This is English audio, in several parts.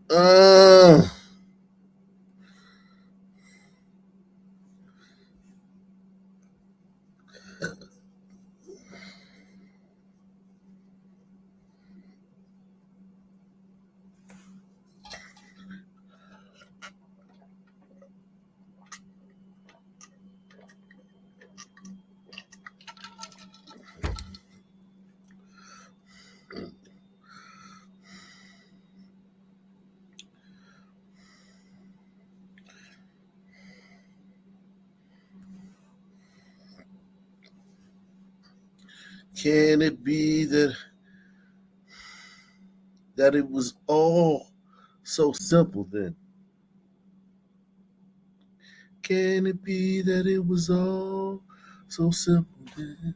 Uh, can it be that it was all so simple then? Can it be that it was all so simple then?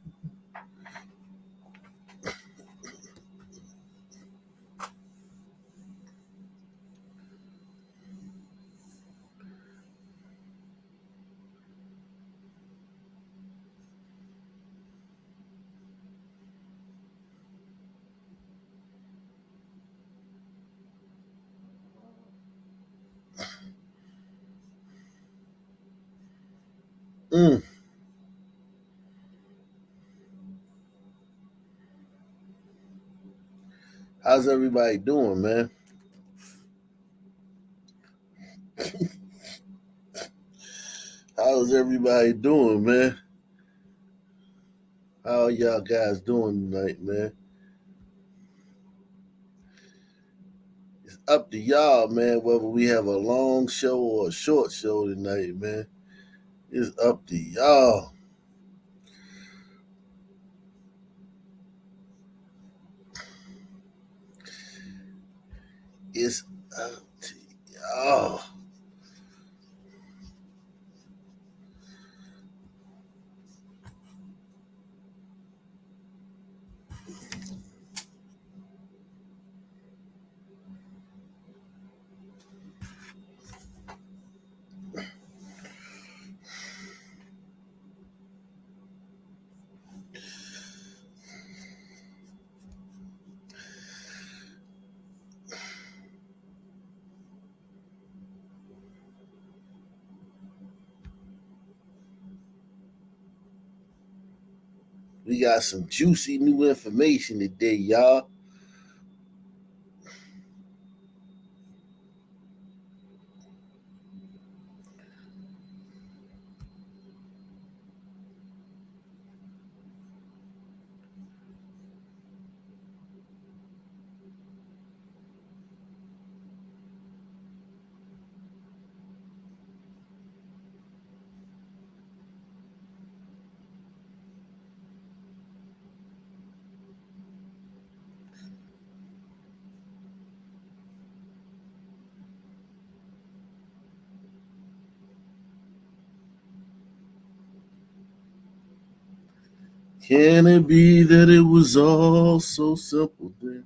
Mm. How's everybody doing, man? How's everybody doing, man? How are y'all guys doing tonight, man? It's up to y'all, man, whether we have a long show or a short show tonight, man. It's up to y'all. It's up to y'all. We got some juicy new information today, y'all. Can it be that it was all so simple then?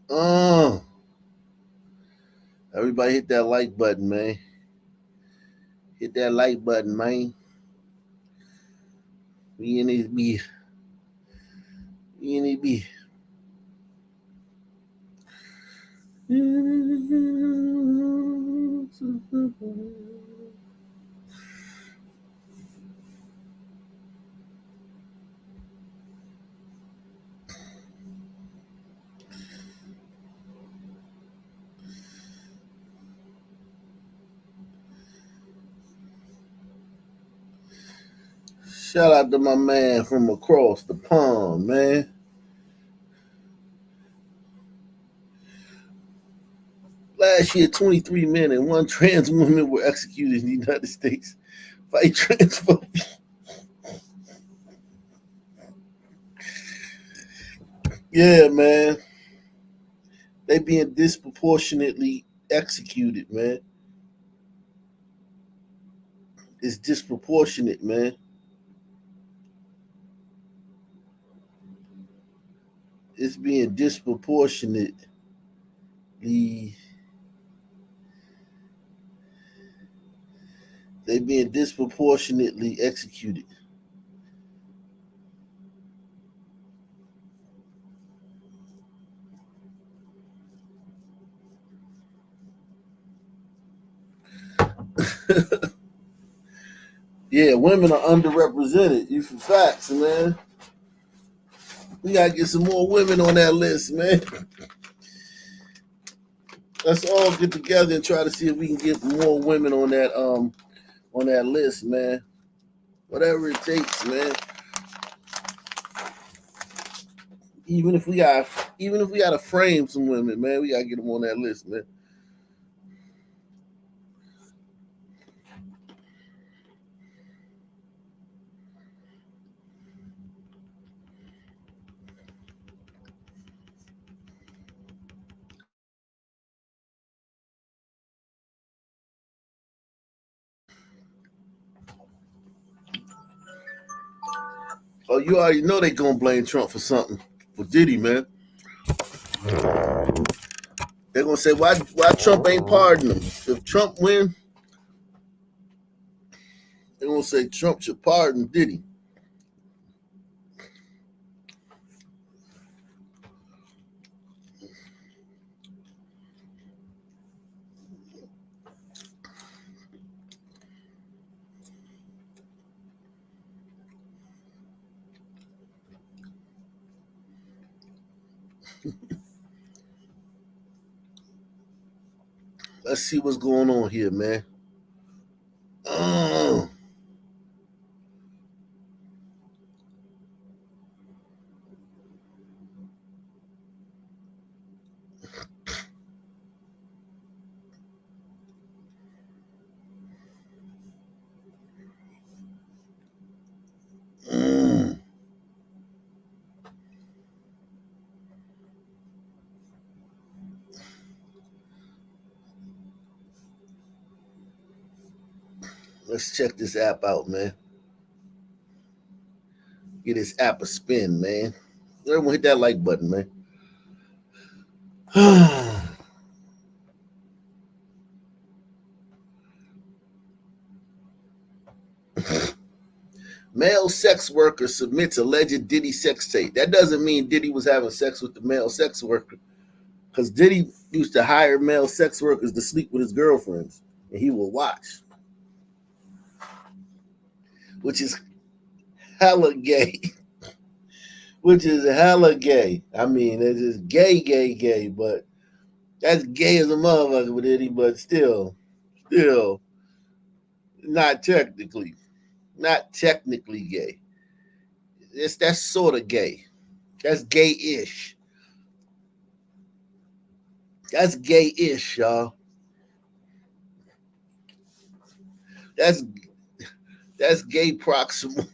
Uh, Everybody hit that like button, man. Hit that like button, man. We in it be. We in it be. Shout out to my man from across the pond, man. Last year, 23 men and one trans woman were executed in the United States. Fight transphobia. Yeah, man. They being disproportionately executed, man. It's disproportionate, man. It's being disproportionately They being disproportionately executed. Yeah, women are underrepresented. You for facts, man. We gotta get some more women on that list, man. Let's all get together and try to see if we can get more women on that list, man. Whatever it takes, man. Even if we got even if we gotta frame some women, man, we gotta get them on that list, man. Oh, you already know they gonna blame Trump for something. For Diddy, man. They're gonna say why Trump ain't pardon him. If Trump win, they're gonna say Trump should pardon Diddy. Let's see what's going on here, man. Uh, mm. Let's check this app out, man. Get this app a spin, man. Everyone hit that like button, man. Male sex worker submits alleged Diddy sex tape. That doesn't mean Diddy was having sex with the male sex worker. Because Diddy used to hire male sex workers to sleep with his girlfriends. And he will watch. Which is hella gay. Which is hella gay. I mean, it's just gay, gay, gay. But that's gay as a motherfucker with Diddy. But still, not technically. Not technically gay. That's sort of gay. That's gay-ish. That's gay-ish, y'all. That's that's gay proximal.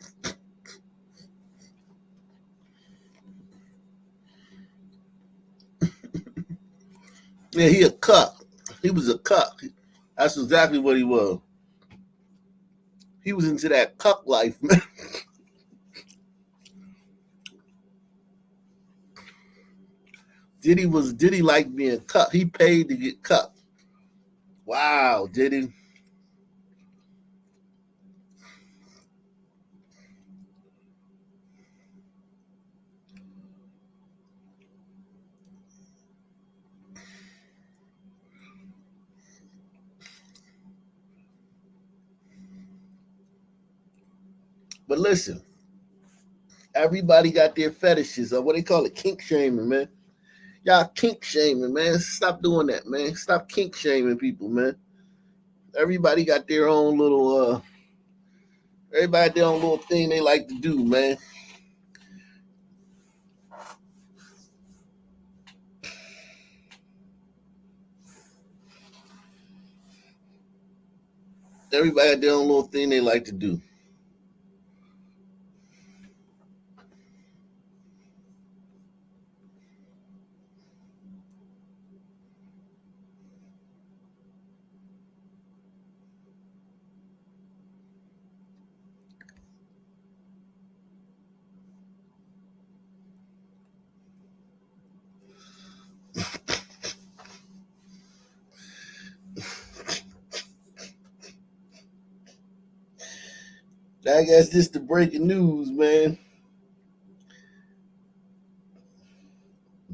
Yeah, he a cuck. He was a cuck. That's exactly what he was. He was into that cuck life, man. Diddy like being cuck. He paid to get cucked. Wow, Diddy. But listen, everybody got their fetishes or what they call it, kink shaming, man. Y'all kink shaming, man. Stop doing that, man. Stop kink shaming people, man. Everybody got their own little everybody got their own little thing they like to do, man. Everybody got their own little thing they like to do. I guess this the breaking news, man.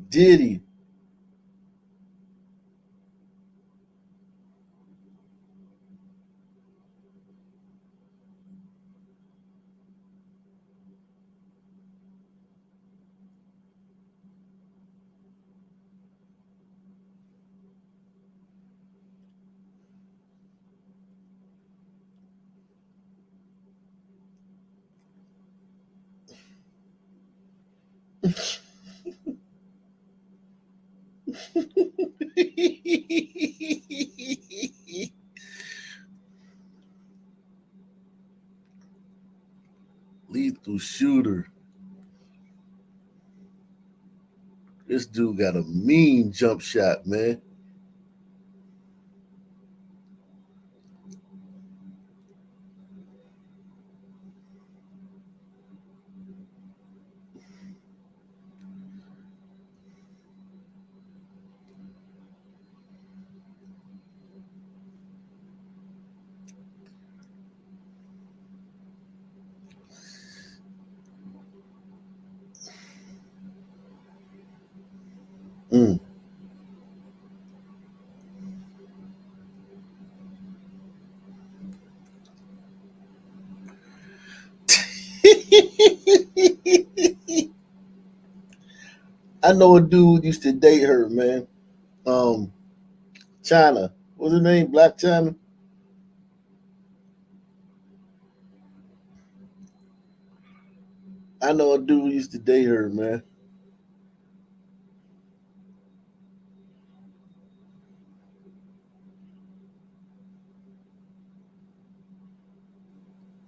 Diddy. Lethal shooter. This dude got a mean jump shot, man. Mm. I know a dude used to date her, man. Um, China. What's her name? Black China. I know a dude used to date her, man.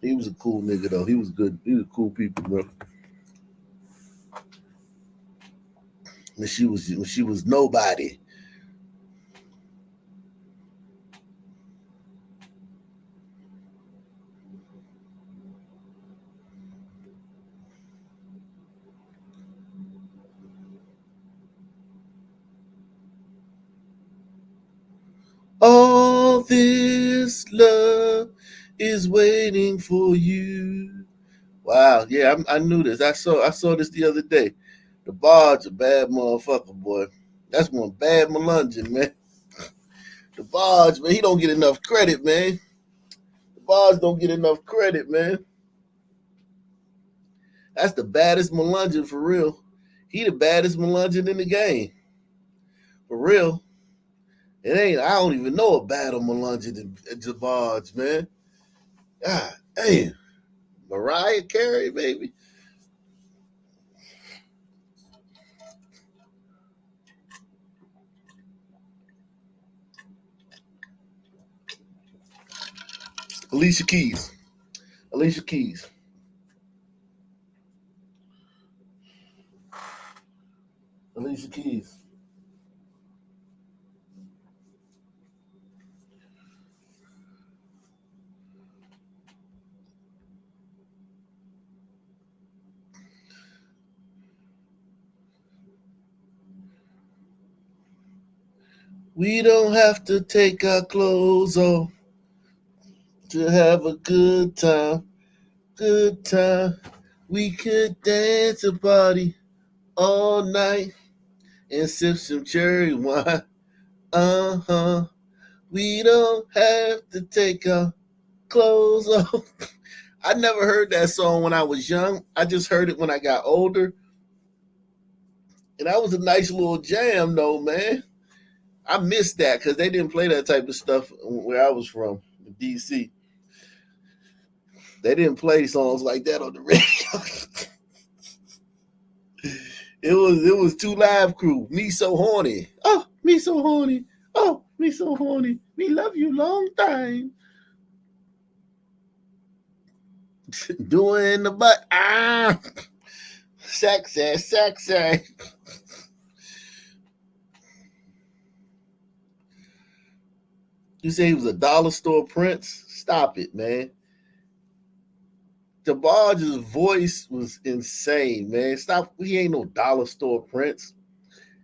He was a cool nigga though. He was good. He was cool people, bro. When she was nobody. All this love is waiting for you. Wow, yeah, I knew this. I saw this the other day. The Bard's a bad motherfucker, boy. That's one bad melungin, man. The Bards, man, he don't get enough credit, man. The Bards don't get enough credit, man. That's the baddest melungin for real. He the baddest melungin in the game. For real. It ain't, I don't even know a badder melungin than Jabbards, man. God damn. Mariah Carey, baby. Alicia Keys. Alicia Keys. Alicia Keys. We don't have to take our clothes off to have a good time. Good time. We could dance a party all night and sip some cherry wine. Uh-huh. We don't have to take our clothes off. I never heard that song when I was young. I just heard it when I got older. And that was a nice little jam, though, man. I missed that because they didn't play that type of stuff where I was from, DC. They didn't play songs like that on the radio. It was two live crew. Me so horny. Oh, me so horny. Oh, me so horny. Me love you long time. Doing the butt. Ah, sexy, sexy. You say he was a dollar store prince? Stop it, man. DeBarge's voice was insane, man. Stop. He ain't no dollar store prince.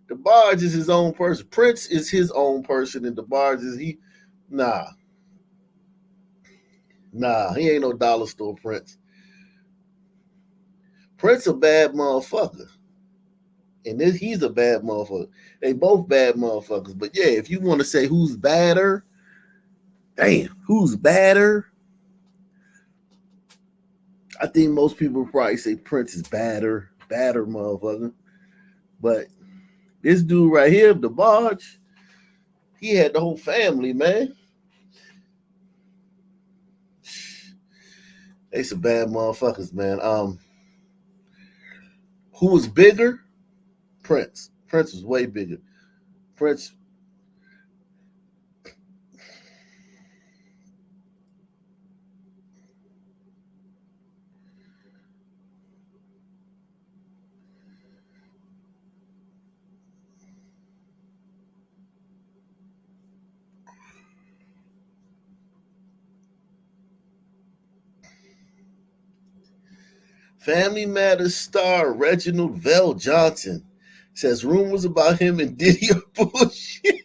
DeBarge is his own person. Prince is his own person, and DeBarge is he. Nah, Nah, he ain't no dollar store Prince. Prince a bad motherfucker. And he's a bad motherfucker. They both bad motherfuckers. But yeah, if you want to say who's badder, damn, who's badder? I think most people probably say Prince is badder motherfucker. But this dude right here, the Barge, he had the whole family, man. They some bad motherfuckers, man. Who was bigger? Prince. Prince was way bigger. Prince. Family Matters star Reginald Vell Johnson says rumors about him and Diddy are bullshit.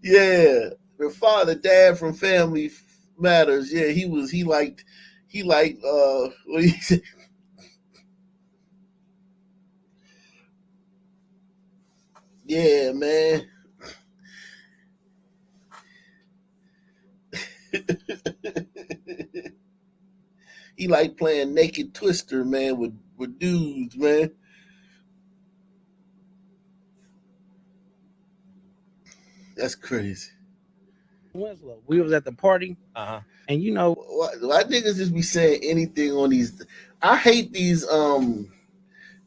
Yeah, the dad from Family Matters. Yeah, he liked what he said. Yeah, man. He liked playing naked twister, man, with dudes, man. That's crazy. Winslow. We was at the party, and Why niggas just be saying anything on these? I hate these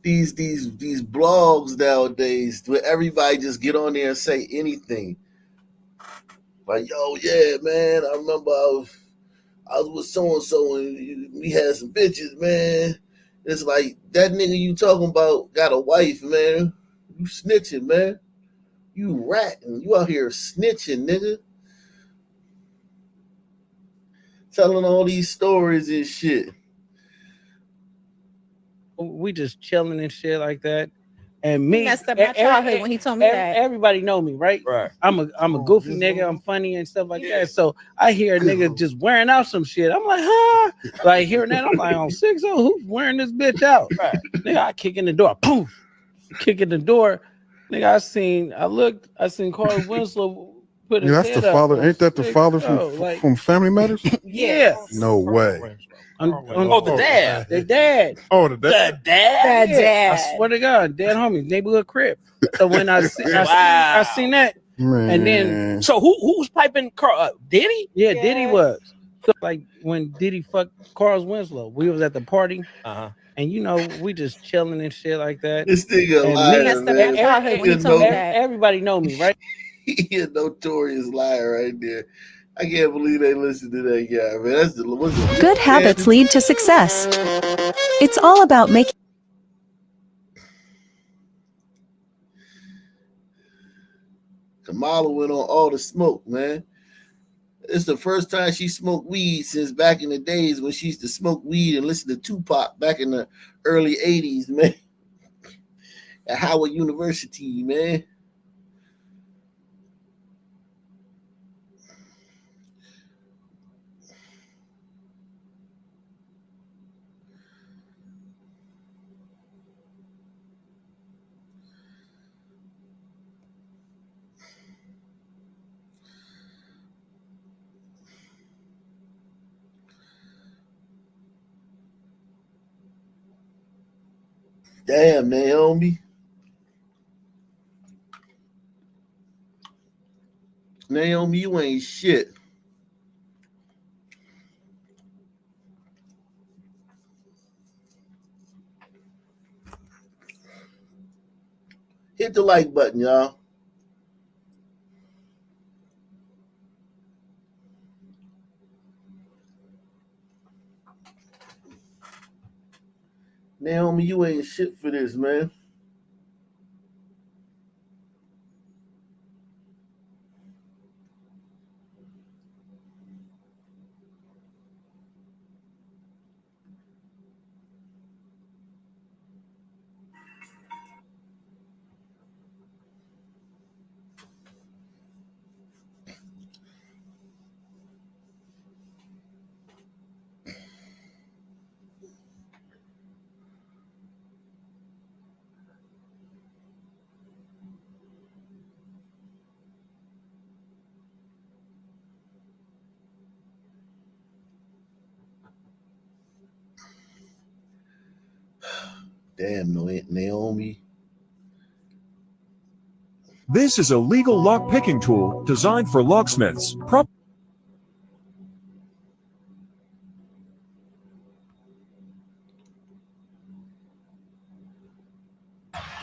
blogs nowadays where everybody just get on there and say anything. Like, yo, yeah, man, I remember I was with so and so and we had some bitches, man. It's like that nigga you talking about got a wife, man. You snitching, man. You ratting. You out here snitching, nigga. Telling all these stories and shit. we just chilling and shit like that. And He me, messed up my childhood when he told me that. everybody know me, right? Right. I'm a goofy nigga. I'm funny and stuff like that. So I hear a nigga just wearing out some shit. I'm like, huh? Like hearing that, I'm like, on 6 who's wearing this bitch out? Right. Nigga, I kick in the door. Poof. Kick in the door. Nigga, I seen Carl Winslow put his Yeah, that's head the up father. on Ain't that the 6 father from like, from Family Matters? yeah. No way. The dad. The dad. Oh, the dad. The dad. The dad. I swear to God, dead homies, neighborhood crib. So when I Wow. seen that, Man. and then So who was piping Carl? Diddy? yeah, Diddy was. So like when Diddy fucked Carl Winslow, we was at the party, and we just chilling and shit like that. This nigga a And liar, He messed up my man. childhood when he told me that. Everybody know me, right? He a notorious liar right there. I can't believe they listen to that guy, man. That's the Good habits lead to success. It's all about making. Kamala went on all the smoke, man. It's the first time she smoked weed since back in the days when she used to smoke weed and listen to Tupac back in the early 80s, man. At Howard University, man. Damn, Naomi. Naomi, you ain't shit. Hit the like button, y'all. Naomi, you ain't shit for this, man. Damn, Naomi. This is a legal lock picking tool designed for locksmiths.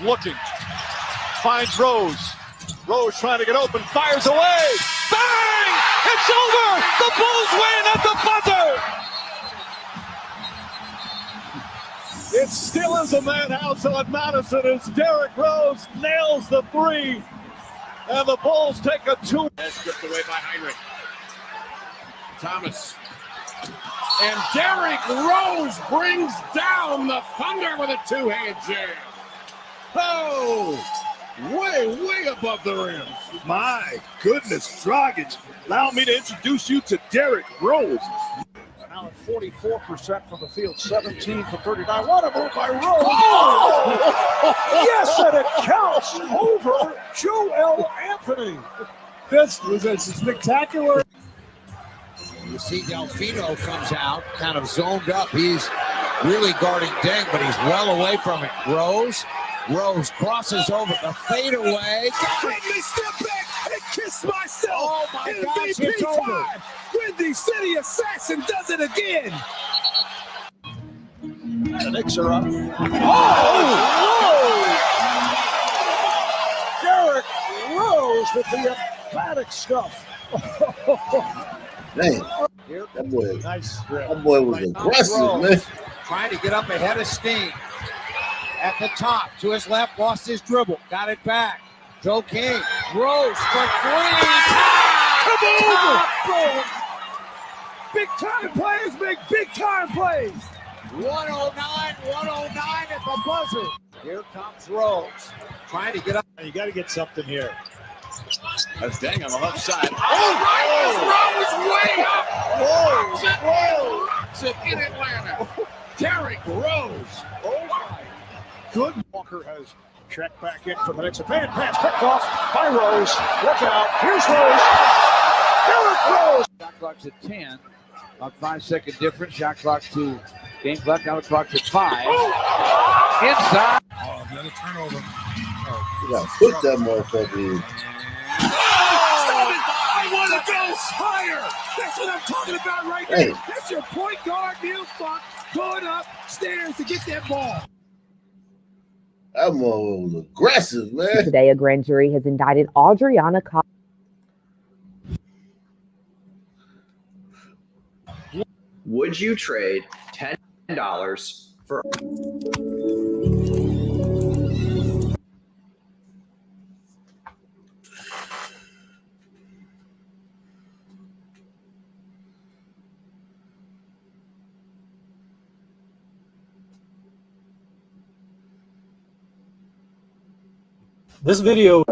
Looking, finds Rose. Rose trying to get open, fires away. Bang! It's over! The Bulls win at the buzzer! It still is a madhouse on Madison as Derrick Rose nails the three. And the Bulls take a 2. That's stripped away by Heinrich. Thomas. And Derrick Rose brings down the Thunder with a two-hand jam. Oh, way above the rim. My goodness, Dragic. Allow me to introduce you to Derrick Rose. Now at 44% from the field, 17 for 39. What a move by Rose. Oh! Yes, and it counts over Joel Anthony. This was a spectacular. You see Delfino comes out, kind of zoned up. He's really guarding Deng, but he's well away from it. Rose crosses over the fadeaway. Let me step back and kiss myself. Oh my gosh, it's over. Windy City Assassin does it again. The Knicks are up. Oh! Derrick Rose with the emphatic stuff. Man, that boy was aggressive, man. Trying to get up ahead of Steen. At the top, to his left, lost his dribble, got it back. Joe King, Rose for three. Boom! Big time players make big time plays. 109 at the buzzer. Here comes Rose, trying to get up. You got to get something here. That's Deng on the left side. Rose way up. Rocks it in Atlanta. Derrick Rose. Oh my. Good. Walker has checked back in for the next advance pass. Picked off by Rose. Look out. Here's Rose. Derrick Rose. Shot clock's at 10. About 5-second difference. Shot clock to game clock. Now the clock's at 5. Inside. Oh, another turnover. You gotta put that motherfucker in. Stop it! I want to go higher. That's what I'm talking about right there. That's your point guard, Neil Funk, going upstairs to get that ball. That motherfucker was aggressive, man. Today, a grand jury has indicted Adriana. Would you trade $10 for? This video.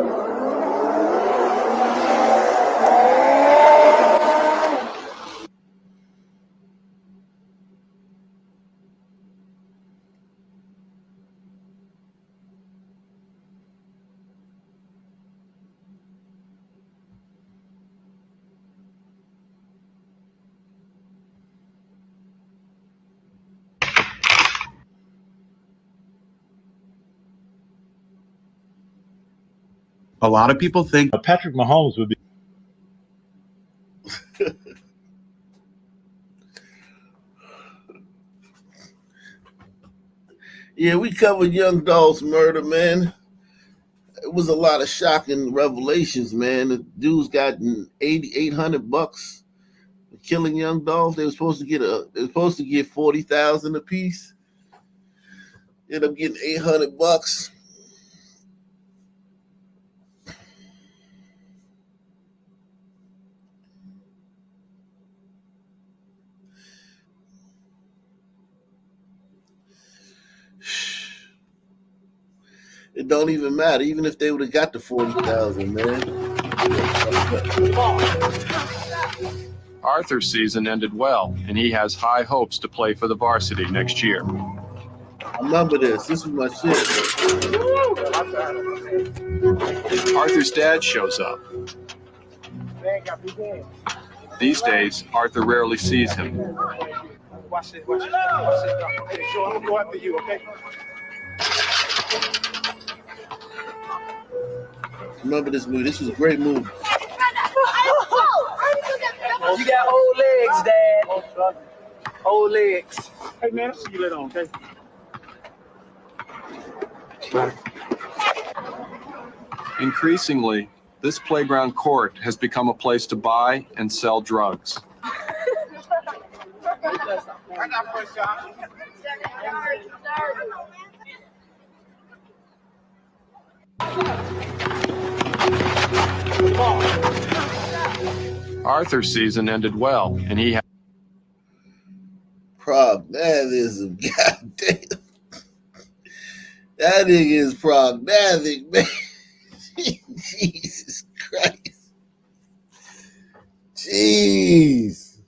A lot of people think Patrick Mahomes would be. Yeah, we covered Young Dolph's murder, man. It was a lot of shocking revelations, man. The dude's gotten $800 for killing Young Dolph. They were supposed to get $40,000 a piece. Ended up getting $800. It don't even matter, even if they would have got the 40,000, man. Arthur's season ended well, and he has high hopes to play for the varsity next year. I remember this. This was my shit. Arthur's dad shows up. These days, Arthur rarely sees him. Watch this. Okay, so I'm gonna go after you, okay? Remember this movie? This was a great movie. You got old legs, Dad. Old legs. Hey, man, I'll see you later on, okay? Increasingly, this playground court has become a place to buy and sell drugs. Arthur's season ended well, and he had Prognatism, goddamn. That nigga is prognatic, man. Jesus Christ. Jeez.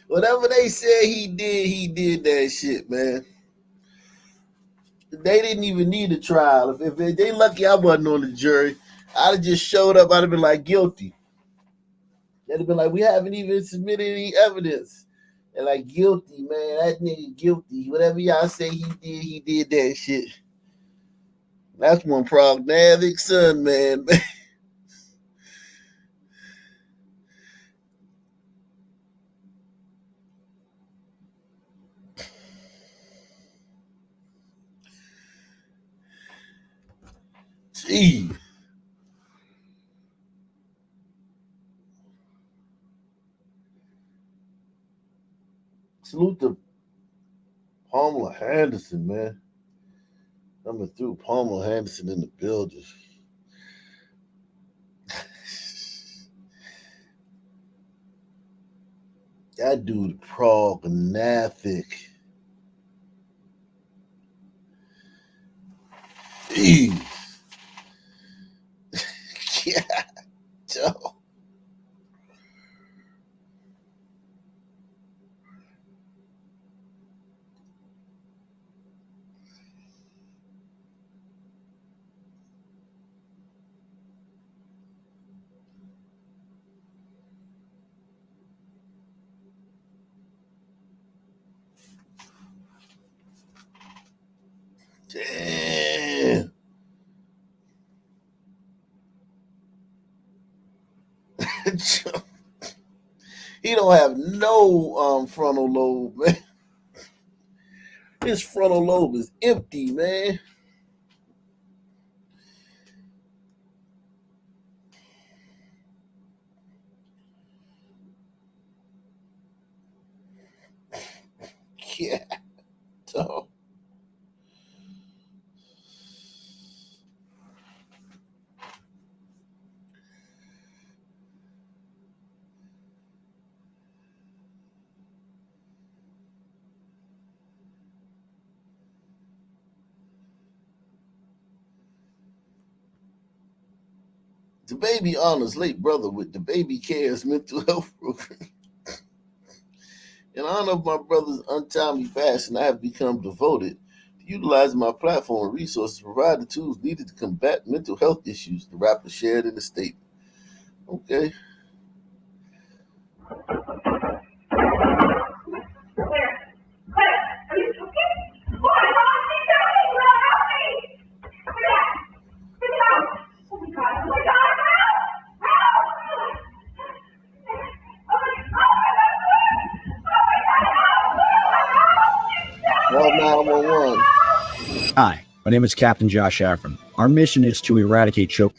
Whatever they said he did that shit, man. They didn't even need a trial. If they lucky I wasn't on the jury, I'd have just showed up. I'd have been like, guilty. They'd have been like, we haven't even submitted any evidence. And like, guilty, man. That nigga guilty. Whatever y'all say he did that shit. That's one prognatic son, man. Jeez. Salute to Pamela Henderson, man. Coming through. Pamela Henderson in the building. That dude prognatic. Jeez. Yeah. Joe. Damn. He don't have no frontal lobe, man. His frontal lobe is empty, man. Yeah. So. The baby honors late brother with the Baby Cares mental health program. In honor of my brother's untimely passing, I have become devoted to utilizing my platform and resources to provide the tools needed to combat mental health issues, the rapper shared in the statement. Okay. Call 911. Hi, my name is Captain Josh Afram. Our mission is to eradicate choke.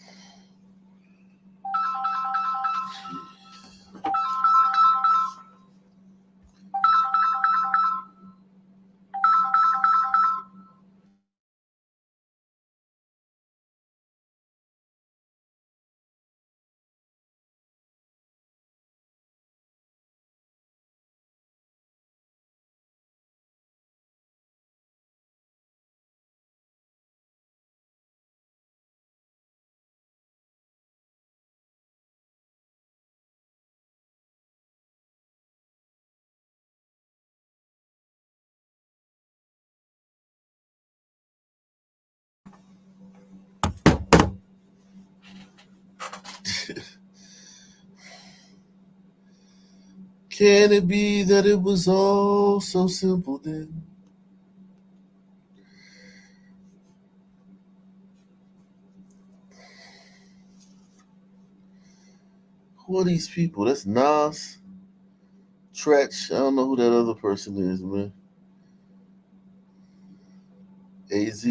Can it be that it was all so simple then? Who are these people? That's Nas, Tretch. I don't know who that other person is, man. AZ.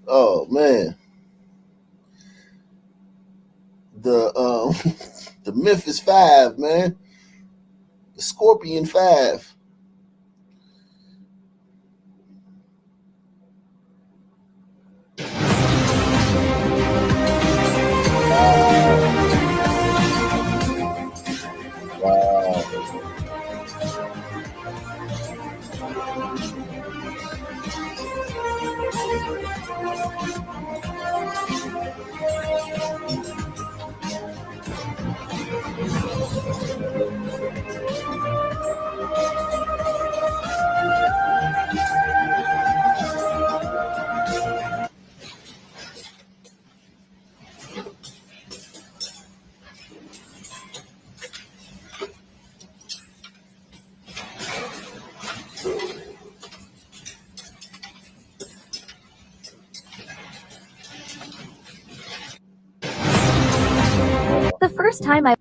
Oh man, the the Memphis Five, man, the Scorpion Five. Wow. The first time I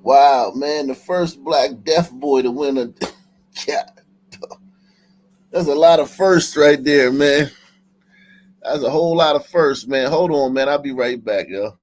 Wow, man, the first black deaf boy to win a yeah, that's a lot of firsts right there, man. That's a whole lot of firsts, man. Hold on, man. I'll be right back, yo.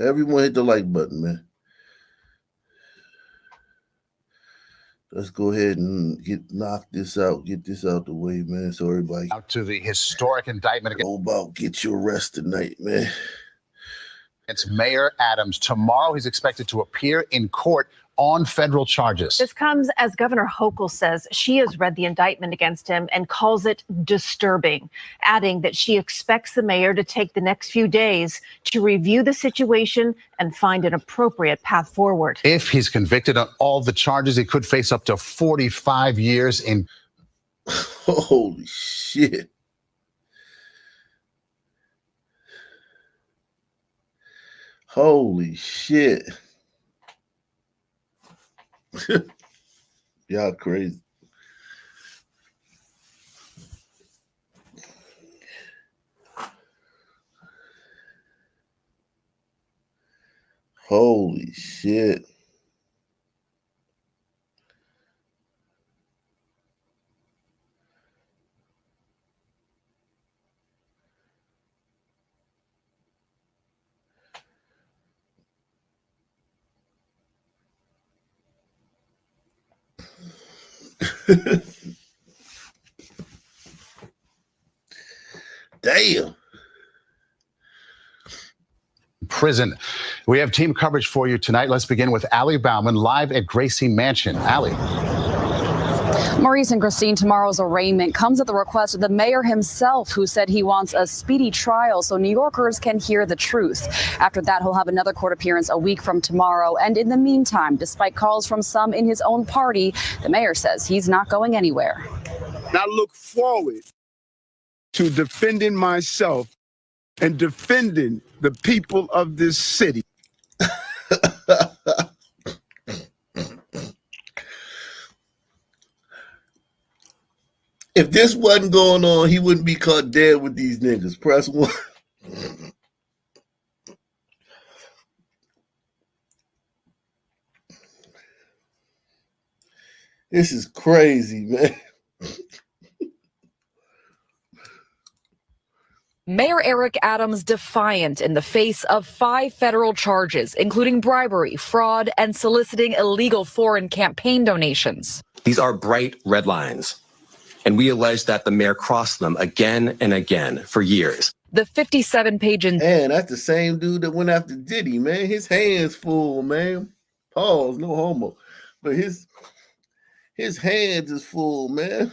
Everyone hit the like button, man. Let's go ahead and knock this out, get this out the way, man. So everybody out to the historic indictment get your rest tonight, man. It's Mayor Adams. Tomorrow he's expected to appear in court on federal charges. This comes as Governor Hochul says she has read the indictment against him and calls it disturbing, adding that she expects the mayor to take the next few days to review the situation and find an appropriate path forward. If he's convicted on all the charges, he could face up to 45 years in. Holy shit. Holy shit. Y'all crazy. Holy shit. Damn. Prison. We have team coverage for you tonight. Let's begin with Allie Bauman live at Gracie Mansion. Allie. Maurice and Christine, tomorrow's arraignment comes at the request of the mayor himself, who said he wants a speedy trial so New Yorkers can hear the truth. After that, he'll have another court appearance a week from tomorrow. And in the meantime, despite calls from some in his own party, the mayor says he's not going anywhere. I look forward to defending myself and defending the people of this city. If this wasn't going on, he wouldn't be caught dead with these niggas. Press 1. This is crazy, man. Mayor Eric Adams defiant in the face of 5 federal charges, including bribery, fraud, and soliciting illegal foreign campaign donations. These are bright red lines, and we allege that the mayor crossed them again and again for years. The 57-page Man, that's the same dude that went after Diddy, man. His hands full, man. Pause, no homo. But his hands is full, man.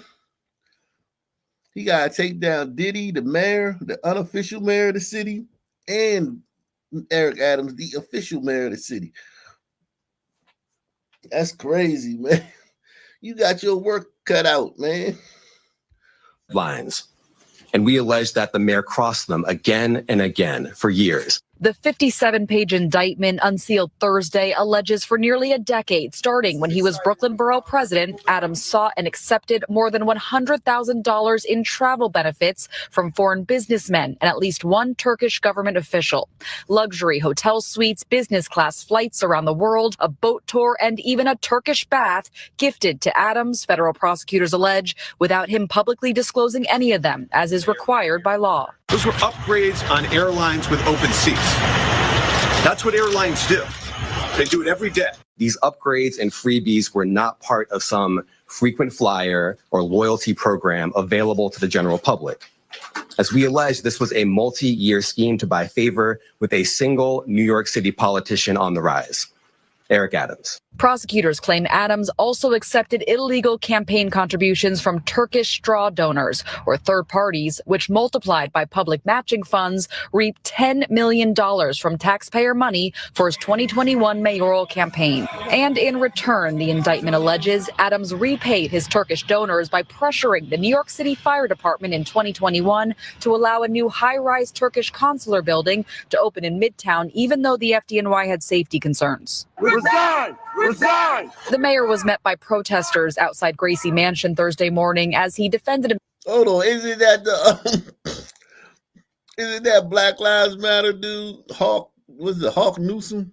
He got to take down Diddy, the mayor, the unofficial mayor of the city, and Eric Adams, the official mayor of the city. That's crazy, man. You got your work cut out, man. Lines. And we allege that the mayor crossed them again and again for years. The 57-page indictment unsealed Thursday alleges for nearly a decade, starting when he was Brooklyn Borough president, Adams sought and accepted more than $100,000 in travel benefits from foreign businessmen and at least one Turkish government official. Luxury hotel suites, business class flights around the world, a boat tour, and even a Turkish bath gifted to Adams, federal prosecutors allege, without him publicly disclosing any of them, as is required by law. Those were upgrades on airlines with open seats. That's what airlines do. They do it every day. These upgrades and freebies were not part of some frequent flyer or loyalty program available to the general public. As we allege, this was a multi-year scheme to buy favor with a single New York City politician on the rise, Eric Adams. Prosecutors claim Adams also accepted illegal campaign contributions from Turkish straw donors or third parties, which multiplied by public matching funds reaped $10 million from taxpayer money for his 2021 mayoral campaign. And in return, the indictment alleges Adams repaid his Turkish donors by pressuring the New York City Fire Department in 2021 to allow a new high-rise Turkish consular building to open in Midtown, even though the FDNY had safety concerns. Resign! Resign! The mayor was met by protesters outside Gracie Mansion Thursday morning as he defended him. Hold on, isn't that Black Lives Matter dude? Hawk Newsom?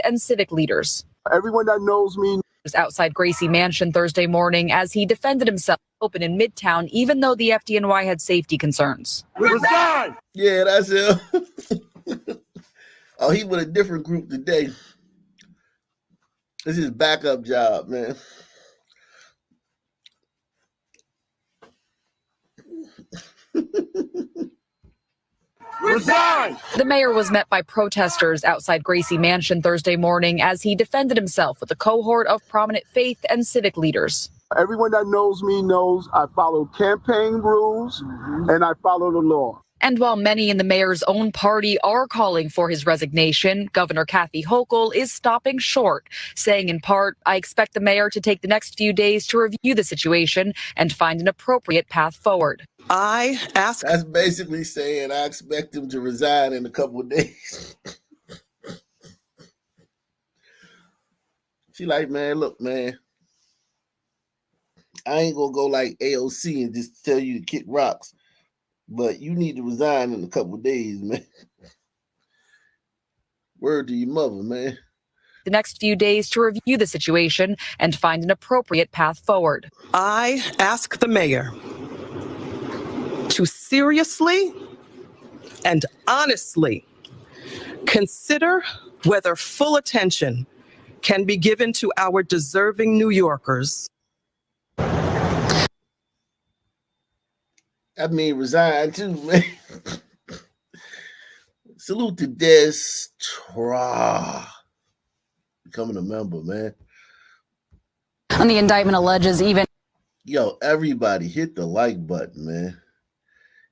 And civic leaders. Everyone that knows me outside Gracie Mansion Thursday morning as he defended himself open in Midtown, even though the FDNY had safety concerns. Resign! Yeah, that's it. Oh, he with a different group today. This is his backup job, man. Resign! The mayor was met by protesters outside Gracie Mansion Thursday morning as he defended himself with a cohort of prominent faith and civic leaders. Everyone that knows me knows I follow campaign rules and I follow the law. And while many in the mayor's own party are calling for his resignation, Governor Kathy Hochul is stopping short, saying in part, I expect the mayor to take the next few days to review the situation and find an appropriate path forward. That's basically saying I expect him to resign in a couple of days. She like, man, look, man, I ain't gonna go like AOC and just tell you to kick rocks, but you need to resign in a couple of days, man. Word to your mother, man. The next few days to review the situation and find an appropriate path forward. I ask the mayor to seriously and honestly consider whether full attention can be given to our deserving New Yorkers. I mean, resign too, man. Salute to Destra. Becoming a member, man. And the indictment alleges even... Yo, everybody hit the like button, man.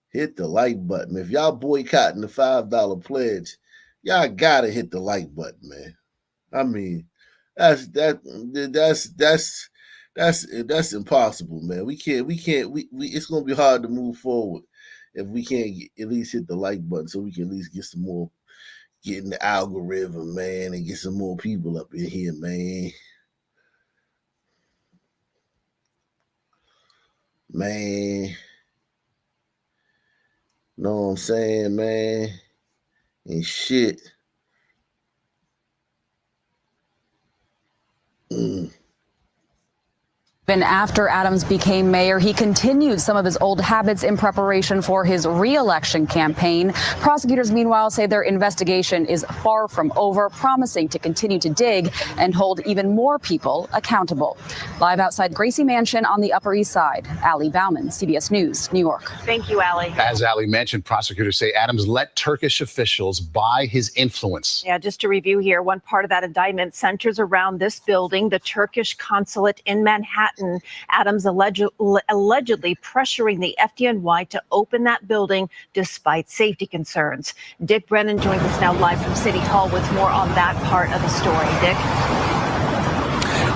Hit the like button. If y'all boycotting the $5 pledge, y'all gotta hit the like button, man. I mean, that's impossible, man. We can't. It's gonna be hard to move forward if we can't at least hit the like button, so we can at least get some more, get in the algorithm, man, and get some more people up in here, man. Man. Know what I'm saying, man? And shit. Even after Adams became mayor, he continued some of his old habits in preparation for his re-election campaign. Prosecutors, meanwhile, say their investigation is far from over, promising to continue to dig and hold even more people accountable. Live outside Gracie Mansion on the Upper East Side, Allie Bauman, CBS News, New York. Thank you, Allie. As Allie mentioned, prosecutors say Adams let Turkish officials buy his influence. Yeah, just to review here, one part of that indictment centers around this building, the Turkish consulate in Manhattan. Adams allegedly pressuring the FDNY to open that building despite safety concerns. Dick Brennan joins us now live from City Hall with more on that part of the story. Dick?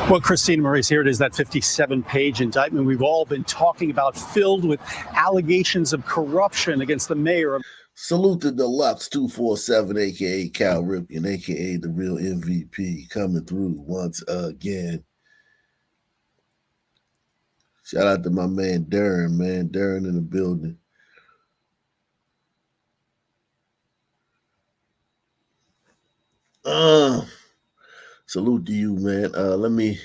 Well, Christine Maurice, here it is, that 57-page indictment we've all been talking about, filled with allegations of corruption against the mayor of... Salute to Deluxe 247, a.k.a. Cal Ripken, a.k.a. the real MVP, coming through once again. Shout out to my man, Darren, man. Darren in the building. Salute to you, man. Let me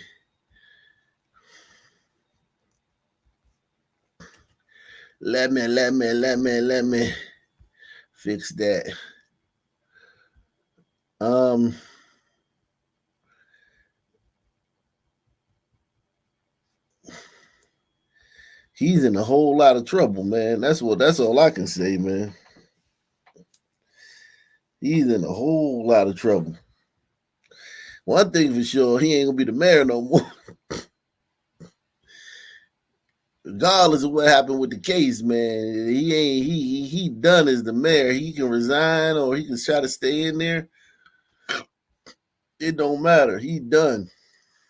fix that. He's in a whole lot of trouble, man. That's all I can say, man. He's in a whole lot of trouble. One thing for sure, he ain't gonna be the mayor no more. Regardless of what happened with the case, man, he done as the mayor. He can resign or he can try to stay in there. It don't matter. He done.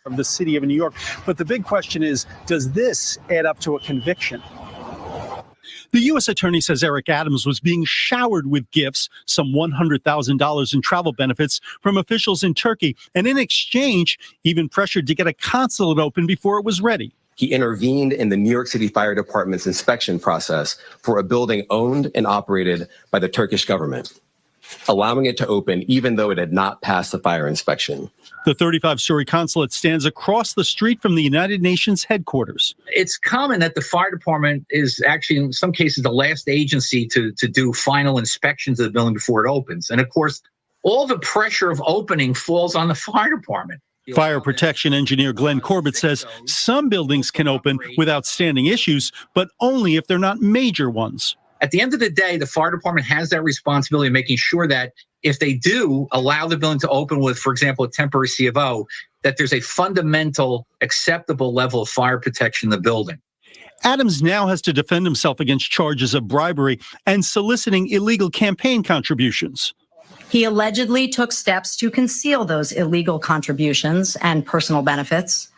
Of the city of New York. But the big question is, does this add up to a conviction? The U.S. attorney says Eric Adams was being showered with gifts, some $100,000 in travel benefits from officials in Turkey, and in exchange, even pressured to get a consulate open before it was ready. He intervened in the New York City Fire Department's inspection process for a building owned and operated by the Turkish government. allowing it to open even though it had not passed the fire inspection. The 35-story consulate stands across the street from the United Nations headquarters. It's common that the fire department is actually, in some cases, the last agency to do final inspections of the building before it opens. And of course, all the pressure of opening falls on the fire department. Fire protection engineer Glenn Corbett says some buildings can open with outstanding issues, but only if they're not major ones. At the end of the day, the fire department has that responsibility of making sure that if they do allow the building to open with, for example, a temporary C of O, that there's a fundamental, acceptable level of fire protection in the building. Adams now has to defend himself against charges of bribery and soliciting illegal campaign contributions. He allegedly took steps to conceal those illegal contributions and personal benefits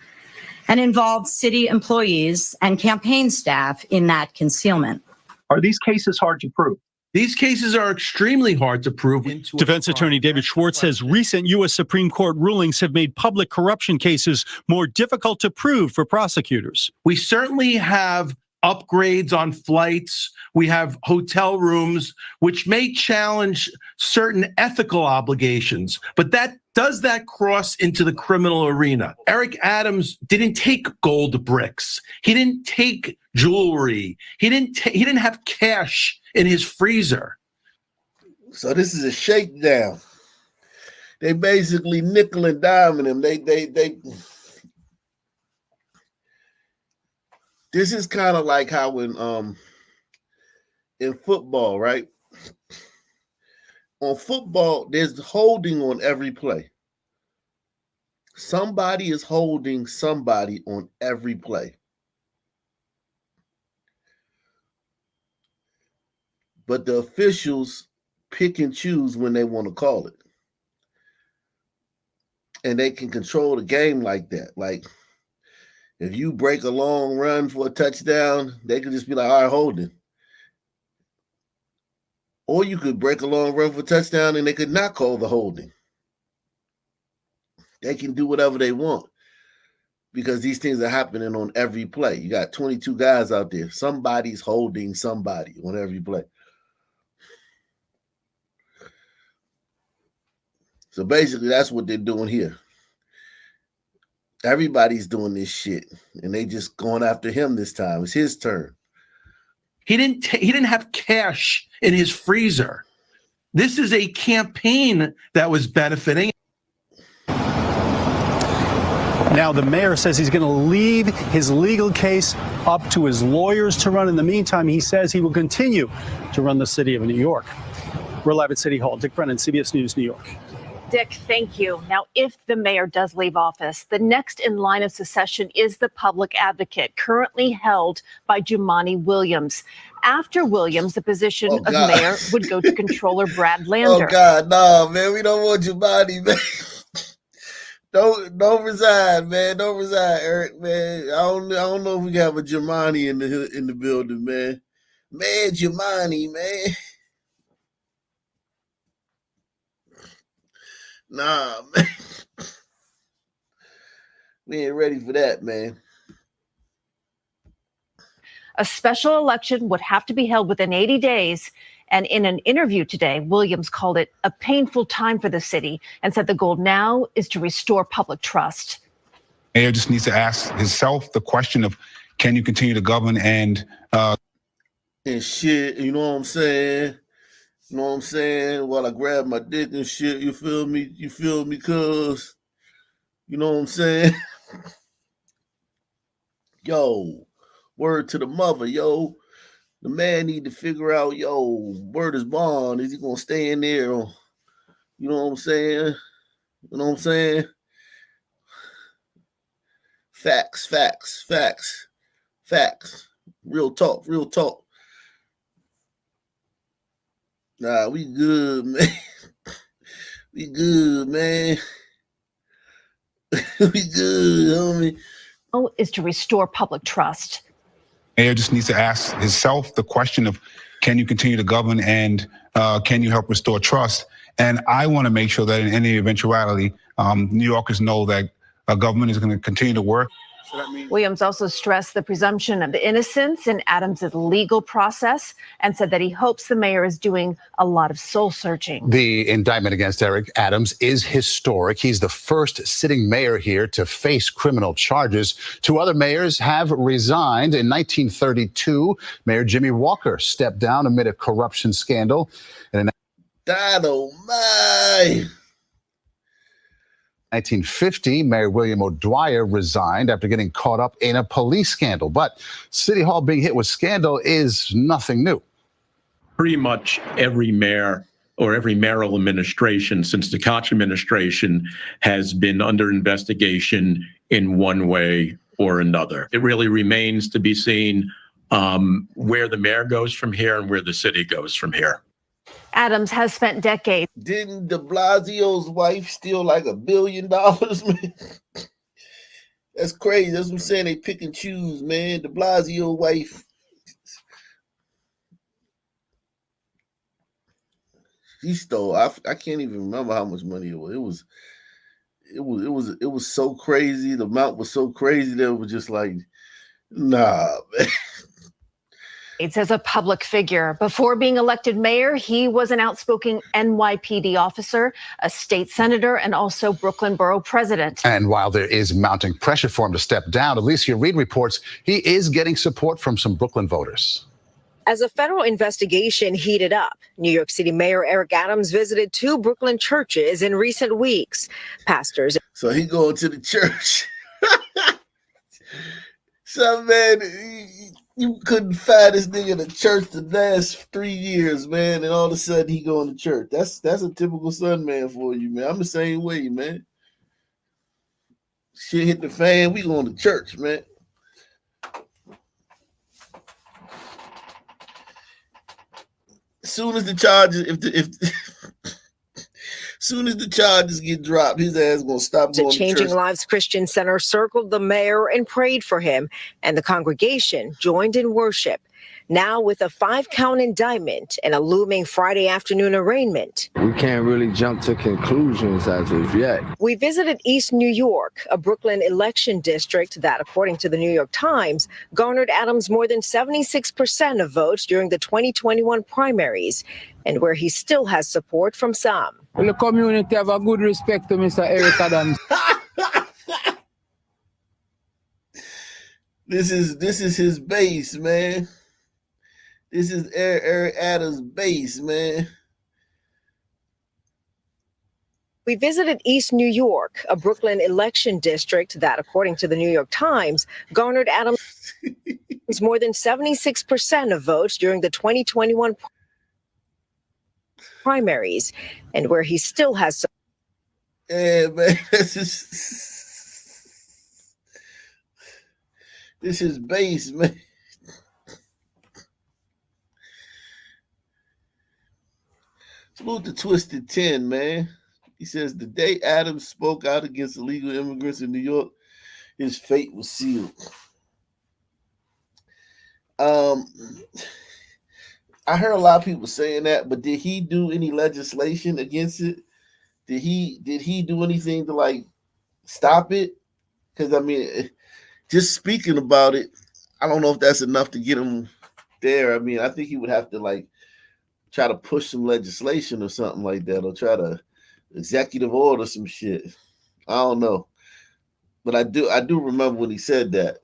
and involved city employees and campaign staff in that concealment. Are these cases hard to prove? These cases are extremely hard to prove. Defense attorney David Schwartz says recent U.S. Supreme Court rulings have made public corruption cases more difficult to prove for prosecutors. We certainly have upgrades on flights. We have hotel rooms, which may challenge certain ethical obligations, but does that cross into the criminal arena? Eric Adams didn't take gold bricks. He didn't take jewelry. He didn't have cash in his freezer. So this is a shakedown. They basically nickel and diming him. They This is kind of like how in football, right? On football, there's holding on every play. Somebody is holding somebody on every play. But the officials pick and choose when they want to call it. And they can control the game like that. Like, if you break a long run for a touchdown, they could just be like, all right, holding. Or you could break a long run for a touchdown and they could not call the holding. They can do whatever they want because these things are happening on every play. You got 22 guys out there. Somebody's holding somebody on every play. So basically, that's what they're doing here. Everybody's doing this shit, and they just going after him this time. It's his turn. He didn't have cash in his freezer. This is a campaign that was benefiting. Now, the mayor says he's going to leave his legal case up to his lawyers to run. In the meantime, he says he will continue to run the city of New York. We're live at City Hall. Dick Brennan, CBS News, New York. Dick, thank you. Now, if the mayor does leave office, the next in line of succession is the public advocate, currently held by Jumaane Williams. After Williams, the position of mayor would go to Controller Brad Lander. Oh, God, no, man. We don't want Jumaane, man. Don't resign, man. Don't resign, Eric, man. I don't know if we have a Jumaane in the building, man. Man, Jumaane, man. Nah, man. We ain't ready for that, man. A special election would have to be held within 80 days. And in an interview today, Williams called it a painful time for the city and said the goal now is to restore public trust. Mayor just needs to ask himself the question of, can you continue to govern and shit, you know what I'm saying? You know what I'm saying? While I grab my dick and shit, you feel me? You feel me? Cuz, you know what I'm saying? Yo, word to the mother, yo. The man need to figure out, yo, word is bond. Is he going to stay in there? Or, you know what I'm saying? You know what I'm saying? Facts. Real talk. Nah, we good, man. We good, man. We good, homie. Is to restore public trust. Mayor just needs to ask himself the question of, can you continue to govern and can you help restore trust? And I want to make sure that in any eventuality, New Yorkers know that government is going to continue to work. Williams also stressed the presumption of innocence in Adams' legal process and said that he hopes the mayor is doing a lot of soul searching. The indictment against Eric Adams is historic. He's the first sitting mayor here to face criminal charges. 2 other mayors have resigned. In 1932, Mayor Jimmy Walker stepped down amid a corruption scandal. And in 1950, Mayor William O'Dwyer resigned after getting caught up in a police scandal. But City Hall being hit with scandal is nothing new. Pretty much every mayor or every mayoral administration since the Koch administration has been under investigation in one way or another. It really remains to be seen where the mayor goes from here and where the city goes from here. Adams has spent decades. Didn't de Blasio's wife steal like $1 billion, man? That's crazy. That's what I'm saying. They pick and choose, man. De Blasio wife. She stole. I can't even remember how much money it was. It was so crazy. The amount was so crazy that it was just like, nah, man. As a public figure. Before being elected mayor, he was an outspoken NYPD officer, a state senator, and also Brooklyn Borough president. And while there is mounting pressure for him to step down, Alicia Reed reports he is getting support from some Brooklyn voters. As a federal investigation heated up, New York City Mayor Eric Adams visited 2 Brooklyn churches in recent weeks. Pastors. So he going to the church. So, man, you couldn't find this nigga in the church the last 3 years, man, and all of a sudden he going to church. That's a typical son man for you, man. I'm the same way, man. Shit hit the fan, we going to church, man. Soon as the charges, soon as the charges get dropped, his ass gonna stop going to Changing church. Lives Christian Center circled the mayor and prayed for him, and the congregation joined in worship. Now with a 5-count indictment and a looming Friday afternoon arraignment. We can't really jump to conclusions as of yet. We visited East New York, a Brooklyn election district that, according to the New York Times, garnered Adams more than 76% of votes during the 2021 primaries, and where he still has support from some. Well, the community have a good respect to Mr. Eric Adams. This is his base, man. This is Eric Adams' base, man. We visited East New York, a Brooklyn election district that, according to the New York Times, garnered Adams more than 76% of votes during the 2021 primaries, and where he still has some. Yeah, man. This is base, man. Salute to Twisted 10, man. He says the day Adams spoke out against illegal immigrants in New York, his fate was sealed. I heard a lot of people saying that, but did he do any legislation against it? Did he do anything to like stop it? Because I mean, just speaking about it, I don't know if that's enough to get him there. I mean, I think he would have to like try to push some legislation or something like that, or try to executive order some shit. I don't know, but I do remember when he said that.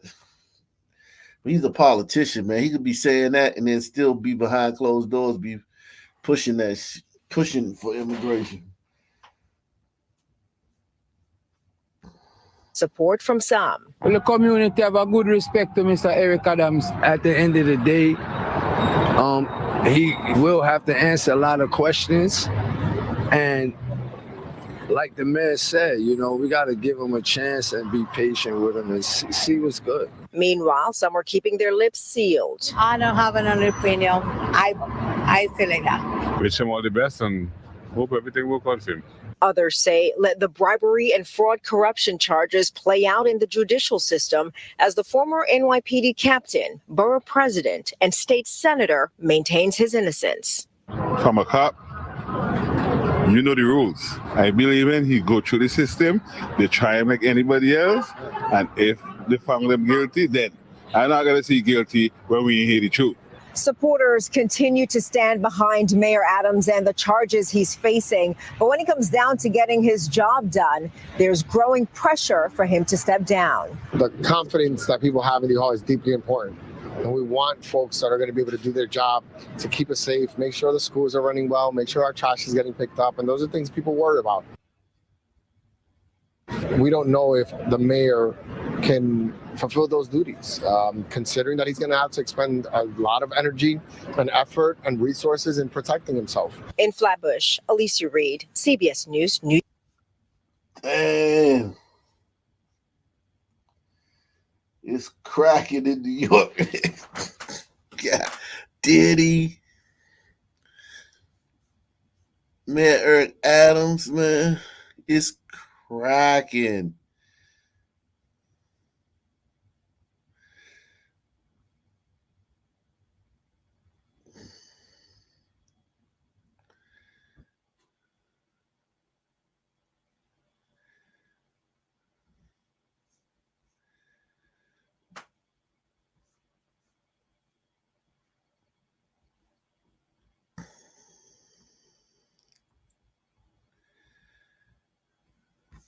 But he's a politician, man. He could be saying that and then still be behind closed doors, be pushing for immigration. Support from some. Well, the community have a good respect to Mr. Eric Adams. At the end of the day, he will have to answer a lot of questions. And like the mayor said, you know, we got to give him a chance and be patient with him and see what's good. Meanwhile, some are keeping their lips sealed. I don't have an opinion. I feel like that. Wish him all the best and hope everything will out for him. Others say let the bribery and fraud corruption charges play out in the judicial system as the former NYPD captain, borough president, and state senator maintains his innocence. From a cop, you know the rules. I believe he go through the system. They try and make anybody else. And if they found them guilty, then I'm not gonna see guilty when we hear the truth. Supporters continue to stand behind Mayor Adams and the charges he's facing. But when it comes down to getting his job done, there's growing pressure for him to step down. The confidence that people have in the hall is deeply important. And we want folks that are going to be able to do their job, to keep us safe, make sure the schools are running well, make sure our trash is getting picked up. And those are things people worry about. We don't know if the mayor can fulfill those duties, considering that he's going to have to expend a lot of energy and effort and resources in protecting himself. In Flatbush, Alicia Reed, CBS News. Damn. It's cracking in New York. God, Diddy. Man, Eric Adams, man. It's cracking.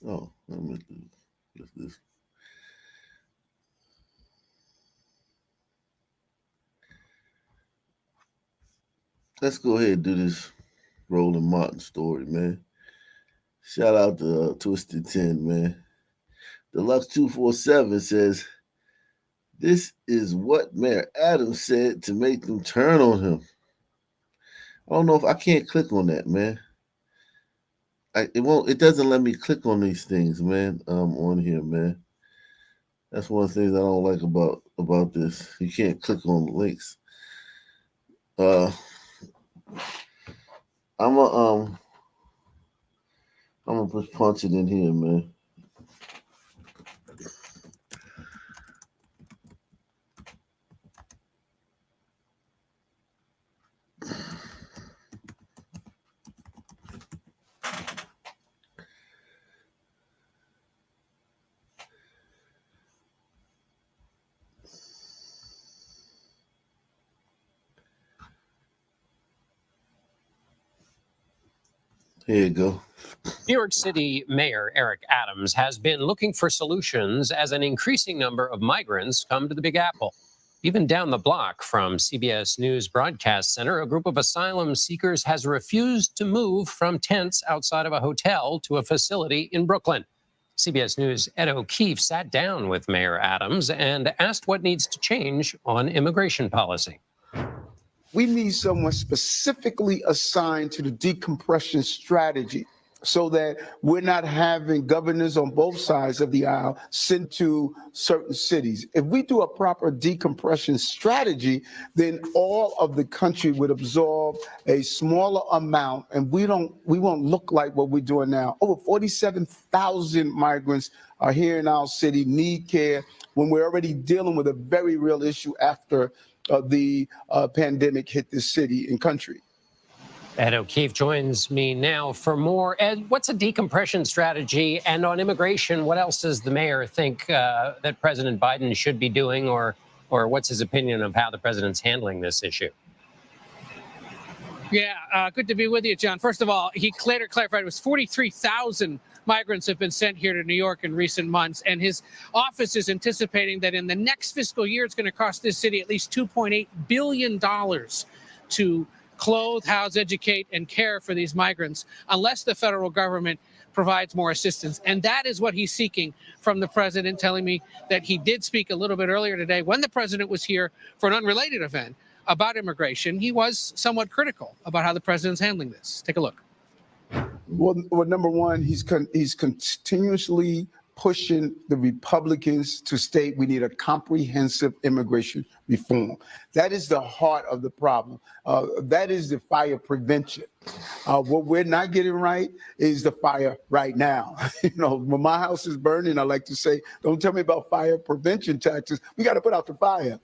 Oh, let me do this. Let's go ahead and do this Roland Martin story, man. Shout out to Twisted 10, man. Deluxe 247 says, this is what Mayor Adams said to make them turn on him. I don't know if I can't click on that, man. It doesn't let me click on these things, man. On here, man. That's one of the things I don't like about this. You can't click on links. I'm gonna just punch it in here, man. Here you go. New York City Mayor Eric Adams has been looking for solutions as an increasing number of migrants come to the Big Apple. Even down the block from CBS News Broadcast Center, a group of asylum seekers has refused to move from tents outside of a hotel to a facility in Brooklyn. CBS News' Ed O'Keefe sat down with Mayor Adams and asked what needs to change on immigration policy. We need someone specifically assigned to the decompression strategy so that we're not having governors on both sides of the aisle sent to certain cities. If we do a proper decompression strategy, then all of the country would absorb a smaller amount, and we won't look like what we're doing now. Over 47,000 migrants are here in our city, need care, when we're already dealing with a very real issue after the pandemic hit this city and country. Ed O'Keefe joins me now for more. Ed, what's a decompression strategy? And on immigration, what else does the mayor think that President Biden should be doing, or what's his opinion of how the president's handling this issue? Yeah, good to be with you, John. First of all, he later clarified it was 43,000 migrants have been sent here to New York in recent months, and his office is anticipating that in the next fiscal year, it's going to cost this city at least $2.8 billion to clothe, house, educate, and care for these migrants, unless the federal government provides more assistance. And that is what he's seeking from the president, telling me that he did speak a little bit earlier today when the president was here for an unrelated event about immigration. He was somewhat critical about how the president's handling this. Take a look. Well, number one, he's continuously pushing the Republicans to state we need a comprehensive immigration reform. That is the heart of the problem. That is the fire prevention. What we're not getting right is the fire right now. When my house is burning, I like to say, don't tell me about fire prevention tactics. We got to put out the fire.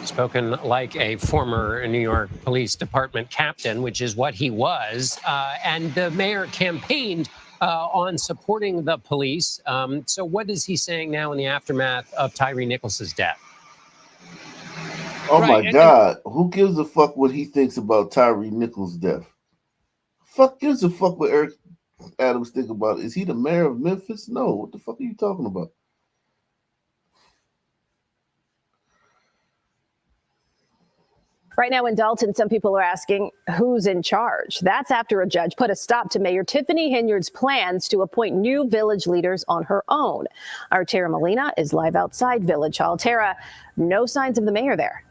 Spoken like a former New York Police Department captain, which is what he was. And the mayor campaigned on supporting the police. So what is he saying now in the aftermath of Tyree Nicholas's death? Oh Right, my God. Who gives a fuck what he thinks about Tyree Nichols' death? Fuck gives a fuck what Eric Adams think about it. Is he the mayor of Memphis? No. What the fuck are you talking about? Right now in Dalton, some people are asking who's in charge. That's after a judge put a stop to Mayor Tiffany Henyard's plans to appoint new village leaders on her own. Our Tara Molina is live outside Village Hall. Tara, no signs of the mayor there.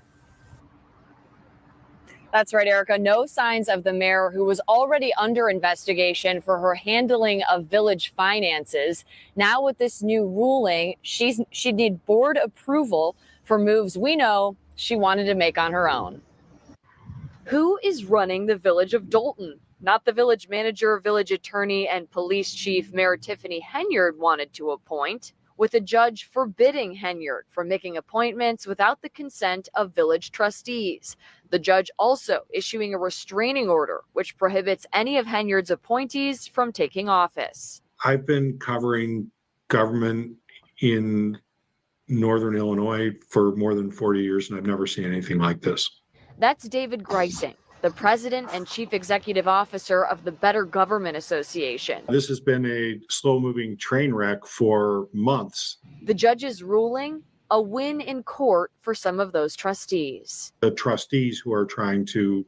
That's right, Erica. No signs of the mayor, who was already under investigation for her handling of village finances. Now with this new ruling, she'd need board approval for moves we know she wanted to make on her own. Who is running the village of Dalton? Not the village manager, village attorney, and police chief Mayor Tiffany Henyard wanted to appoint, with a judge forbidding Henyard from making appointments without the consent of village trustees. The judge also issuing a restraining order, which prohibits any of Henyard's appointees from taking office. I've been covering government in Northern Illinois for more than 40 years, and I've never seen anything like this. That's David Greising, the president and chief executive officer of the Better Government Association. This has been a slow-moving train wreck for months. The judge's ruling, a win in court for some of those trustees. The trustees who are trying to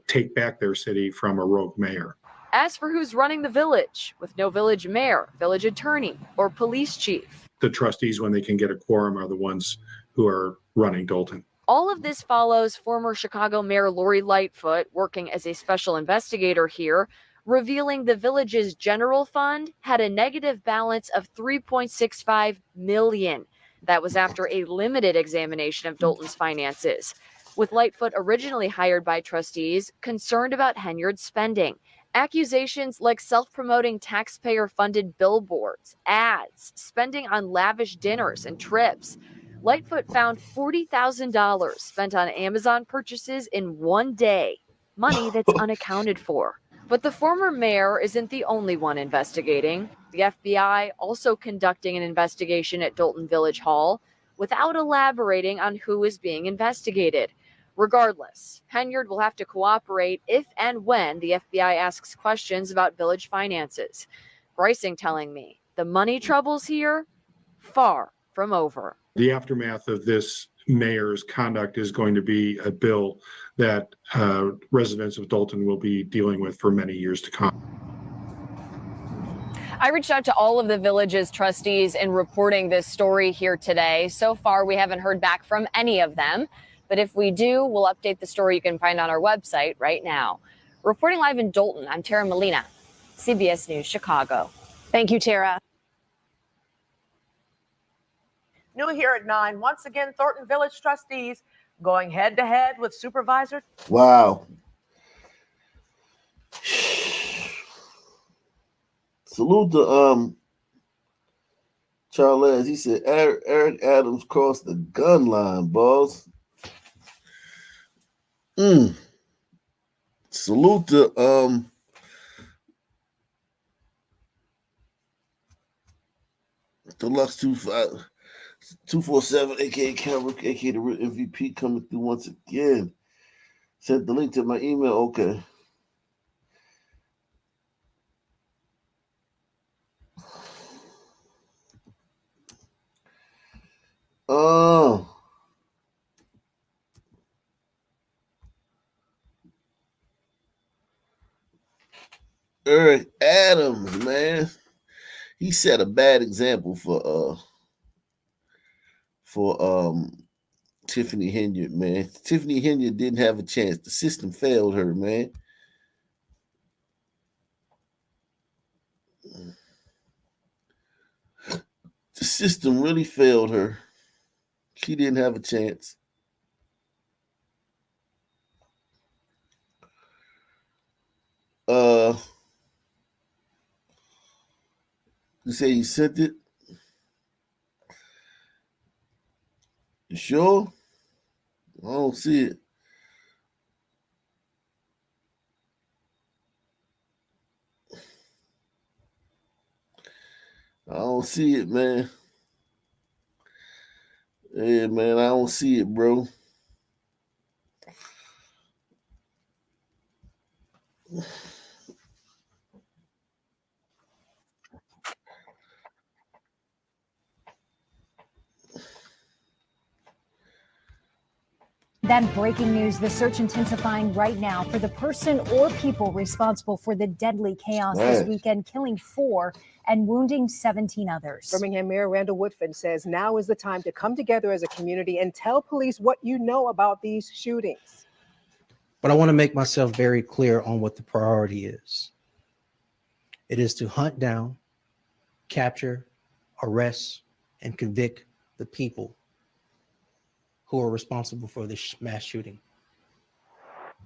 take back their city from a rogue mayor. As for who's running the village, with no village mayor, village attorney, or police chief. The trustees, when they can get a quorum, are the ones who are running Dalton. All of this follows former Chicago Mayor Lori Lightfoot, working as a special investigator here, revealing the village's general fund had a negative balance of $3.65 million. That was after a limited examination of Dalton's finances, with Lightfoot originally hired by trustees concerned about Henyard's spending. Accusations like self-promoting taxpayer-funded billboards, ads, spending on lavish dinners and trips. Lightfoot found $40,000 spent on Amazon purchases in one day, money that's unaccounted for. But the former mayor isn't the only one investigating. The FBI also conducting an investigation at Dalton Village Hall without elaborating on who is being investigated. Regardless, Henyard will have to cooperate if and when the FBI asks questions about village finances. Greising telling me the money troubles here, far from over. The aftermath of this mayor's conduct is going to be a bill that residents of Dalton will be dealing with for many years to come. I reached out to all of the village's trustees in reporting this story here today. So far, we haven't heard back from any of them. But if we do, we'll update the story you can find on our website right now. Reporting live in Dalton, I'm Tara Molina, CBS News, Chicago. Thank you, Tara. New here at 9. Once again, Thornton Village trustees going head-to-head with supervisor. Wow. Salute to Charles. He said Eric Adams crossed the gun line, boss. Salute to Deluxe 247, aka Camera, aka the real MVP, coming through once again. Sent the link to my email. Okay. Oh. Eric Adams, man. He set a bad example for Tiffany Henyard, man. Tiffany Henyard didn't have a chance. The system failed her, man. The system really failed her. She didn't have a chance. You say you sent it? You sure? I don't see it. I don't see it, man. Yeah, man, I don't see it, bro. Then breaking news, the search intensifying right now for the person or people responsible for the deadly chaos this weekend, killing 4 and wounding 17 others. Birmingham Mayor Randall Woodfin says now is the time to come together as a community and tell police what you know about these shootings. But I want to make myself very clear on what the priority is. It is to hunt down, capture, arrest, and convict the people who are responsible for this mass shooting.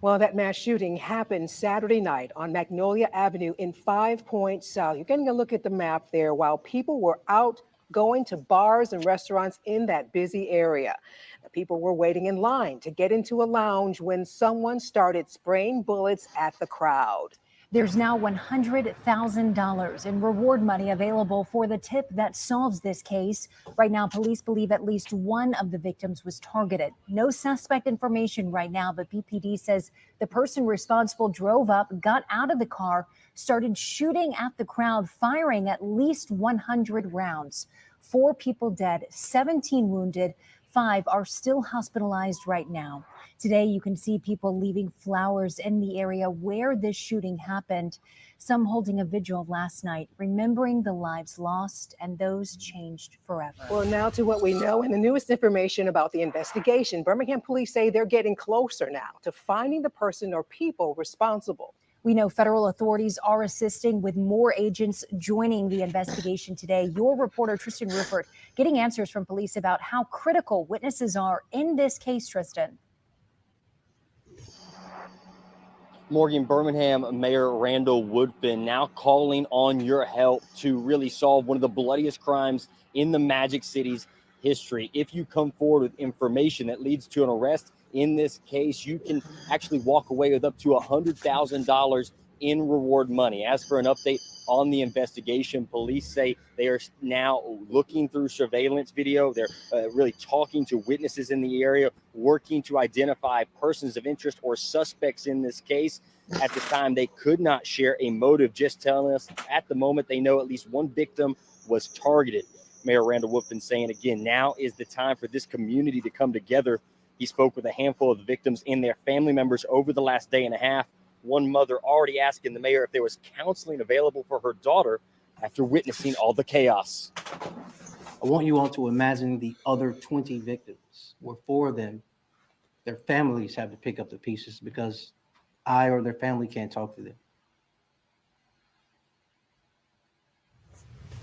Well, that mass shooting happened Saturday night on Magnolia Avenue in 5 Points South. You're getting a look at the map there while people were out going to bars and restaurants in that busy area. The people were waiting in line to get into a lounge when someone started spraying bullets at the crowd. There's now $100,000 in reward money available for the tip that solves this case. Right now, police believe at least one of the victims was targeted. No suspect information right now, but BPD says the person responsible drove up, got out of the car, started shooting at the crowd, firing at least 100 rounds. 4 people dead, 17 wounded. 5 are still hospitalized right now. Today, you can see people leaving flowers in the area where this shooting happened. Some holding a vigil last night, remembering the lives lost and those changed forever. Well, now to what we know and the newest information about the investigation. Birmingham police say they're getting closer now to finding the person or people responsible. We know federal authorities are assisting with more agents joining the investigation today. Your reporter, Tristan Ruppert, getting answers from police about how critical witnesses are in this case, Tristan. Morgan, Birmingham Mayor Randall Woodfin now calling on your help to really solve one of the bloodiest crimes in the Magic City's history. If you come forward with information that leads to an arrest in this case, you can actually walk away with up to $100,000 in reward money. As for an update on the investigation, police say they are now looking through surveillance video. They're really talking to witnesses in the area, working to identify persons of interest or suspects in this case. At this time, they could not share a motive, just telling us at the moment they know at least one victim was targeted. Mayor Randall Woodfin saying again, now is the time for this community to come together. He spoke with a handful of the victims and their family members over the last day and a half. One mother already asking the mayor if there was counseling available for her daughter after witnessing all the chaos. I want you all to imagine the other 20 victims, where 4 of them, their families have to pick up the pieces because I or their family can't talk to them.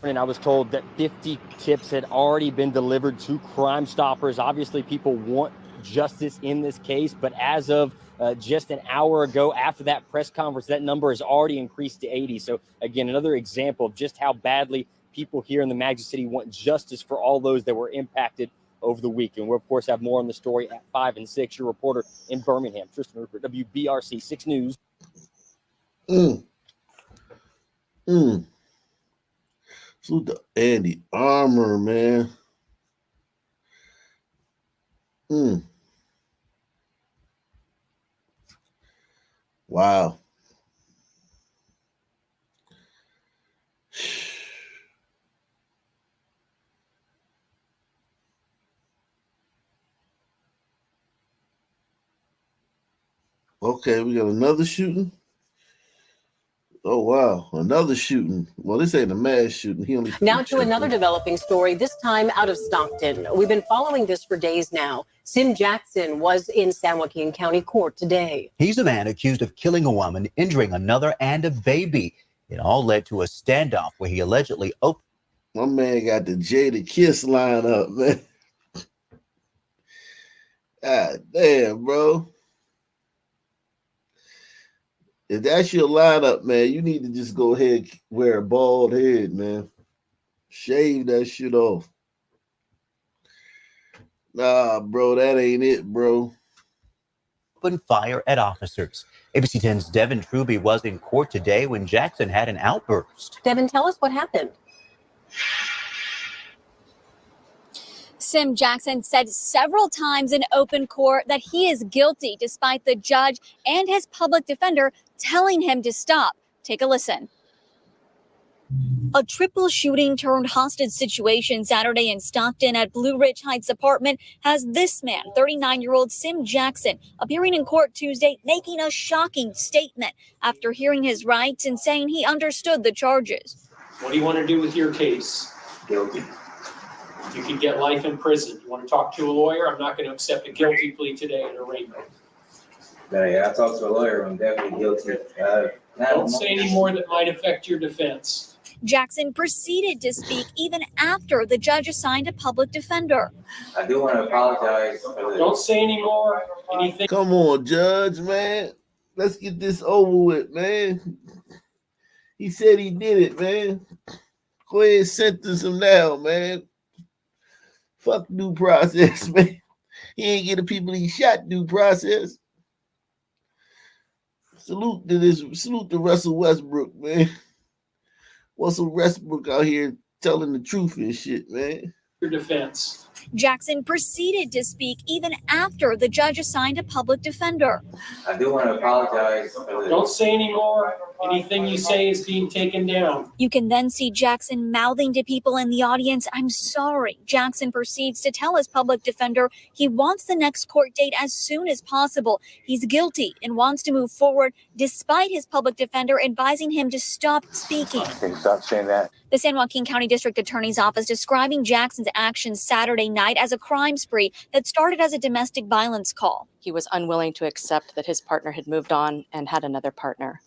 And I was told that 50 tips had already been delivered to Crime Stoppers. Obviously, people want justice in this case, but as of just an hour ago after that press conference, that number has already increased to 80. So again, another example of just how badly people here in the Magic City want justice for all those that were impacted over the week. And we'll, of course, have more on the story at 5 and 6. Your reporter in Birmingham, Tristan Ruppert, WBRC 6 News. Salute to Andy Armour, man. Wow. Okay, we got another shooting. Oh, wow. Another shooting. Well, this ain't a mass shooting. He only Now to another developing story, this time out of Stockton. We've been following this for days now. Sim Jackson was in San Joaquin County Court today. He's a man accused of killing a woman, injuring another, and a baby. It all led to a standoff where he allegedly opened. My man got the Jada Kiss line up, man. God damn, bro. If that's your lineup, man, you need to just go ahead and wear a bald head, man. Shave that shit off. Nah, bro, that ain't it, bro. Opened fire at officers. ABC 10's Devin Truby was in court today when Jackson had an outburst. Devin, tell us what happened. Sim Jackson said several times in open court that he is guilty, despite the judge and his public defender telling him to stop. Take a listen. A triple shooting turned hostage situation Saturday in Stockton at Blue Ridge Heights apartment has this man, 39-year-old Sim Jackson, appearing in court Tuesday, making a shocking statement after hearing his rights and saying he understood the charges. What do you want to do with your case? Guilty. You could get life in prison. You want to talk to a lawyer? I'm not going to accept a guilty plea today in arraignment. Yeah, I talked to a lawyer. I'm definitely guilty. Don't say any more that might affect your defense. Jackson proceeded to speak even after the judge assigned a public defender. I do want to apologize for the... Don't say any more. Anything. Come on, Judge, man. Let's get this over with, man. He said he did it, man. Go ahead and sentence him now, man. Fuck due process, man. He ain't get the people he shot due process. Salute to Russell Westbrook, man. Russell Westbrook out here telling the truth and shit, man. Your defense. Jackson proceeded to speak even after the judge assigned a public defender. I do want to apologize for the... Don't say any more. Anything you say is being taken down. You can then see Jackson mouthing to people in the audience, "I'm sorry." Jackson proceeds to tell his public defender he wants the next court date as soon as possible. He's guilty and wants to move forward despite his public defender advising him to stop speaking. Can you stop saying that? The San Joaquin County District Attorney's Office describing Jackson's actions Saturday night as a crime spree that started as a domestic violence call. He was unwilling to accept that his partner had moved on and had another partner.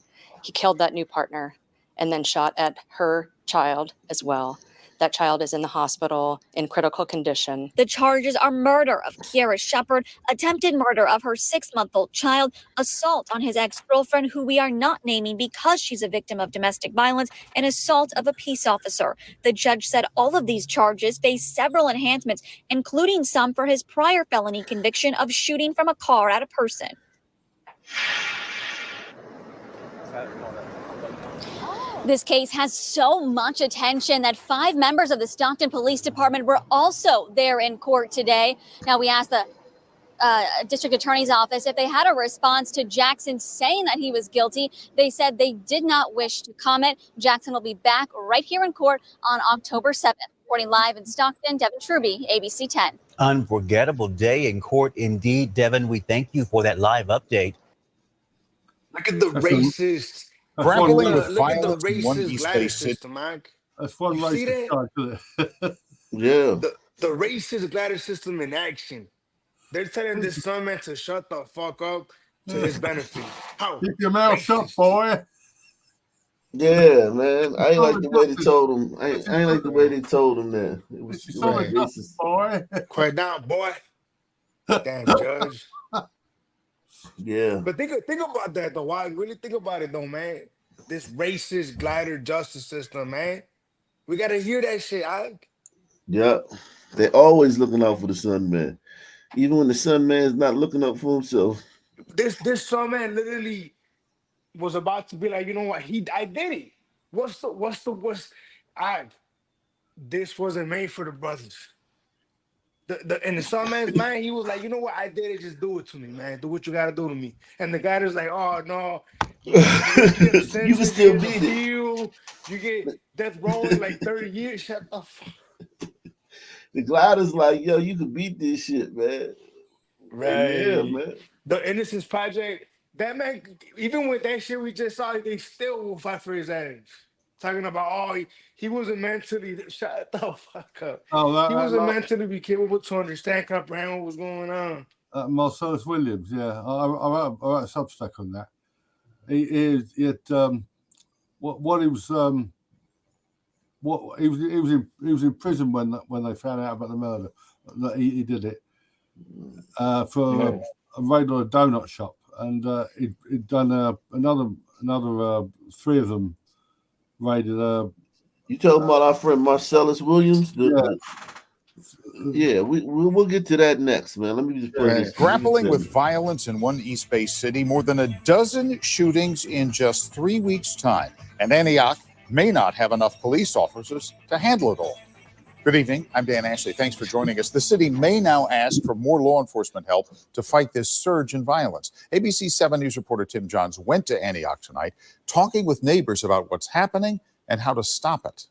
He killed that new partner and then shot at her child as well. That child is in the hospital in critical condition. The charges are murder of Kiara Shepard, attempted murder of her 6-month-old child, assault on his ex-girlfriend, who we are not naming because she's a victim of domestic violence, and assault of a peace officer. The judge said all of these charges face several enhancements, including some for his prior felony conviction of shooting from a car at a person. This case has so much attention that 5 members of the Stockton Police Department were also there in court today. Now, we asked the district attorney's office if they had a response to Jackson saying that he was guilty. They said they did not wish to comment. Jackson will be back right here in court on October 7th. Reporting live in Stockton, Devin Truby, ABC 10. Unforgettable day in court indeed. Devin, we thank you for that live update. Look at the racist. Grappling with look at the violence in one racist East ladder Bay system, man. That's one You see racist that? charge. Yeah. The racist ladder system in action. They're telling this son man to shut the fuck up to his benefit. How? Keep your mouth shut, boy. Yeah, man. I ain't like the way they told him. I ain't like the way they told him that. It was racist. Boy. Quiet down, boy. Damn, judge. Yeah. But think about that, though. Why really think about it, though, man? This racist glider justice system, man. We got to hear that shit, Alec. Yeah. They always looking out for the son man. Even when the son man's not looking up for himself. This son man literally was about to be like, you know what? I did it. This wasn't made for the brothers. In the son man's mind, he was like, you know what? I did it. Just do it to me, man. Do what you got to do to me. And the guy was like, oh, no. You can still beat it. You get death row in like 30 years. Shut the fuck. The glider's like, yo, you can beat this shit, man. Right. Yeah, man. The Innocence Project, that man, even with that shit we just saw, they still will fight for his ass. Talking about, oh, he wasn't mentally, shut the fuck up. He wasn't mentally be capable to understand, comprehend what was going on. Marcellus Williams, yeah. I wrote a Substack on that. He was in prison when they found out about the murder. That he did it for a raid on a donut shop, and he'd done another 3 of them raided. You talking about our friend Marcellus Williams? Yeah, we'll get to that next, man. Let me just play this. Grappling with violence in one East Bay city, more than a dozen shootings in just 3 weeks' time. And Antioch, may not have enough police officers to handle it all. Good evening. I'm Dan Ashley. Thanks for joining us. The city may now ask for more law enforcement help to fight this surge in violence. ABC 7 News reporter Tim Johns went to Antioch tonight, talking with neighbors about what's happening and how to stop it.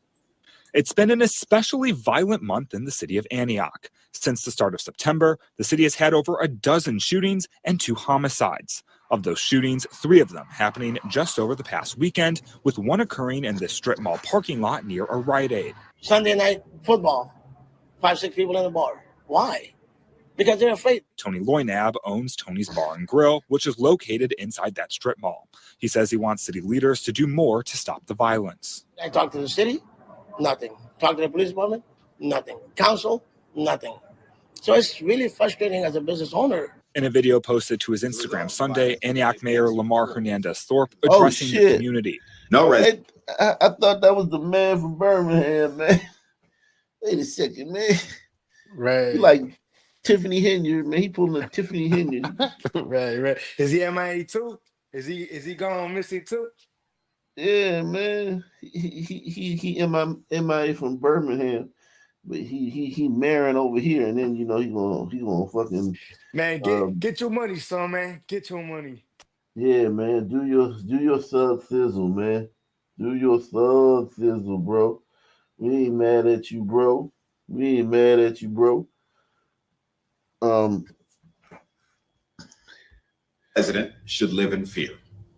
It's been an especially violent month in the city of Antioch. Since the start of September, the city has had over a dozen shootings and 2 homicides. Of those shootings, 3 of them happening just over the past weekend, with one occurring in the strip mall parking lot near a Rite Aid. Sunday night football, 5-6 people in the bar. Why? Because they're afraid. Tony Loynab owns Tony's Bar and Grill, which is located inside that strip mall. He says he wants city leaders to do more to stop the violence. I talked to the city, nothing. Talk to the police department, nothing. Council, nothing. So it's really frustrating as a business owner. In a video posted to his Instagram Sunday, Antioch Mayor Lamar Hernandez-Thorpe addressing the community. I thought that was the man from Birmingham, man. Wait a second, man. Right. He like Tiffany Henyard, man. He pulling a Tiffany Henyard. Right. Is he MIA too? Is he going missing too? Yeah, man. He MIA from Birmingham, but he marrying over here, and then he gonna fucking get your money, son, man. Get your money. Yeah, man. Do your thug sizzle, man. Do your thug sizzle, bro. We ain't mad at you, bro. President should live in fear.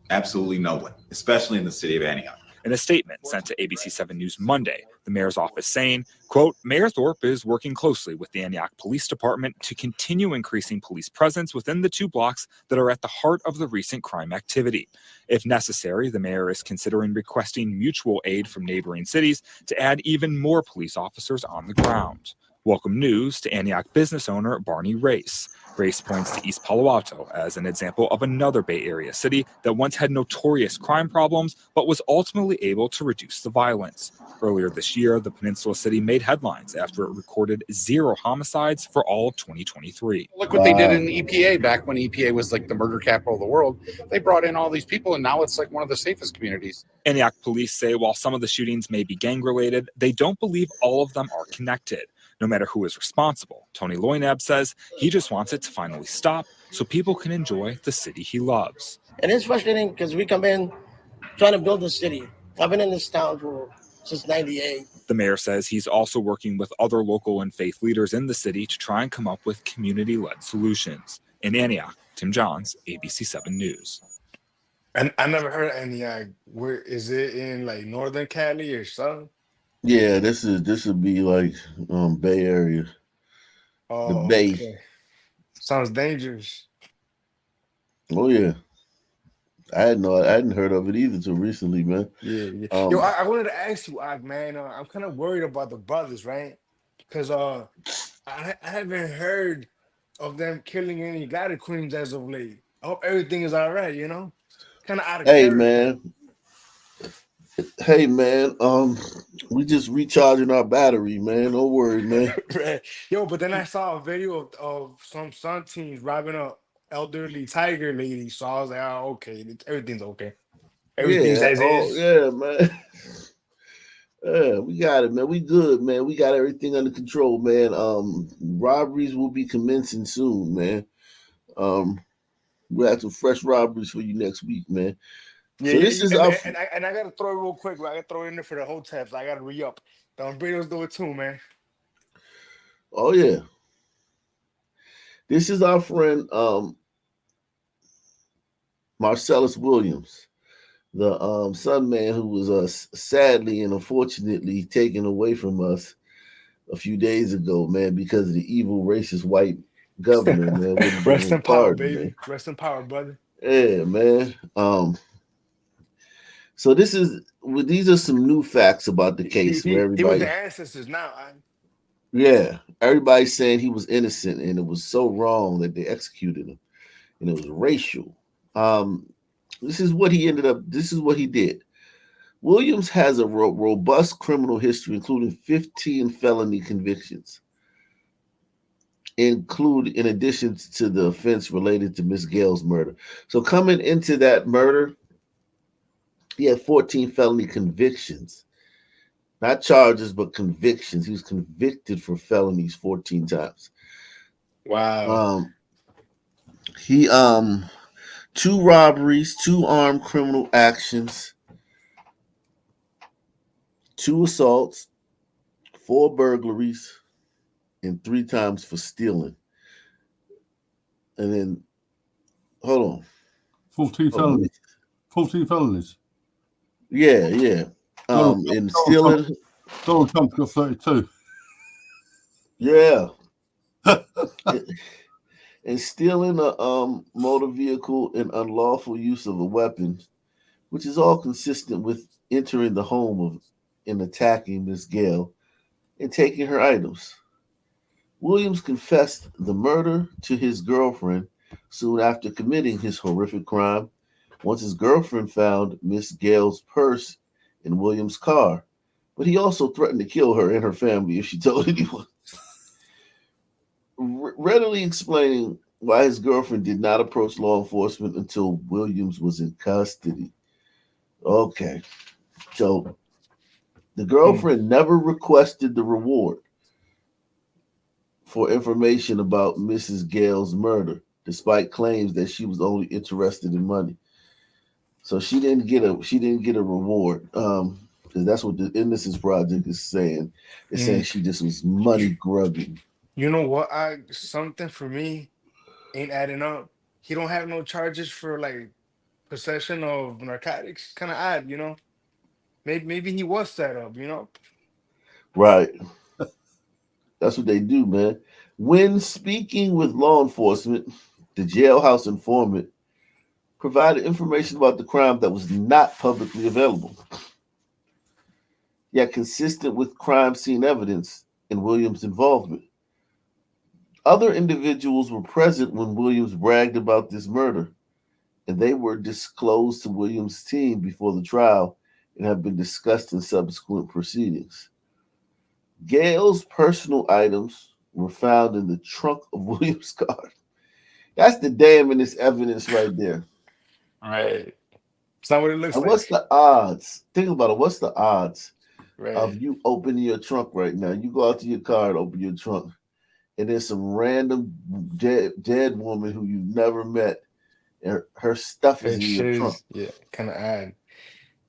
Absolutely no one, especially in the city of Antioch. In a statement sent to ABC 7 News Monday, the mayor's office saying, quote, Mayor Thorpe is working closely with the Antioch Police Department to continue increasing police presence within the 2 blocks that are at the heart of the recent crime activity. If necessary, the mayor is considering requesting mutual aid from neighboring cities to add even more police officers on the ground. Welcome news to Antioch business owner Barney Race. Race points to East Palo Alto as an example of another Bay Area city that once had notorious crime problems, but was ultimately able to reduce the violence. Earlier this year, the Peninsula City made headlines after it recorded 0 homicides for all of 2023. Look what they did in EPA back when EPA was like the murder capital of the world. They brought in all these people, and now it's like one of the safest communities. Antioch police say while some of the shootings may be gang-related, they don't believe all of them are connected. No matter who is responsible, Tony Loynab says he just wants it to finally stop so people can enjoy the city he loves. And it's frustrating because we come in trying to build a city. I've been in this town since '98. The mayor says he's also working with other local and faith leaders in the city to try and come up with community-led solutions. In Antioch, Tim Johns, ABC 7 News. And I never heard of Antioch. Where is it in like Northern Cali or something? Yeah, this would be like Bay Area. Oh, the Bay. Okay. Sounds dangerous. Oh yeah. I hadn't heard of it either till recently, man. Yeah. Yo, I wanted to ask you, man. I'm kind of worried about the brothers, right? Because I haven't heard of them killing any glitter queens as of late. I hope everything is all right, Kind of out of character. Hey man, we just recharging our battery, man. Don't worry, man. Yo, but then I saw a video of some Sun teams robbing a elderly tiger lady, so I was like, oh, okay, everything's okay. Everything's as is. Yeah, man. Yeah, we got it, man. We good, man. We got everything under control, man. Robberies will be commencing soon, man. We'll have some fresh robberies for you next week, man. Yeah, so this is and I gotta throw it real quick. I gotta throw it in there for the whole tabs. I gotta re-up. The Umbritos do it too, man. Oh yeah. This is our friend Marcellus Williams, the son man who was sadly and unfortunately taken away from us a few days ago, man, because of the evil racist white governor, man. Rest in power, baby. Man. Rest in power, brother. Yeah, man. So these are some new facts about the case where everybody. He was the ancestors now. Yeah, everybody's saying he was innocent, and it was so wrong that they executed him, and it was racial. This is what he ended up. This is what he did. Williams has a robust criminal history, including 15 felony convictions, in addition to the offense related to Miss Gale's murder. So coming into that murder, He had 14 felony convictions, not charges, but convictions. He was convicted for felonies 14 times. Wow. He 2 robberies, 2 armed criminal actions, 2 assaults, 4 burglaries, and 3 times for stealing. And then, hold on. 14 Hold on, felonies. 14 felonies. Yeah. And stealing. Donald Trump's got 32. Yeah. And stealing a motor vehicle and unlawful use of a weapon, which is all consistent with entering the home of and attacking Miss Gale and taking her items. Williams confessed the murder to his girlfriend soon after committing his horrific crime. Once his girlfriend found Miss Gale's purse in Williams' car, but he also threatened to kill her and her family if she told anyone. Readily explaining why his girlfriend did not approach law enforcement until Williams was in custody. Okay, so the girlfriend never requested the reward for information about Mrs. Gale's murder, despite claims that she was only interested in money. So she didn't get a reward. Because that's what the Innocence Project is saying. It's saying she just was money grubbing. You know what? Something for me ain't adding up. He don't have no charges for like possession of narcotics. Kind of odd, you know. Maybe he was set up, you know. Right. That's what they do, man. When speaking with law enforcement, the jailhouse informant provided information about the crime that was not publicly available, yet consistent with crime scene evidence and Williams' involvement. Other individuals were present when Williams bragged about this murder, and they were disclosed to Williams' team before the trial and have been discussed in subsequent proceedings. Gale's personal items were found in the trunk of Williams' car. That's the damningest evidence right there. Right. It's not what it looks And like. what's the odds? Think about it. What's the odds Right. of you opening your trunk right now? You go out to your car and open your trunk, and there's some random dead woman who you've never met, and her stuff is It in your trunk. is, yeah, kind of odd.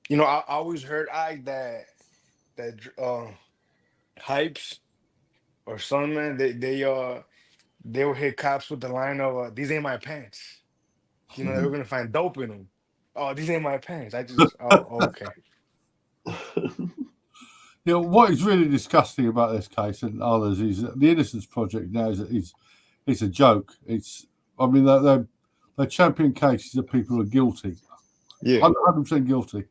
You know, I always heard that hypes or some man they would hit cops with the line of "These ain't my pants." You know, they were gonna find dope in them. Oh, these ain't my pants. Okay. You know, what is really disgusting about this case and others is that the Innocence Project now it's a joke. I mean, they champion cases of people who are guilty. Yeah. 100% guilty.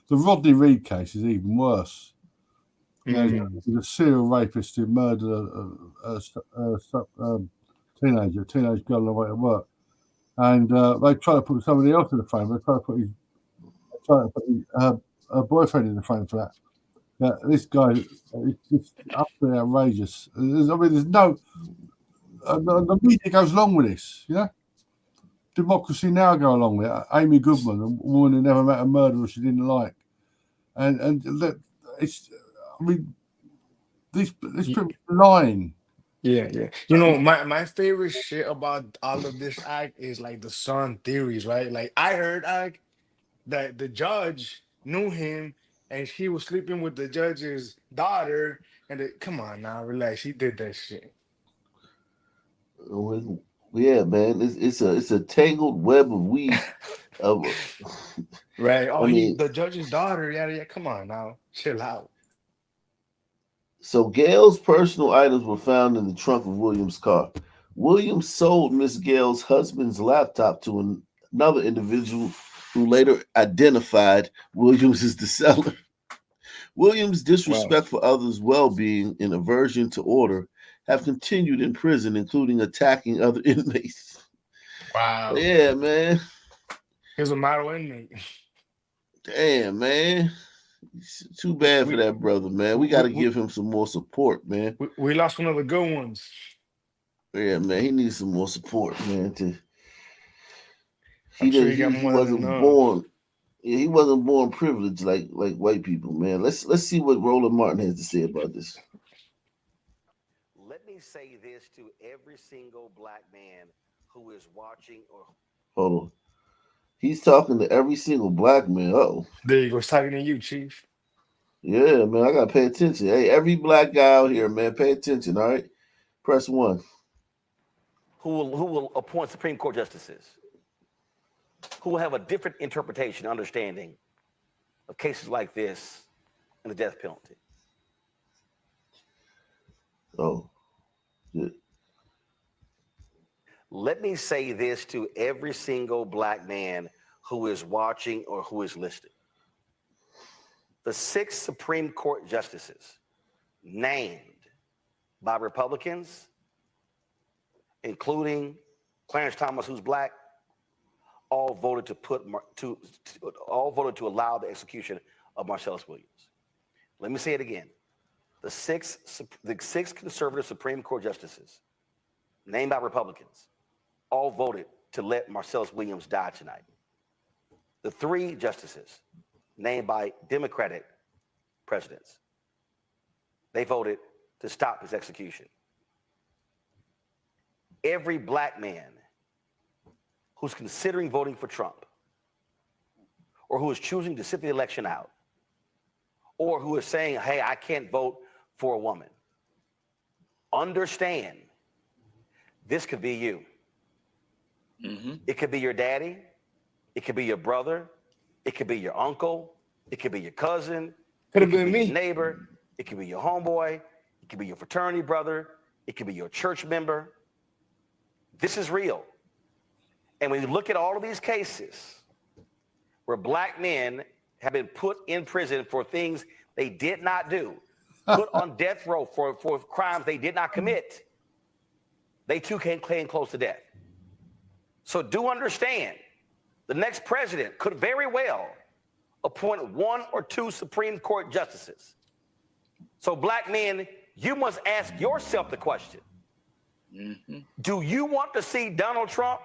The Rodney Reed case is even worse. There's a serial rapist who murdered a teenage girl on the way to work. And they try to put somebody else in the frame. They try to put her boyfriend in the frame for that. Yeah, this guy is just utterly outrageous. There's no. The media goes along with this, you know. Democracy Now go along with it. Amy Goodman, a woman who never met a murderer she didn't like, and it's. I mean, these people are lying. Yeah. You know, my favorite shit about all of this act is like the son theories, right? Like I heard that the judge knew him and she was sleeping with the judge's daughter. Come on now, relax. He did that shit. Yeah, man, it's a tangled web of weed. Right. Oh, I mean, the judge's daughter. Yeah. Come on now, chill out. so Gale's personal items were found in the trunk of Williams' car. Williams sold Miss Gale's husband's laptop to another individual who later identified Williams as the seller. Williams' disrespect for others' well-being and aversion to order have continued in prison, including attacking other inmates. Wow. Yeah, man. He's a model inmate. Damn, man. It's too bad for that brother, man. We got to give him some more support, man. We lost one of the good ones. Yeah, man. He needs some more support, man. I'm sure he got more than wasn't enough. born. Yeah, he wasn't born privileged like white people, man. Let's see what Roland Martin has to say about this. Let me say this to every single black man who is watching or Hold on. He's talking to every single black man. Oh. There you go. He's talking to you, Chief. Yeah, man, I gotta pay attention. Hey, every black guy out here, man, pay attention, all right? Press 1. who will appoint Supreme Court justices who will have a different interpretation, understanding of cases like this and the death penalty. Oh. Yeah. Let me say this to every single black man who is watching or who is listening. The 6 Supreme Court justices named by Republicans, including Clarence Thomas, who's black, all voted to allow the execution of Marcellus Williams. Let me say it again. The six conservative Supreme Court justices named by Republicans all voted to let Marcellus Williams die tonight. The 3 justices named by Democratic presidents, they voted to stop his execution. Every black man who's considering voting for Trump, or who is choosing to sit the election out, or who is saying, hey, I can't vote for a woman, understand this could be you. Mm-hmm. It could be your daddy. It could be your brother. It could be your uncle. It could be your cousin. Could have been me. Your neighbor. It could be your homeboy. It could be your fraternity brother. It could be your church member. This is real. And when you look at all of these cases where black men have been put in prison for things they did not do, put on death row for crimes they did not commit, they too came close to death. So do understand, the next president could very well appoint 1 or 2 Supreme Court justices. So black men, you must ask yourself the question, do you want to see Donald Trump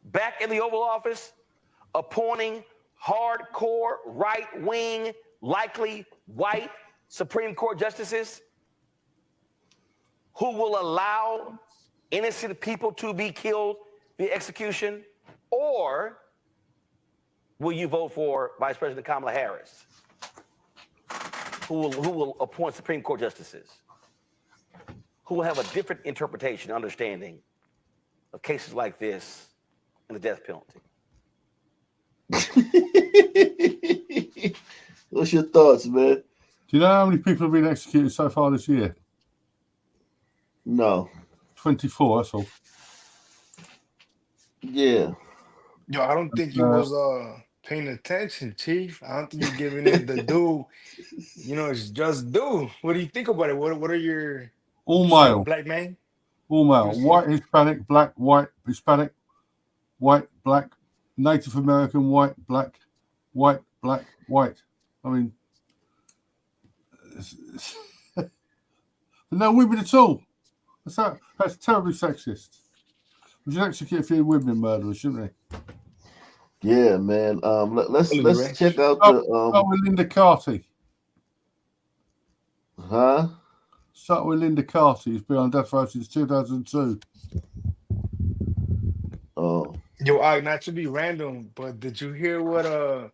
back in the Oval Office appointing hardcore, right-wing, likely white Supreme Court justices who will allow innocent people to be killed via execution? Or will you vote for Vice President Kamala Harris, who will appoint Supreme Court justices who will have a different interpretation, understanding of cases like this and the death penalty? What's your thoughts, man? Do you know how many people have been executed so far this year? No. 24, that's all. Yeah. Yo, I don't think you was paying attention, Chief. I don't think you're giving it the due. It's just due. What do you think about it? What are your all male black man? All male. White, Hispanic, black, white, Hispanic, white, black, Native American, white, black, white, black, white. I mean, no women at all. That's terribly sexist. We should execute a few women murderers, shouldn't we? Yeah, man. Let's check out start with Linda Carty. Huh? Start with Linda Carty, who's been on death row since 2002. Oh. Yo, not to be random, but did you hear what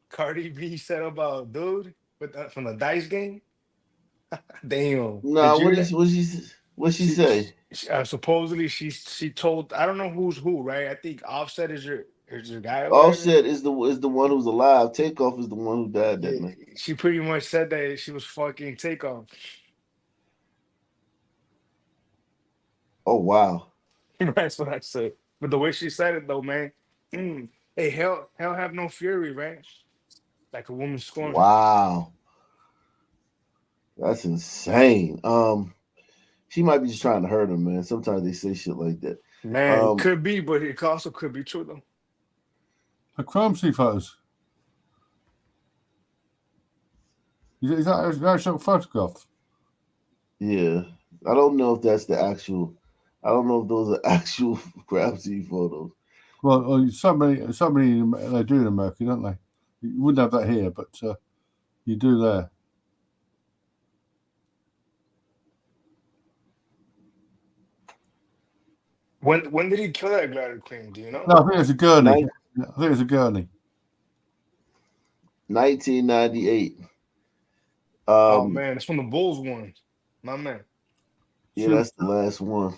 Cardi B said about dude from the Dice game? Damn. No, what she say? Supposedly she told, I don't know who's who, right? I think Offset is your guy. Offset is the one who's alive. Takeoff is the one who died that night. She pretty much said that she was fucking Takeoff. Oh wow. That's what I said. But the way she said it though, man. Hey, hell have no fury, right? Like a woman scorned. Wow. That's insane. She might be just trying to hurt him, man. Sometimes they say shit like that. Man, it could be, but it also could be true though. The crime scene photos. Is that an actual photograph? Yeah. I don't know if that's the actual. I don't know if those are actual crime scene photos. Well, so many they do in America, don't they? You wouldn't have that here, but you do there. When did he kill that glider queen? Do you know? No, I think it's a gurney. I think it's a gurney. 1998. Oh man, it's when the Bulls won. My man. Yeah, that's the last one.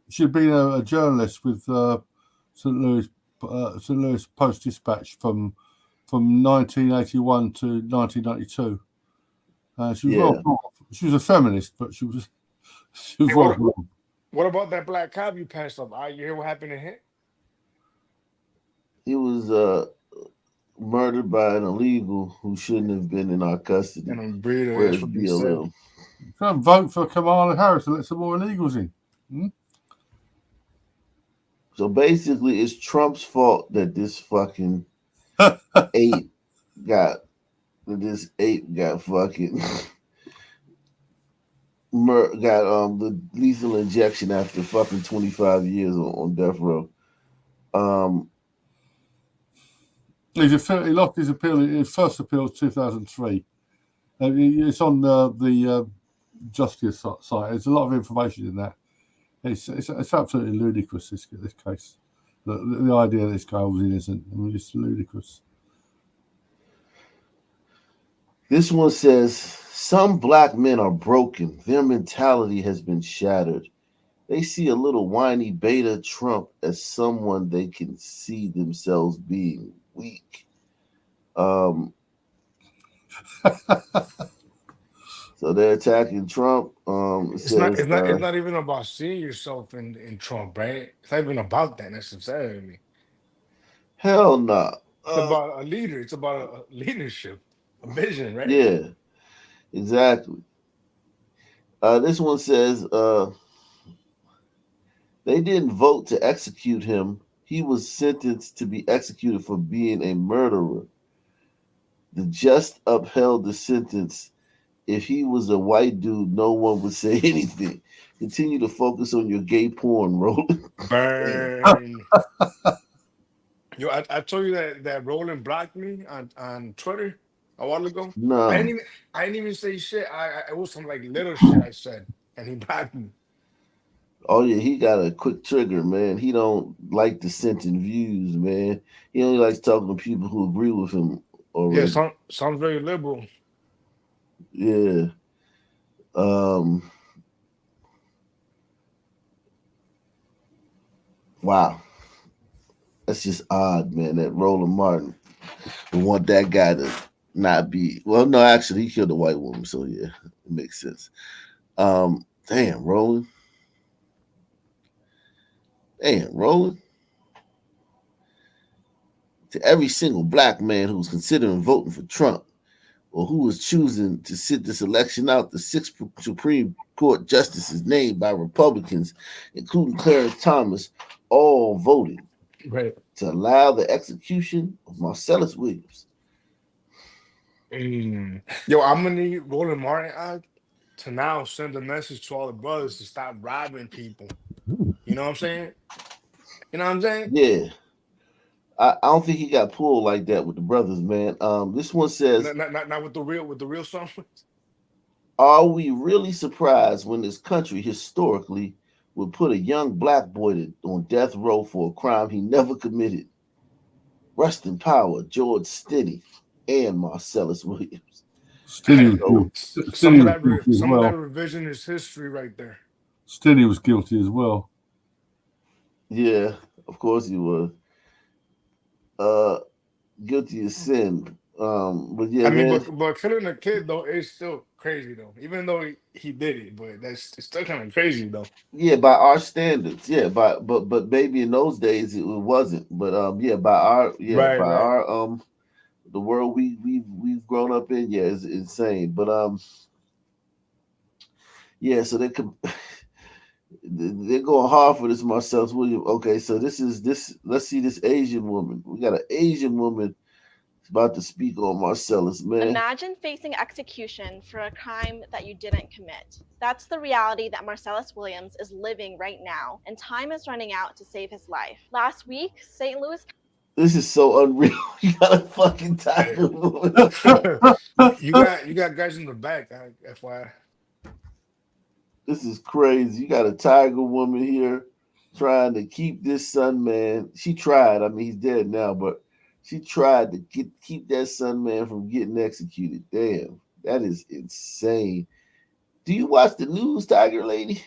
She'd been a journalist with St. Louis Post Dispatch from 1981 to 1992. She was she was a feminist, but she was What about that black cop you passed up? You hear what happened to him? He was murdered by an illegal who shouldn't have been in our custody. And a breeder, Where's that's what they said. BLM? Can't vote for Kamala Harris and let some more illegals in. So basically, it's Trump's fault that this fucking ape got fucking got the lethal injection after fucking 25 years on death row. He lost his appeal. His first appeal was 2003. It's on the Justice site. There's a lot of information in that. It's absolutely ludicrous. This case, the idea that this guy was innocent. I mean, it's ludicrous. This one says, some black men are broken. Their mentality has been shattered. They see a little whiny beta Trump as someone they can see themselves being weak. So they're attacking Trump. It's not even about seeing yourself in Trump, right? It's not even about that necessarily. Hell no. Nah. It's about a leader. It's about a leadership, a vision, right? Yeah, exactly. This one says they didn't vote to execute him. He was sentenced to be executed for being a murderer. The just upheld the sentence. If he was a white dude, no one would say anything. Continue to focus on your gay porn, Roland. Burn. Yo, I told you that Roland blocked me on Twitter a while ago. No. I didn't even say shit. It was some like little shit I said, and he blocked me. Oh yeah, he got a quick trigger, man. He don't like dissenting views, man. He only likes talking to people who agree with him already. Yeah, sounds very liberal. Yeah. Wow. That's just odd, man. That Roland Martin would want that guy to not be. Well, no, actually, he killed a white woman, so yeah, it makes sense. Damn, Roland. To every single black man who's considering voting for Trump or who is choosing to sit this election out, the 6 Supreme Court justices named by Republicans, including Clarence Thomas, all voted to allow the execution of Marcellus Williams. Yo, I'm gonna need Roland Martin to now send a message to all the brothers to stop robbing people. You know what I'm saying? You know what I'm saying? Yeah. I don't think he got pulled like that with the brothers, man. This one says, not with the real song. Are we really surprised when this country historically would put a young black boy on death row for a crime he never committed? Rest in power, George Stinney and Marcellus Williams. Some of that revisionist history right there. Stinney was guilty as well. Yeah, of course he was. Guilty as sin. But yeah, I mean, but killing a kid though is still crazy though. Even though he did it, but it's still kind of crazy though. Yeah, by our standards, yeah. But maybe in those days it wasn't. But yeah, by our our the world we've grown up in, yeah, it's insane. But yeah, so they're going hard for this Marcellus Williams. Okay, so this. Let's see this Asian woman. We got an Asian woman about to speak on Marcellus, man. Imagine facing execution for a crime that you didn't commit. That's the reality that Marcellus Williams is living right now, and time is running out to save his life. Last week, St. Louis. This is so unreal. You got a fucking tiger woman. you got guys in the back, FYI. This is crazy. You got a tiger woman here trying to keep this son man. She tried. I mean, he's dead now, but she tried to keep that son man from getting executed. Damn, that is insane. Do you watch the news, Tiger Lady?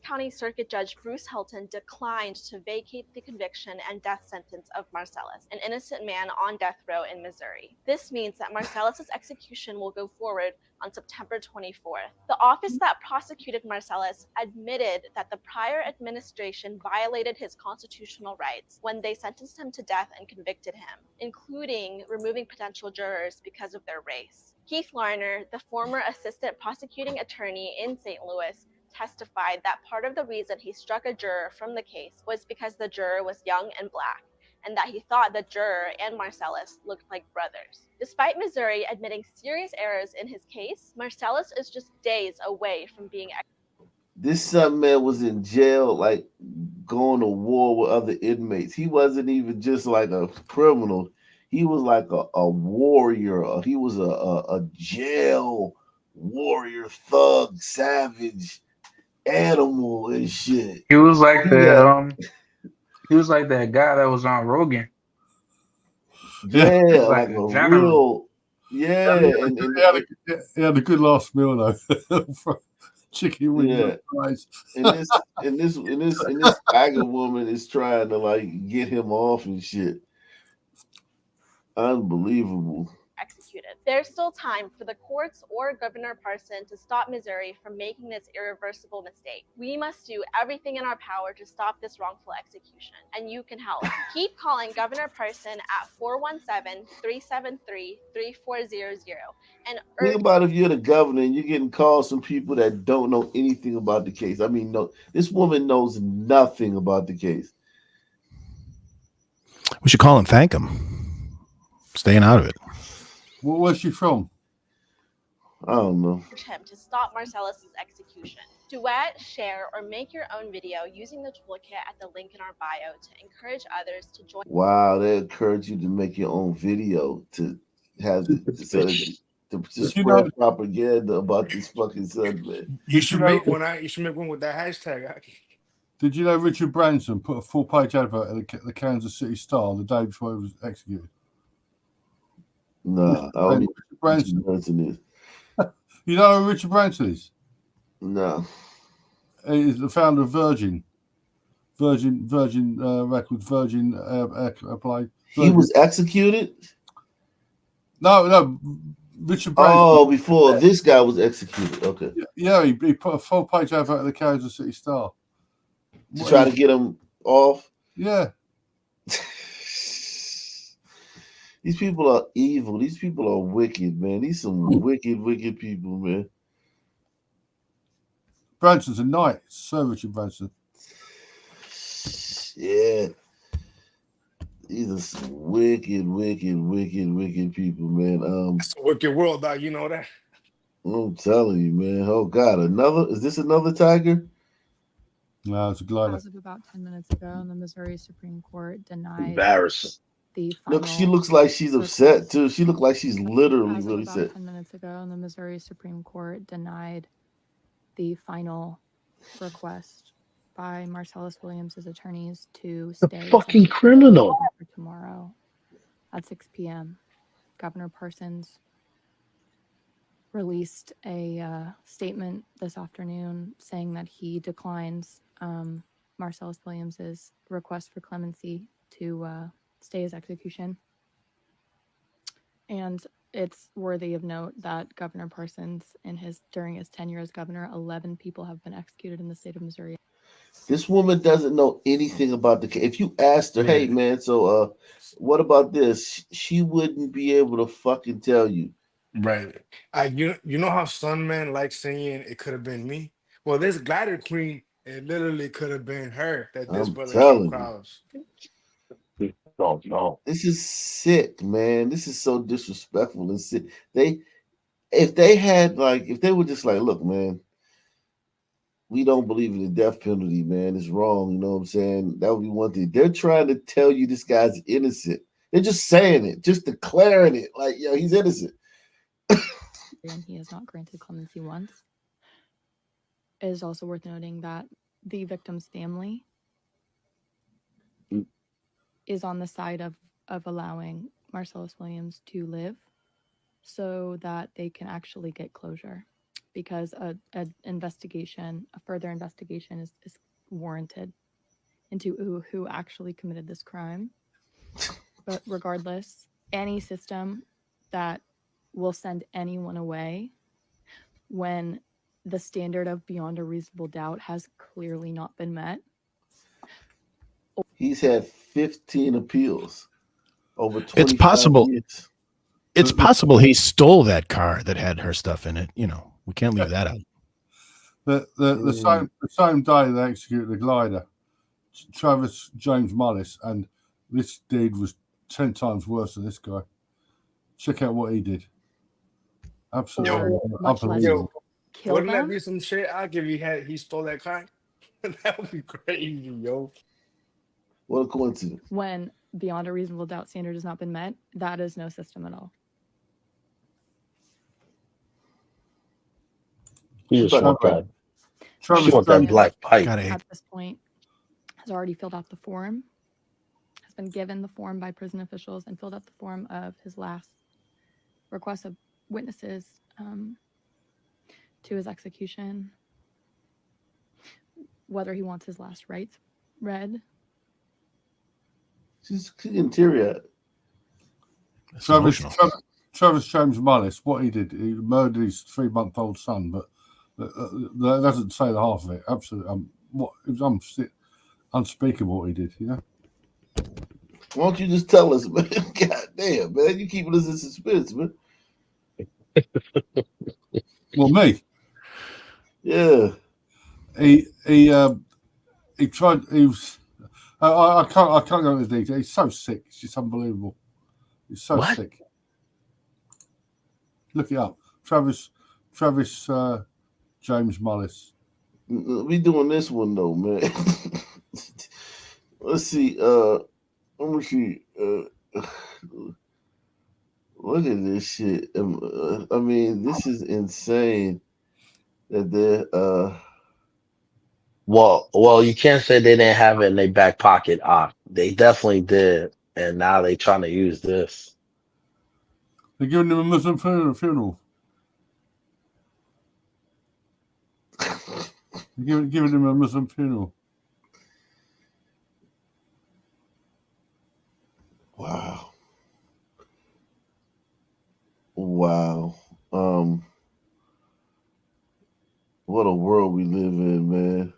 County Circuit Judge Bruce Helton declined to vacate the conviction and death sentence of Marcellus, an innocent man on death row in Missouri. This means that Marcellus's execution will go forward on September 24th. The office that prosecuted Marcellus admitted that the prior administration violated his constitutional rights when they sentenced him to death and convicted him, including removing potential jurors because of their race. Keith Larner, the former assistant prosecuting attorney in St. Louis, testified that part of the reason he struck a juror from the case was because the juror was young and black, and that he thought the juror and Marcellus looked like brothers. Despite Missouri admitting serious errors in his case, Marcellus is just days away from being executed. This son man was in jail, like going to war with other inmates. He wasn't even just like a criminal. He was like a warrior. He was a jail warrior, thug, savage, animal and shit. He was like he was like that guy that was on Rogan. Yeah, like a general. real, yeah. He had a good last meal though. Chicken wings and fries. And this tiger woman is trying to like get him off and shit. Unbelievable. Executed. There's still time for the courts or Governor Parson to stop Missouri from making this irreversible mistake. We must do everything in our power to stop this wrongful execution, and you can help. Keep calling Governor Parson at 417-373-3400 and Think about if you're the governor and you're getting calls from people that don't know anything about the case. I mean, no, this woman knows nothing about the case. We should call and thank him. Staying out of it. Where's she from? I don't know. Him to stop Marcellus's execution. Duet, share, or make your own video using the toolkit at the link in our bio to encourage others to join. Wow, they encourage you to make your own video to have to spread propaganda about this fucking son, man. You should make one with that hashtag. Did you know Richard Branson put a full-page advert in the Kansas City Star the day before he was executed? No, I don't know who Richard Branson is. You know who Richard Branson is? No. He's the founder of Virgin Records, Virgin Play. He was executed? No, Richard Branson. Oh, before this guy was executed. Okay. Yeah, he put a full-page advert in the Kansas City Star. To try to get him off? Yeah. These people are evil. These people are wicked, man. These some wicked, wicked people, man. Branson's a knight, Sir Richard Branson. Yeah. These are some wicked, wicked, wicked, wicked people, man. It's a wicked world, dog. You know that. I'm telling you, man. Oh God, is this another tiger? No, it's a glider. As of about 10 minutes ago, the Missouri Supreme Court denied the Look, she looks like she's upset too. She looked like she's literally as really of about upset. 10 minutes ago, the Missouri Supreme Court denied the final request by Marcellus Williams' attorneys to stay fucking criminal for tomorrow at 6 p.m. Governor Parsons released a statement this afternoon saying that he declines Marcellus Williams' request for clemency to stay his execution. And it's worthy of note that Governor Parsons, during his tenure as governor, 11 people have been executed in the state of Missouri. This woman doesn't know anything about the case. If you asked her, hey man, so what about this? She wouldn't be able to fucking tell you. Right. You know how some men like saying it could have been me? Well, this glider queen, it literally could have been her that this I'm brother telling came you. across. No. This is sick, man. This is so disrespectful and sick. If they were just like, look, man, we don't believe in the death penalty, man. It's wrong. You know what I'm saying? That would be one thing. They're trying to tell you this guy's innocent. They're just saying it, just declaring it, like, yo, he's innocent. And he has not granted clemency once. It is also worth noting that the victim's family is on the side of allowing Marcellus Williams to live so that they can actually get closure, because a further investigation is warranted into who actually committed this crime. But regardless, any system that will send anyone away when the standard of beyond a reasonable doubt has clearly not been met. He's had 15 appeals over 25 It's possible. years. It's possible he stole that car that had her stuff in it. We can't leave that out. The same day they executed the glider, Travis James Mullis, and this deed was 10 times worse than this guy. Check out what he did. Absolutely unbelievable. Wouldn't that be some shit? I'll give you he stole that car. That would be crazy, yo. What a coincidence. When beyond a reasonable doubt standard has not been met, that is no system at all. He just want that black pipe. At this point, has already filled out the form, has been given the form by prison officials, and filled out the form of his last request of witnesses to his execution, whether he wants his last rites read. She's getting teary-eyed. Travis James Mullis, what he did, he murdered his 3-month-old son, but that doesn't say the half of it. Absolutely, it was unspeakable what he did. Why don't you just tell us, man? God damn, man, you keeping us in suspense, man. Well, me. Yeah. He tried. He was. I can't go into the detail. He's so sick. It's just unbelievable. He's so sick. Look it up. Travis James Mullis. We doing this one though, man. Let's see. Let me see. Look at this shit. I mean, this is insane. That they're. Well, you can't say they didn't have it in their back pocket. They definitely did, and now they trying to use this. They're giving him a Muslim funeral. They're giving him a Muslim funeral. Wow. What a world we live in, man.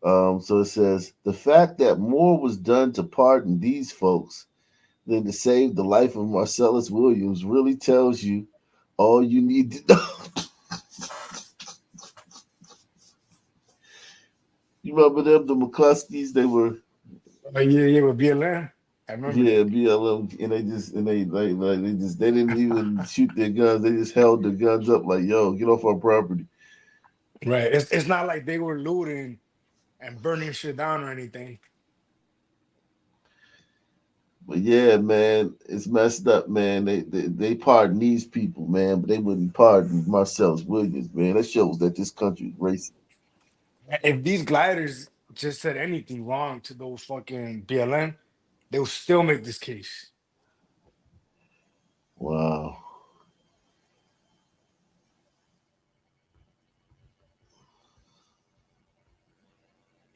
So it says the fact that more was done to pardon these folks than to save the life of Marcellus Williams really tells you all you need to know. You remember them, the McCluskeys? They were. Yeah, with BLM. I remember. Yeah, BLM, and they didn't even shoot their guns. They just held their guns up like, "Yo, get off our property." Right. It's not like they were looting and burning shit down or anything. But yeah, man, it's messed up, man. They pardon these people, man, but they wouldn't pardon Marcellus Williams, man. That shows that this country is racist. If these gliders just said anything wrong to those fucking BLM, they will still make this case. Wow.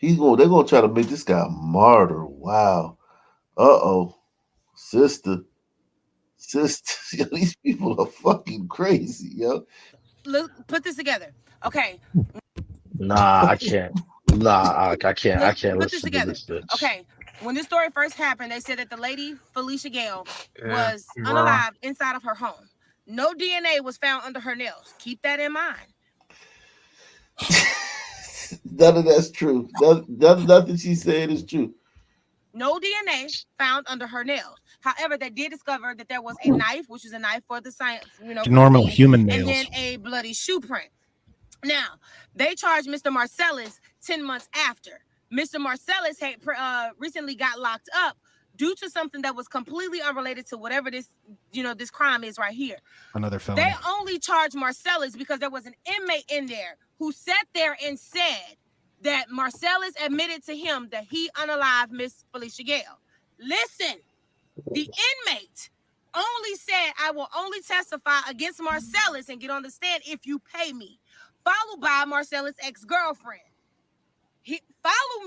They're gonna try to make this guy a martyr. Wow. Sister. Yo, these people are fucking crazy, yo. Look, put this together. Okay. Nah, I can't. I can't. I can't Put this listen to together. this bitch. Okay. When this story first happened, they said that the lady, Felicia Gale, was unalive inside of her home. No DNA was found under her nails. Keep that in mind. None of that's true. Nothing she said is true. No DNA found under her nails. However, they did discover that there was a knife, which is a knife for the science, for the Normal scene, human and nails. then a bloody shoe print. Now, they charged Mr. Marcellus 10 months after. Mr. Marcellus had recently got locked up due to something that was completely unrelated to whatever this, this crime is right here. Another felony. They only charged Marcellus because there was an inmate in there who sat there and said that Marcellus admitted to him that he unalived Miss Felicia Gale. Listen, the inmate only said, I will only testify against Marcellus and get on the stand if you pay me. Followed by Marcellus' ex-girlfriend. Followed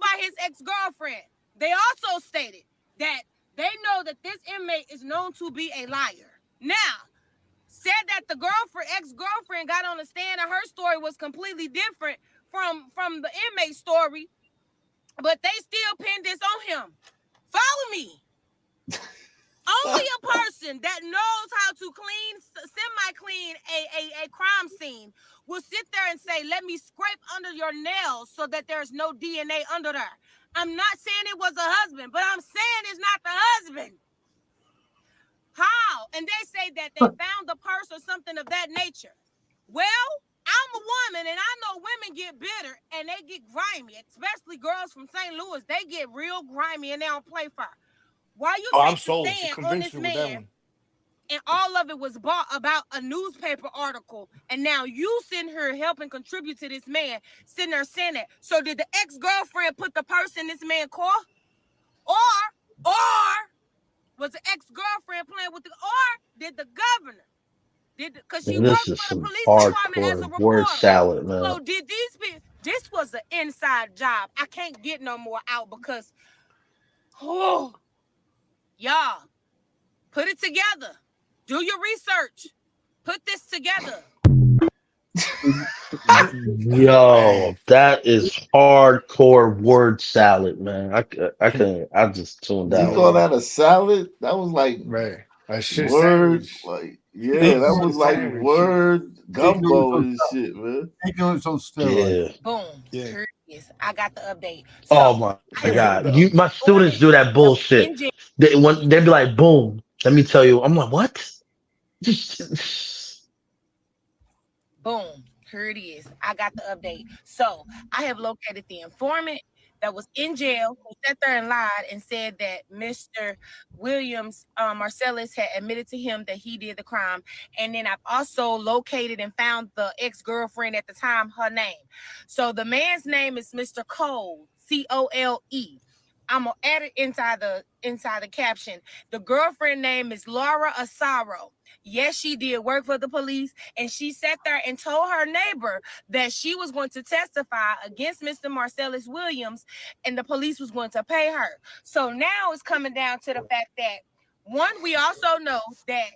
by his ex-girlfriend. They also stated that they know that this inmate is known to be a liar. Now, said that the ex-girlfriend got on the stand and her story was completely different from the inmate story, but they still pinned this on him. Follow me. Only a person that knows how to semi-clean a crime scene will sit there and say, let me scrape under your nails so that there's no DNA under there. I'm not saying it was a husband, but I'm saying it's not the husband. How? And they say that they found the purse or something of that nature. Well, I'm a woman, and I know women get bitter and they get grimy, especially girls from St. Louis. They get real grimy and they don't play fair. Why you I'm take sold. the She stand on convinced this me with that man, one. and all of it was bought about a newspaper article, and now you sitting here helping contribute to this man, sitting there saying that. So did the ex-girlfriend put the purse in this man's car? Or was the ex-girlfriend playing with or did the governor? Because she And worked this is for the some police department as a hardcore word reporter. salad, man. So did these people, this was an inside job. I can't get no more out because, y'all, put it together. Do your research. Put this together. Yo, that is hardcore word salad, man. I just tuned You out. call that a salad? That was like That shit word, sandwich. like that was like Sandwich. word gumbo and shit, man. Ignorance on steroids. Yeah. Boom. Yeah. Here it is. I got the update. Oh So, my God. My students do that bullshit. They be like, boom. Let me tell you. I'm like, what? Boom. Here it is. I got the update. So I have located the informant that was in jail who sat there and lied and said that Mr. Williams, Marcellus, had admitted to him that he did the crime. And then I've also located and found the ex-girlfriend at the time, her name. So the man's name is Mr. Cole, C-O-L-E. I'm gonna add it inside the caption. The girlfriend name is Laura Asaro. Yes, she did work for the police, and she sat there and told her neighbor that she was going to testify against Mr. Marcellus Williams, and the police was going to pay her. So now it's coming down to the fact that, one, we also know that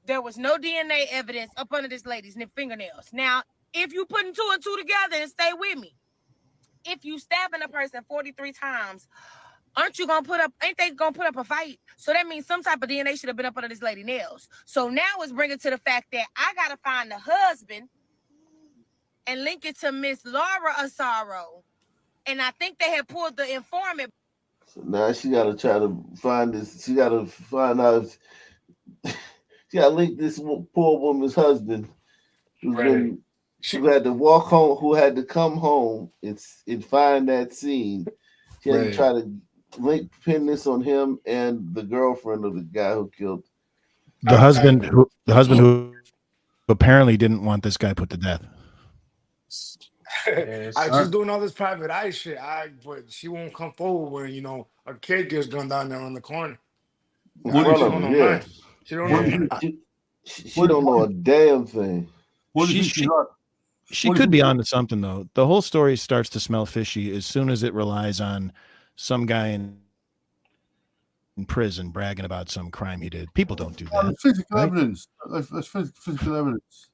there was no DNA evidence up under this lady's fingernails. Now, if you putting two and two together, and stay with me, if you stabbing a person 43 times, ain't they gonna put up a fight? So that means some type of DNA should have been up under this lady nails. So now it's bringing to the fact that I gotta find the husband and link it to Miss Laura Asaro. And I think they had pulled the informant. So now she gotta try to find this. She gotta find out if she gotta link this poor woman's husband who had to walk home, who had to come home and find that scene. She had to try to pin this on him and the girlfriend of the guy who killed the husband who apparently didn't want this guy put to death. She's doing all this private eye shit. But she won't come forward when a kid gets gunned down there on the corner. in front of him. Yeah, She don't know. She don't know a damn thing. She could be onto something though. The whole story starts to smell fishy as soon as it relies on some guy in prison bragging about some crime he did. People don't do that. Physical evidence. That's physical evidence.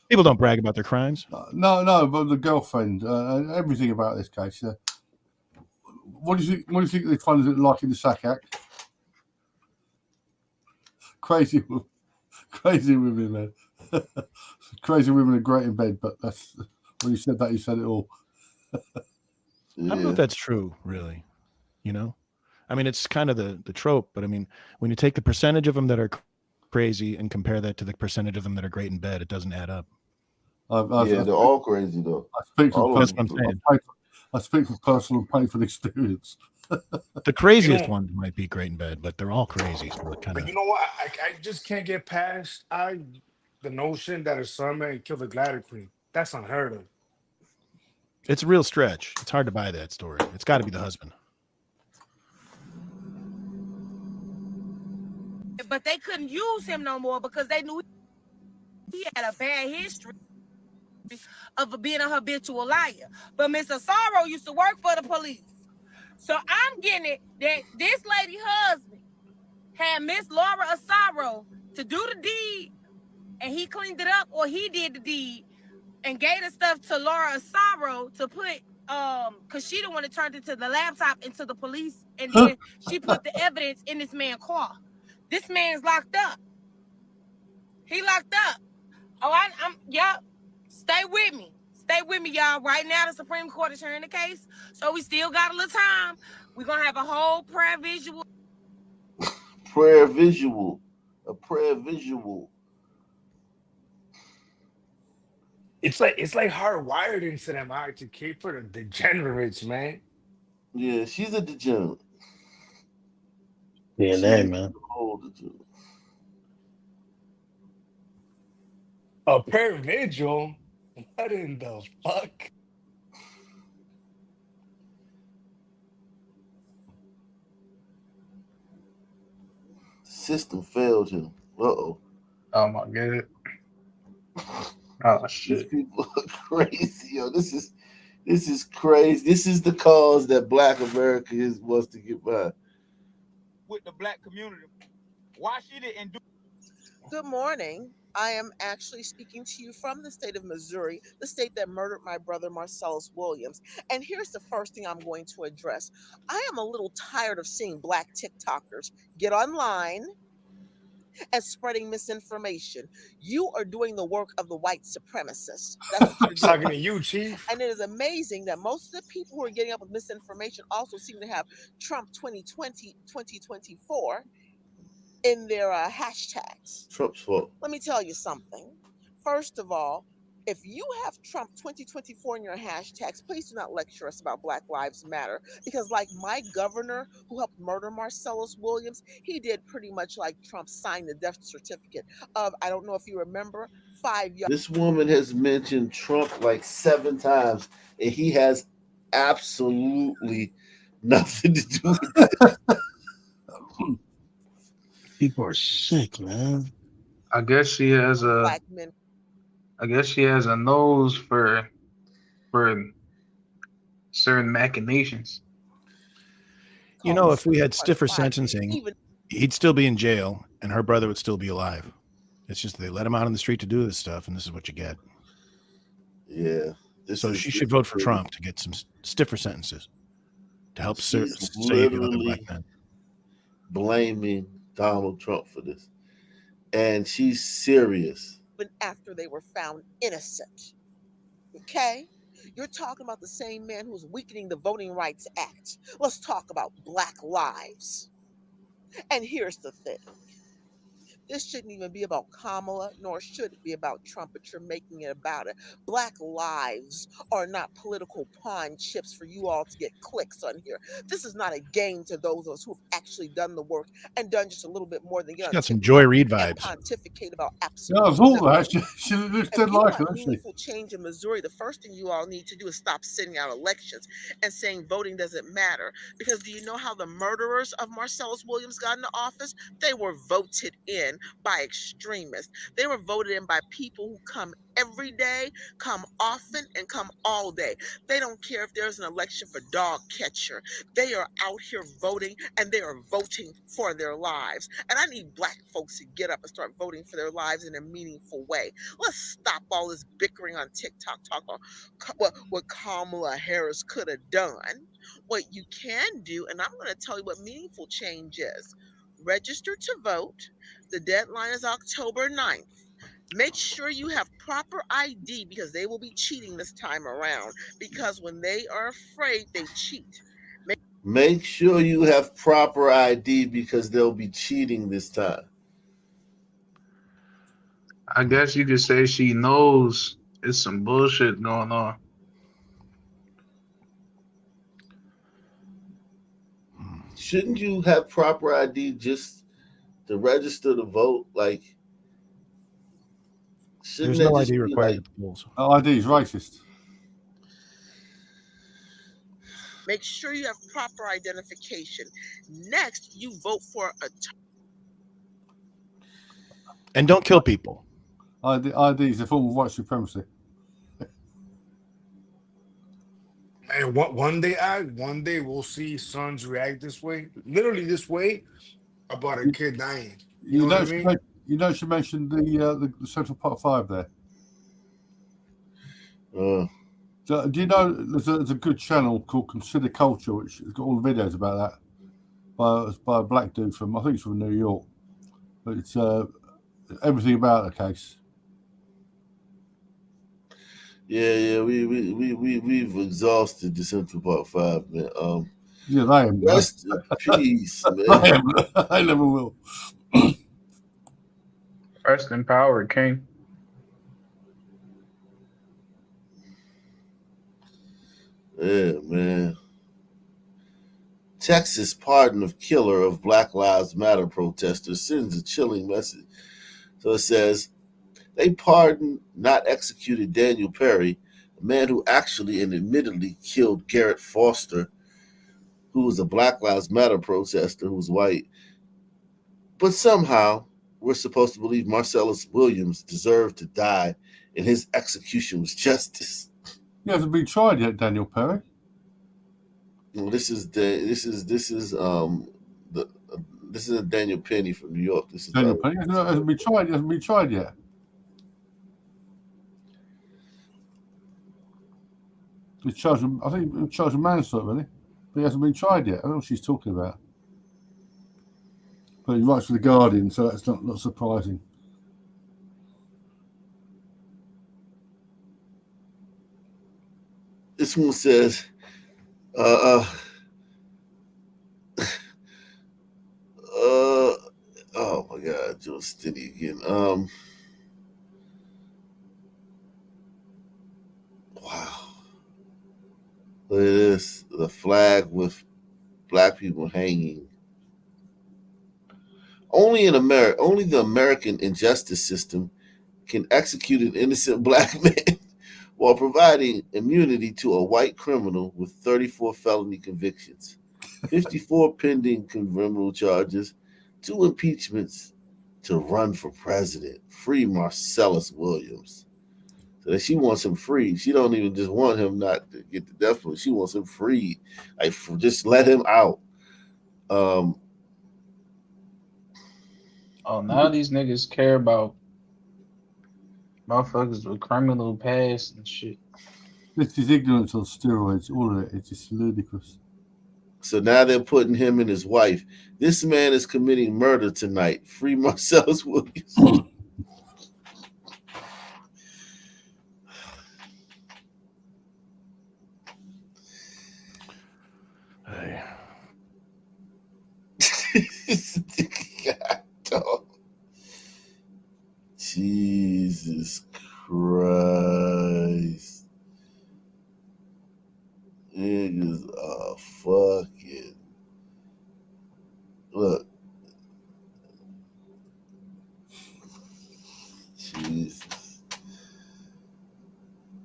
People don't brag about their crimes. No, but the girlfriend, everything about this case. What do you think they find it like in the sack act? Crazy women, man. Crazy women are great in bed, but that's when you said that, you said it all. I don't know if that's true, really. You know, I mean, it's kind of the trope, but I mean, when you take the percentage of them that are crazy and compare that to the percentage of them that are great in bed, it doesn't add up. They're all crazy though. I speak from All of That's what I'm them. saying. I speak from personal and painful experience. The craziest ones might be great in bed, but they're all crazy. So it kind But of. you know what? I just can't get past the notion that a son man killed a glider queen. That's unheard of. It's a real stretch. It's hard to buy that story. It's got to be the husband. But they couldn't use him no more because they knew he had a bad history of being a habitual liar. But Mr. Sorrow used to work for the police. So I'm getting it that this lady husband had Miss Laura Asaro to do the deed, and he cleaned it up, or he did the deed and gave the stuff to Laura Asaro to put because she the one that turned it to the laptop into the police, and then she put the evidence in this man's car. This man's locked up. He locked up. Oh, I'm yep. Stay with me. Stay with me, y'all. Right now, the Supreme Court is hearing the case, so we still got a little time. We're gonna have a whole prayer visual. A prayer visual. It's like hardwired into them to keep for the degenerates, man. Yeah, she's a degenerate. DNA, man. A prayer vigil? What in the fuck? System failed him. Uh-oh. Oh my god. Oh shit. These people are crazy, yo. This is crazy. This is the cause that Black America wants to get by. With the Black community. Why she didn't do? Good morning. I am actually speaking to you from the state of Missouri, the state that murdered my brother Marcellus Williams. And here's the first thing I'm going to address. I am a little tired of seeing Black TikTokers get online and spreading misinformation. You are doing the work of the white supremacists. That's what you're Talking to doing. you, Chief. And it is amazing that most of the people who are getting up with misinformation also seem to have Trump 2020, 2024 in their hashtags. Trump's fault. Let me tell you something. First of all, if you have Trump 2024 in your hashtags, please do not lecture us about Black Lives Matter. Because like my governor who helped murder Marcellus Williams, he did pretty much like Trump signed the death certificate of, I don't know if you remember, 5 young. This woman has mentioned Trump like 7 times, and he has absolutely nothing to do with it. People are sick, man. I guess she has a. Black men. I guess she has a nose for certain machinations. You know, if we had stiffer sentencing, he'd still be in jail, and her brother would still be alive. It's just they let him out on the street to do this stuff, and this is what you get. Yeah. So she should vote for Trump to get some stiffer sentences to help save the other Black men. Blaming Donald Trump for this. And she's serious. Even after they were found innocent. Okay? You're talking about the same man who's weakening the Voting Rights Act. Let's talk about Black lives. And here's the thing. This shouldn't even be about Kamala, nor should it be about Trump, but you're making it about it. Black lives are not political pawn chips for you all to get clicks on here. This is not a game to those of us who have actually done the work and done just a little bit more than get on Got some TikTok Joy Reid and vibes. pontificate about Yeah, absolutely I thought nothing. that. She looks If dead you like her, want doesn't she? meaningful change in Missouri, the first thing you all need to do is stop sitting out elections and saying voting doesn't matter. Because do you know how the murderers of Marcellus Williams got into office? They were voted in by extremists. They were voted in by people who come every day, come often, and come all day. They don't care if there's an election for dog catcher. They are out here voting, and they are voting for their lives. And I need Black folks to get up and start voting for their lives in a meaningful way. Let's stop all this bickering on TikTok, talk about what Kamala Harris could have done. What you can do, and I'm going to tell you what meaningful change is. Register to vote. The deadline is October 9th. Make sure you have proper ID because they will be cheating this time around. Because when they are afraid, they cheat. Make sure you have proper ID because they'll be cheating this time. I guess you could say she knows it's some bullshit going on. Shouldn't you have proper ID just to register to vote? Like, shouldn't There's there no just ID be required like at the polls. ID is racist. Make sure you have proper identification. Next, you vote for a And don't kill people. ID is a form of white supremacy. And one day we'll see sons react this way, literally this way, about a kid dying. You know what I mean? You know, she mentioned the Central Park 5 there. So, do you know there's a good channel called Consider Culture, which has got all the videos about that by a black dude from, I think it's from New York. But it's everything about the case. Yeah, we've exhausted the Central Park 5, man. Yeah, they am. Rest in peace, man. I never will. Rest in power, King. Yeah, man. Texas pardon of killer of Black Lives Matter protesters sends a chilling message. So it says, they pardoned, not executed Daniel Perry, a man who actually and admittedly killed Garrett Foster, who was a Black Lives Matter protester who was white. But somehow, we're supposed to believe Marcellus Williams deserved to die and his execution was justice. He hasn't been tried yet, Daniel Perry. No, this is a Daniel Penny from New York. This is Daniel Perry hasn't been tried. He hasn't been tried yet. He's charged. I think he's charged with manslaughter, really, but he hasn't been tried yet. I don't know what she's talking about. But he writes for the Guardian, so that's not surprising. This one says, oh my God, Joe Stinny again. Wow. Look at this. The flag with black people hanging. Only in America, only the American injustice system can execute an innocent black man while providing immunity to a white criminal with 34 felony convictions, 54 pending criminal charges, 2 impeachments to run for president. Free Marcellus Williams. So that she wants him freed. She don't even just want him not to get the death penalty. She wants him freed. Like, just let him out. Oh, now these niggas care about motherfuckers with criminal past and shit. This is ignorance on steroids. All of it. It's just ludicrous. So now they're putting him and his wife. This man is committing murder tonight. Free Marcellus Williams. Hey. God, dog. Jesus Christ. Niggas are fucking. Look. Jesus.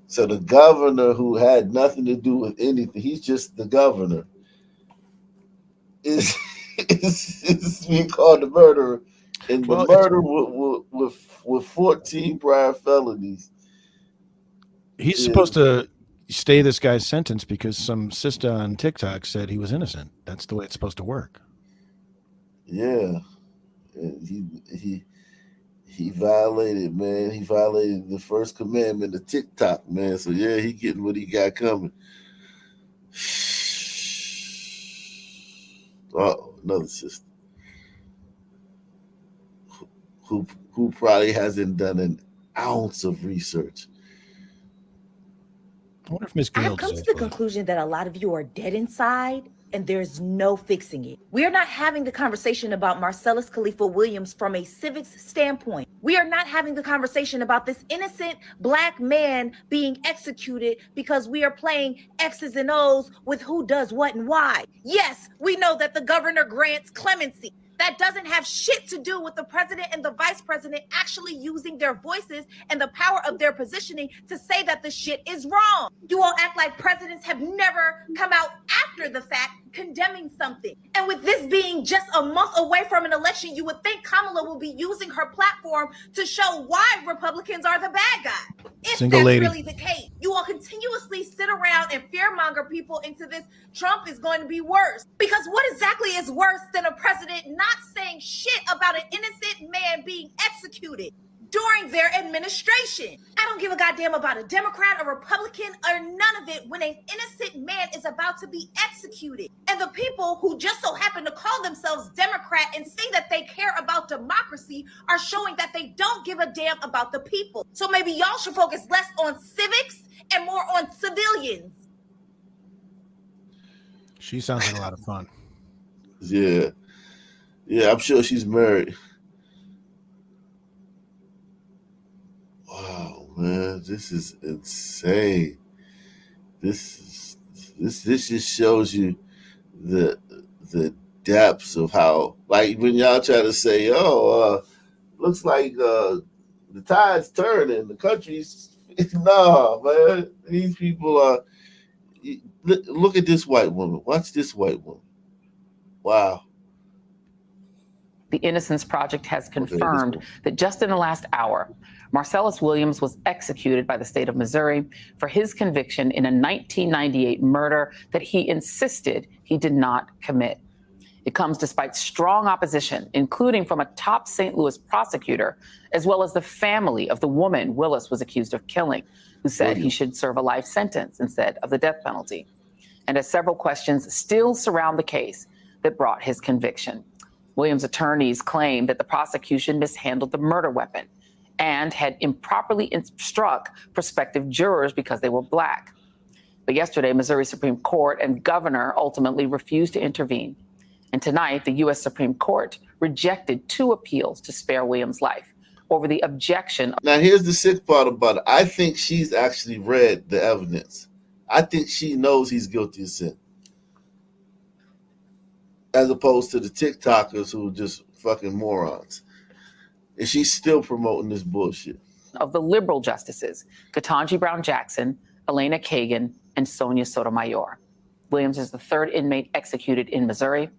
So the governor, who had nothing to do with anything, he's just the governor, is being called the murderer, and the murder with 14 prior felonies. He's supposed to stay this guy's sentence because some sister on TikTok said he was innocent. That's the way it's supposed to work. Yeah, and he violated, man. He violated the first commandment of TikTok, man. So yeah, he getting what he got coming. Oh, another sister who probably hasn't done an ounce of research. I wonder if Miss I Gail have come to the conclusion that a lot of you are dead inside, and there's no fixing it. We are not having the conversation about Marcellus Khalifa Williams from a civics standpoint. We are not having the conversation about this innocent Black man being executed because we are playing X's and O's with who does what and why. Yes, we know that the governor grants clemency. That doesn't have shit to do with the president and the vice president actually using their voices and the power of their positioning to say that the shit is wrong. You all act like presidents have never come out after the fact condemning something. And with this being just a month away from an election, you would think Kamala will be using her platform to show why Republicans are the bad guy. If Single that's lady. really the case, you all continuously sit around and fearmonger people into this Trump is going to be worse. Because what exactly is worse than a president not saying shit about an innocent man being executed during their administration? I don't give a goddamn about a Democrat, a Republican, or none of it when an innocent man is about to be executed. And the people who just so happen to call themselves Democrat and say that they care about democracy are showing that they don't give a damn about the people. So maybe y'all should focus less on civics and more on civilians. She sounds like a lot of fun. Yeah. Yeah, I'm sure she's married. Wow, man, this is insane. This just shows you the depths of how, like, when y'all try to say, looks like the tide's turning, the country's no, man. These people are. Look at this white woman. Watch this white woman. Wow. The Innocence Project has confirmed that just in the last hour, Marcellus Williams was executed by the state of Missouri for his conviction in a 1998 murder that he insisted he did not commit. It comes despite strong opposition, including from a top St. Louis prosecutor, as well as the family of the woman Willis was accused of killing, who said he should serve a life sentence instead of the death penalty. And as several questions still surround the case that brought his conviction. Williams' attorneys claim that the prosecution mishandled the murder weapon and had improperly struck prospective jurors because they were Black. But yesterday, Missouri Supreme Court and governor ultimately refused to intervene. And tonight, the U.S. Supreme Court rejected 2 appeals to spare Williams' life over the objection. Now, here's the sick part about it. I think she's actually read the evidence. I think she knows he's guilty of sin. As opposed to the TikTokers who are just fucking morons. And she's still promoting this bullshit. Of the liberal justices, Ketanji Brown Jackson, Elena Kagan, and Sonia Sotomayor. Williams is the 3rd inmate executed in Missouri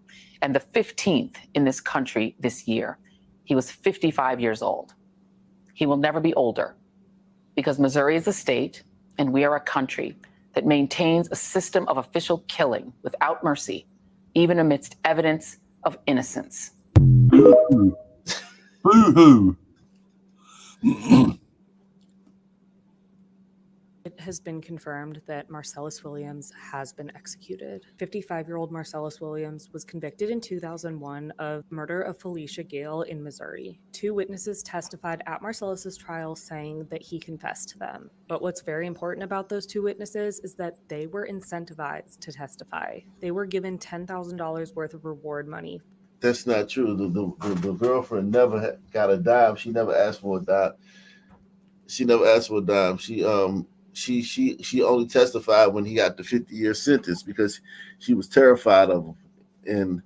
and the 15th in this country this year. He was 55 years old. He will never be older because Missouri is a state and we are a country that maintains a system of official killing without mercy, even amidst evidence of innocence. Boo-hoo. Boo-hoo. It has been confirmed that Marcellus Williams has been executed. 55-year-old Marcellus Williams was convicted in 2001 of murder of Felicia Gale in Missouri. 2 witnesses testified at Marcellus's trial saying that he confessed to them. But what's very important about those 2 witnesses is that they were incentivized to testify. They were given $10,000 worth of reward money. That's not true. The girlfriend never got a dime. She never asked for a dime. She never asked for a dime. She only testified when he got the 50-year sentence because she was terrified of him. And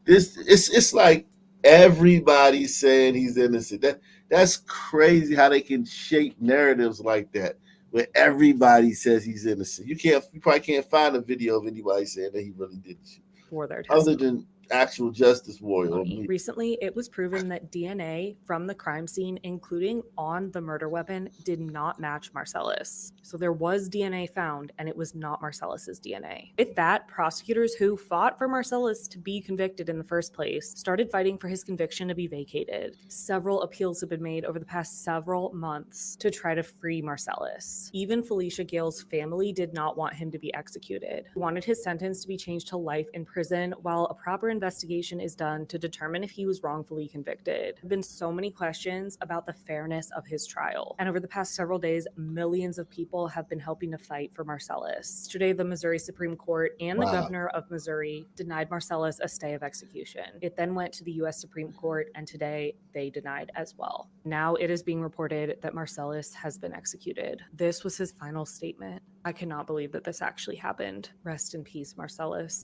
it's like everybody's saying he's innocent. That's crazy how they can shape narratives like that where everybody says he's innocent. You probably can't find a video of anybody saying that he really did shit. For their Other testimony. than actual justice warrior. Recently, it was proven that DNA from the crime scene, including on the murder weapon, did not match Marcellus. So there was DNA found, and it was not Marcellus's DNA. With that, prosecutors who fought for Marcellus to be convicted in the first place started fighting for his conviction to be vacated. Several appeals have been made over the past several months to try to free Marcellus. Even Felicia Gale's family did not want him to be executed. They wanted his sentence to be changed to life in prison while a proper investigation is done to determine if he was wrongfully convicted. There have been so many questions about the fairness of his trial. And over the past several days, millions of people have been helping to fight for Marcellus. Today, the Missouri Supreme Court and the governor of Missouri denied Marcellus a stay of execution. It then went to the U.S. Supreme Court, and today they denied as well. Now it is being reported that Marcellus has been executed. This was his final statement. I cannot believe that this actually happened. Rest in peace, Marcellus.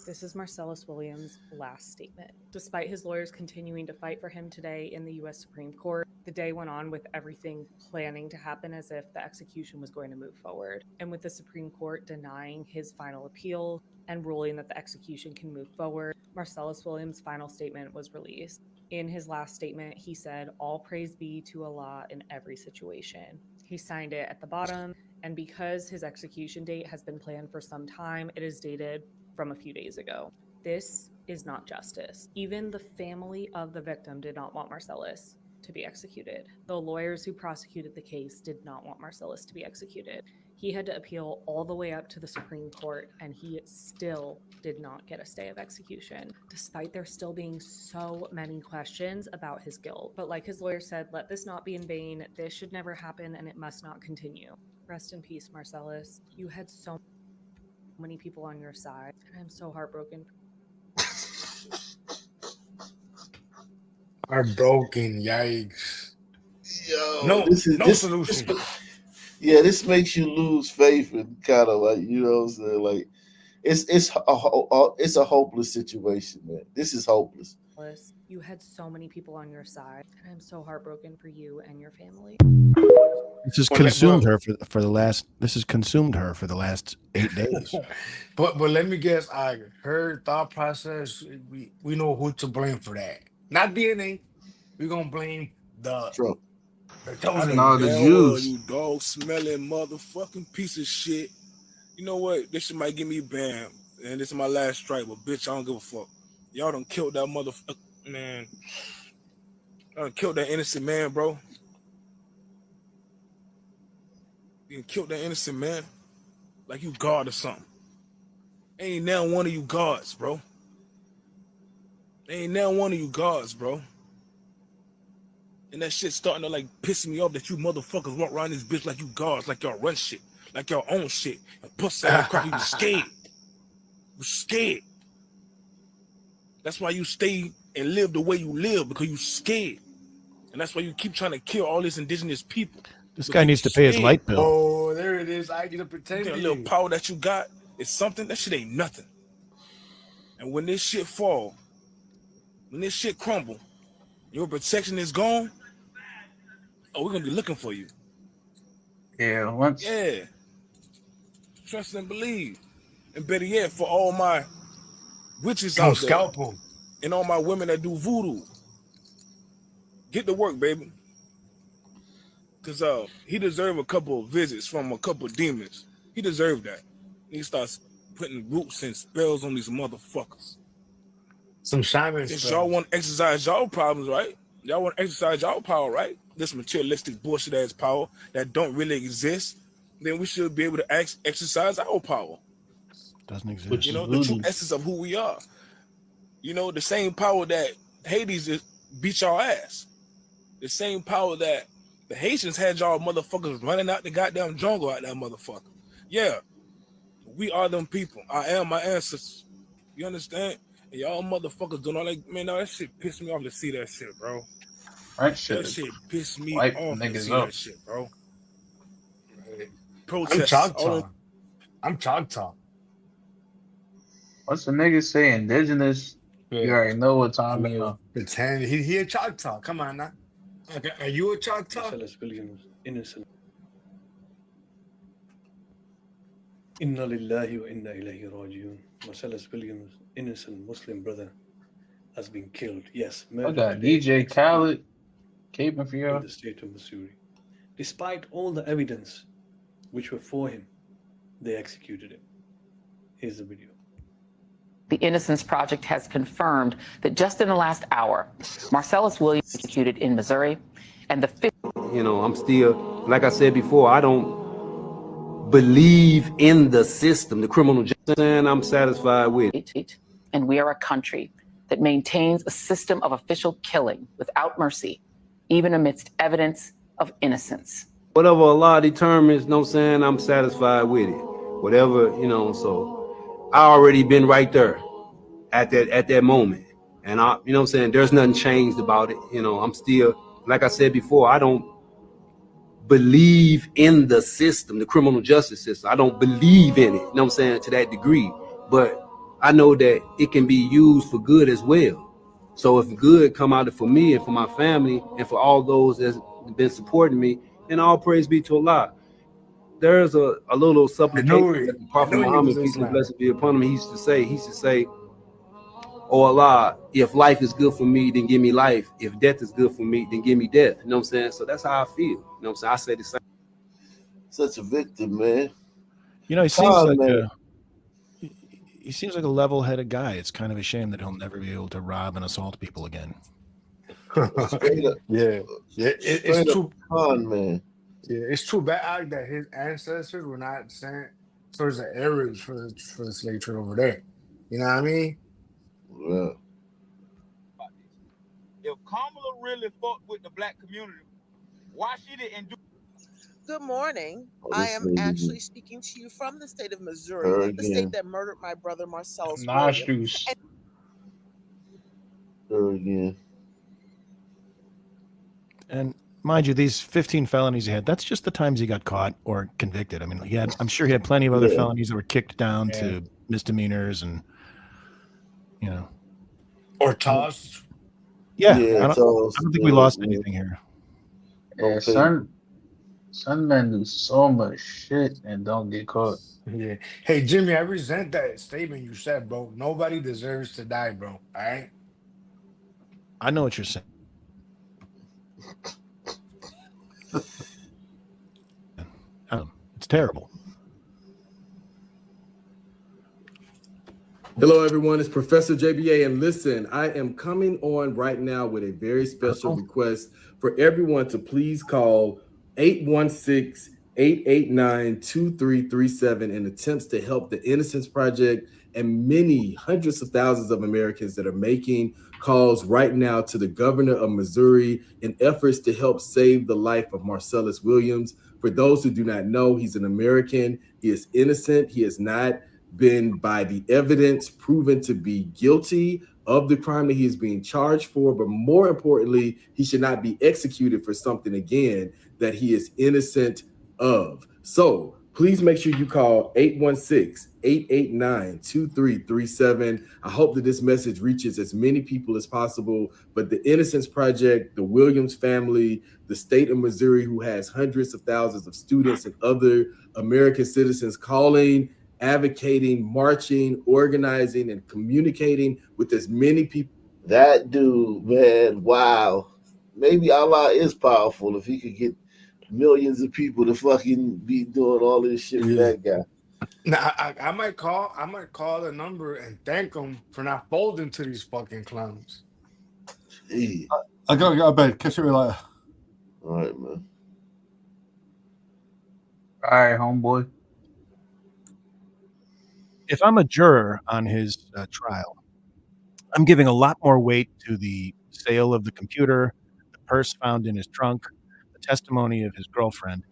This is Marcellus Williams' last statement. Despite his lawyers continuing to fight for him today in the U.S. Supreme Court, the day went on with everything planning to happen as if the execution was going to move forward. And with the Supreme Court denying his final appeal and ruling that the execution can move forward, Marcellus Williams' final statement was released. In his last statement, he said, "All praise be to Allah in every situation." He signed it at the bottom, and because his execution date has been planned for some time, it is dated from a few days ago. This is not justice. Even the family of the victim did not want Marcellus to be executed. The lawyers who prosecuted the case did not want Marcellus to be executed. He had to appeal all the way up to the Supreme Court, and he still did not get a stay of execution, despite there still being so many questions about his guilt. But like his lawyer said, let this not be in vain. This should never happen, and it must not continue. Rest in peace, Marcellus. You had so many people on your side, and I'm so heartbroken. Heartbroken, yikes. Yo, No this solution. this makes you lose faith and kind of like, you know what I'm saying? Like it's a hopeless situation, man. This is hopeless. You had so many people on your side, and I'm so heartbroken for you and your family. This has consumed her for the last. This has consumed her for the last 8 days. But let me guess, her thought process. We know who to blame for that. Not DNA. We're gonna blame the Trump. The I chosen. know The damn well Jews. you dog smelling motherfucking piece of shit. You know what? This shit might get me banned, and this is my last strike. But bitch, I don't give a fuck. Y'all done killed that motherfucker, man. Y'all done killed that innocent man, bro. You done killed that innocent man like you God or something. Ain't now one of you gods, bro. Ain't now one of you gods, bro. And that shit starting to like piss me off that you motherfuckers walk around this bitch like you gods, like y'all run shit, like y'all own shit. And pussy ass cracker, you scared. You scared. That's why you stay and live the way you live, because you scared. And that's why you keep trying to kill all these indigenous people. This guy needs to pay his light bill. Oh, there it is. I get to pretend. That little power that you got is something. That shit ain't nothing. And when this shit fall, when this shit crumble, your protection is gone. Oh, we're gonna be looking for you. Yeah, once. Yeah. Trust and believe. And better yet, for all my witches out there, scalp them. And all my women that do voodoo, get to work, baby. Cause he deserved a couple of visits from a couple of demons. He deserved that. He starts putting roots and spells on these motherfuckers. Some shaman Since spells. y'all want to exercise y'all problems, right? Y'all want to exercise y'all power, right? This materialistic bullshit ass power that don't really exist. Then we should be able to exercise our power. Doesn't exist. You know, the true essence of who we are. You know, the same power that Hades just beat y'all ass. The same power that the Haitians had y'all motherfuckers running out the goddamn jungle out that motherfucker. Yeah, we are them people. I am my ancestors. You understand? And y'all motherfuckers doing all that. Man, no, that shit pissed me off to see that shit, bro. That shit pissed me wipe off to niggas see up. that shit, bro. I'm Protests. Choctaw. I'm Choctaw. Once the niggas say indigenous, you already know what time it is. Pretend he a Choctaw. Come on now. Okay, are you a Choctaw? Marcellus Williams, innocent. Inna lillahi wa inna ilayhi rajiun. Marcellus Williams, innocent Muslim brother, has been killed. Yes, I murdered got today DJ Khaled caping for in you. the state of Missouri. Despite all the evidence which were for him, they executed him. Here's the video. The Innocence Project has confirmed that just in the last hour, Marcellus Williams was executed in Missouri, and the fifth. You know, I'm still, like I said before, I don't believe in the system, the criminal justice, and I'm satisfied with it. And we are a country that maintains a system of official killing without mercy, even amidst evidence of innocence. Whatever Allah determines, you know what I'm saying, I'm satisfied with it. Whatever, you know, so I already been right there at that moment. And I, you know what I'm saying, there's nothing changed about it. You know, I'm still, like I said before, I don't believe in the system, the criminal justice system. I don't believe in it, you know what I'm saying, to that degree. But I know that it can be used for good as well. So if good come out of it for me and for my family and for all those that's been supporting me, then all praise be to Allah. There's a little supplication that the Prophet Muhammad, peace and blessings be upon him, he used to say, oh Allah, if life is good for me, then give me life. If death is good for me, then give me death. You know what I'm saying? So that's how I feel. You know what I'm saying? I say the same. Such a victim, man. You know, he seems Con like man. he seems like a level-headed guy. It's kind of a shame that he'll never be able to rob and assault people again. Straight up, It's straight up too con man. Yeah, it's too bad that his ancestors were not sent towards the areas for the slave trade over there. You know what I mean? Yeah. If Kamala really fucked with the black community, why she didn't do? Good morning. Oh, I this am lady actually just- speaking to you from the state of Missouri, her the state again. that murdered my brother Marcellus Nice Williams. juice. Her again. And mind you, these 15 felonies he had, that's just the times he got caught or convicted. I mean, I'm sure he had plenty of other Yeah. felonies that were kicked down to misdemeanors and, you know. Or tossed. Yeah, Yeah, I don't think we lost anything here. Yeah, some men do so much shit and don't get caught. Yeah. Hey, Jimmy, I resent that statement you said, bro. Nobody deserves to die, bro. All right? I know what you're saying. It's terrible. Hello, everyone. It's Professor JBA. And listen, I am coming on right now with a very special request for everyone to please call 816-889-2337 in attempts to help the Innocence Project and many hundreds of thousands of Americans that are making calls right now to the governor of Missouri in efforts to help save the life of Marcellus Williams. For those who do not know, he's an American. He is innocent. He has not been, by the evidence, proven to be guilty of the crime that he is being charged for. But more importantly, he should not be executed for something, again, that he is innocent of. So please make sure you call 816-889-2337. I hope that this message reaches as many people as possible. But the Innocence Project, the Williams family, the state of Missouri, who has hundreds of thousands of students and other American citizens calling, advocating, marching, organizing, and communicating with as many people. That dude, man, wow. Maybe Allah is powerful if he could get millions of people to fucking be doing all this shit for that guy. Now, I might call the number and thank them for not folding to these fucking clowns. Gee. I gotta go to bed. Catch you later. All right, man. All right, homeboy. If I'm a juror on his trial, I'm giving a lot more weight to the sale of the computer, the purse found in his trunk, the testimony of his girlfriend,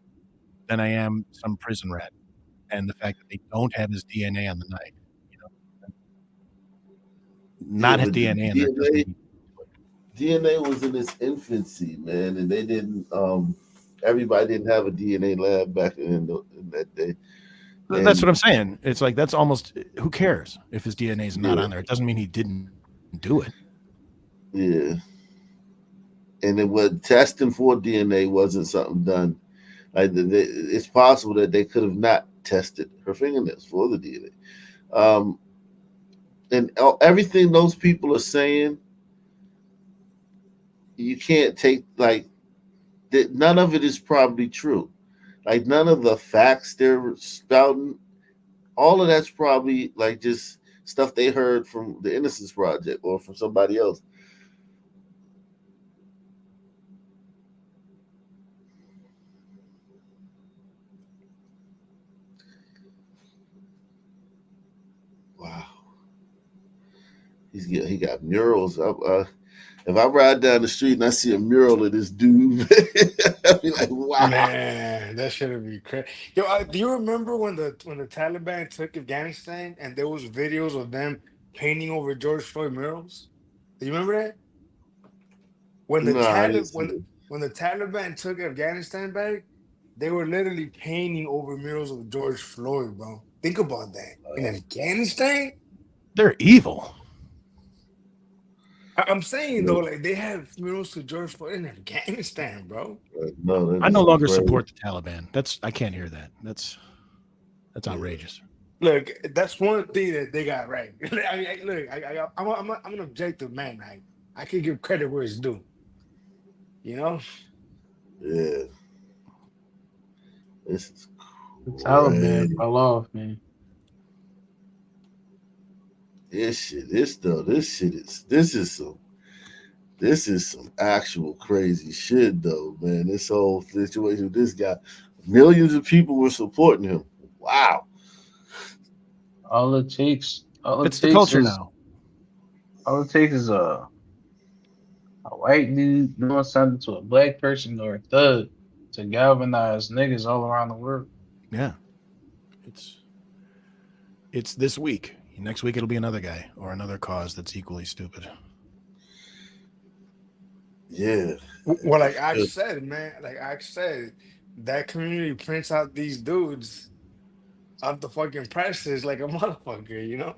than I am some prison rat, and the fact that they don't have his DNA on the night. You know, not have DNA in there. DNA was in its infancy, man, and they didn't. Everybody didn't have a DNA lab back in that day. That's what I'm saying. It's like that's almost who cares if his DNA is not on there. It doesn't mean he didn't do it. Yeah. And then what testing for DNA wasn't something done. Like it's possible that they could have not tested her fingernails for the DNA. And everything those people are saying, you can't take like that. None of it is probably true. Like none of the facts they're spouting, all of that's probably like just stuff they heard from the Innocence Project or from somebody else. He got murals. If I ride down the street and I see a mural of this dude, I'll be like, wow. Man, that should be crazy. Yo, do you remember when the Taliban took Afghanistan and there was videos of them painting over George Floyd murals? Do you remember that? When the No, I didn't Talib see it. when the Taliban took Afghanistan back, they were literally painting over murals of George Floyd, bro. Think about that. In Afghanistan? They're evil. I'm saying though, like they have murals to George Floyd in Afghanistan, bro. No, I no longer support the Taliban. I can't hear that. That's outrageous. Look, that's one thing that they got right. I'm an objective man. I can give credit where it's due. You know? Yeah. This is The Taliban fell off, man. This is some actual crazy shit though, man. This whole situation with this guy, millions of people were supporting him. Wow. All it takes It's the culture now. All it takes is a white dude doing something to a black person or a thug to galvanize niggas all around the world. Yeah. It's this week. Next week it'll be another guy or another cause that's equally stupid. Yeah. Well, like I said, man, that community prints out these dudes off the fucking presses like a motherfucker, you know?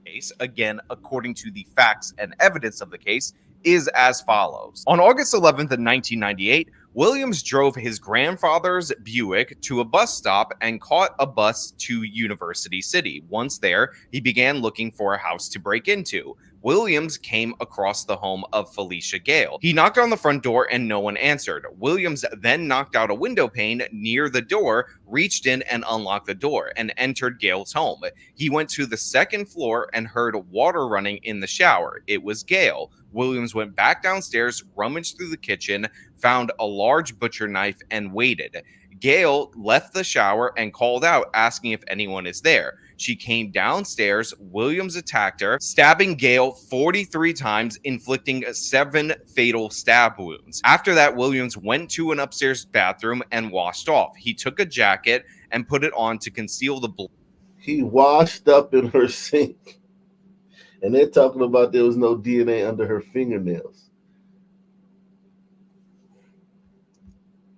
Case, again, according to the facts and evidence of the case, is as follows. On August 11th of 1998, Williams drove his grandfather's Buick to a bus stop and caught a bus to University City. Once there, he began looking for a house to break into. Williams came across the home of Felicia Gale. He knocked on the front door and no one answered. Williams then knocked out a window pane near the door, reached in and unlocked the door, and entered Gale's home. He went to the second floor and heard water running in the shower. It was Gale. Williams went back downstairs, rummaged through the kitchen, found a large butcher knife, and waited. Gale left the shower and called out, asking if anyone is there. She came downstairs. Williams attacked her, stabbing Gale 43 times, inflicting 7 fatal stab wounds. After that, Williams went to an upstairs bathroom and washed off. He took a jacket and put it on to conceal the blood. He washed up in her sink. And they're talking about there was no DNA under her fingernails.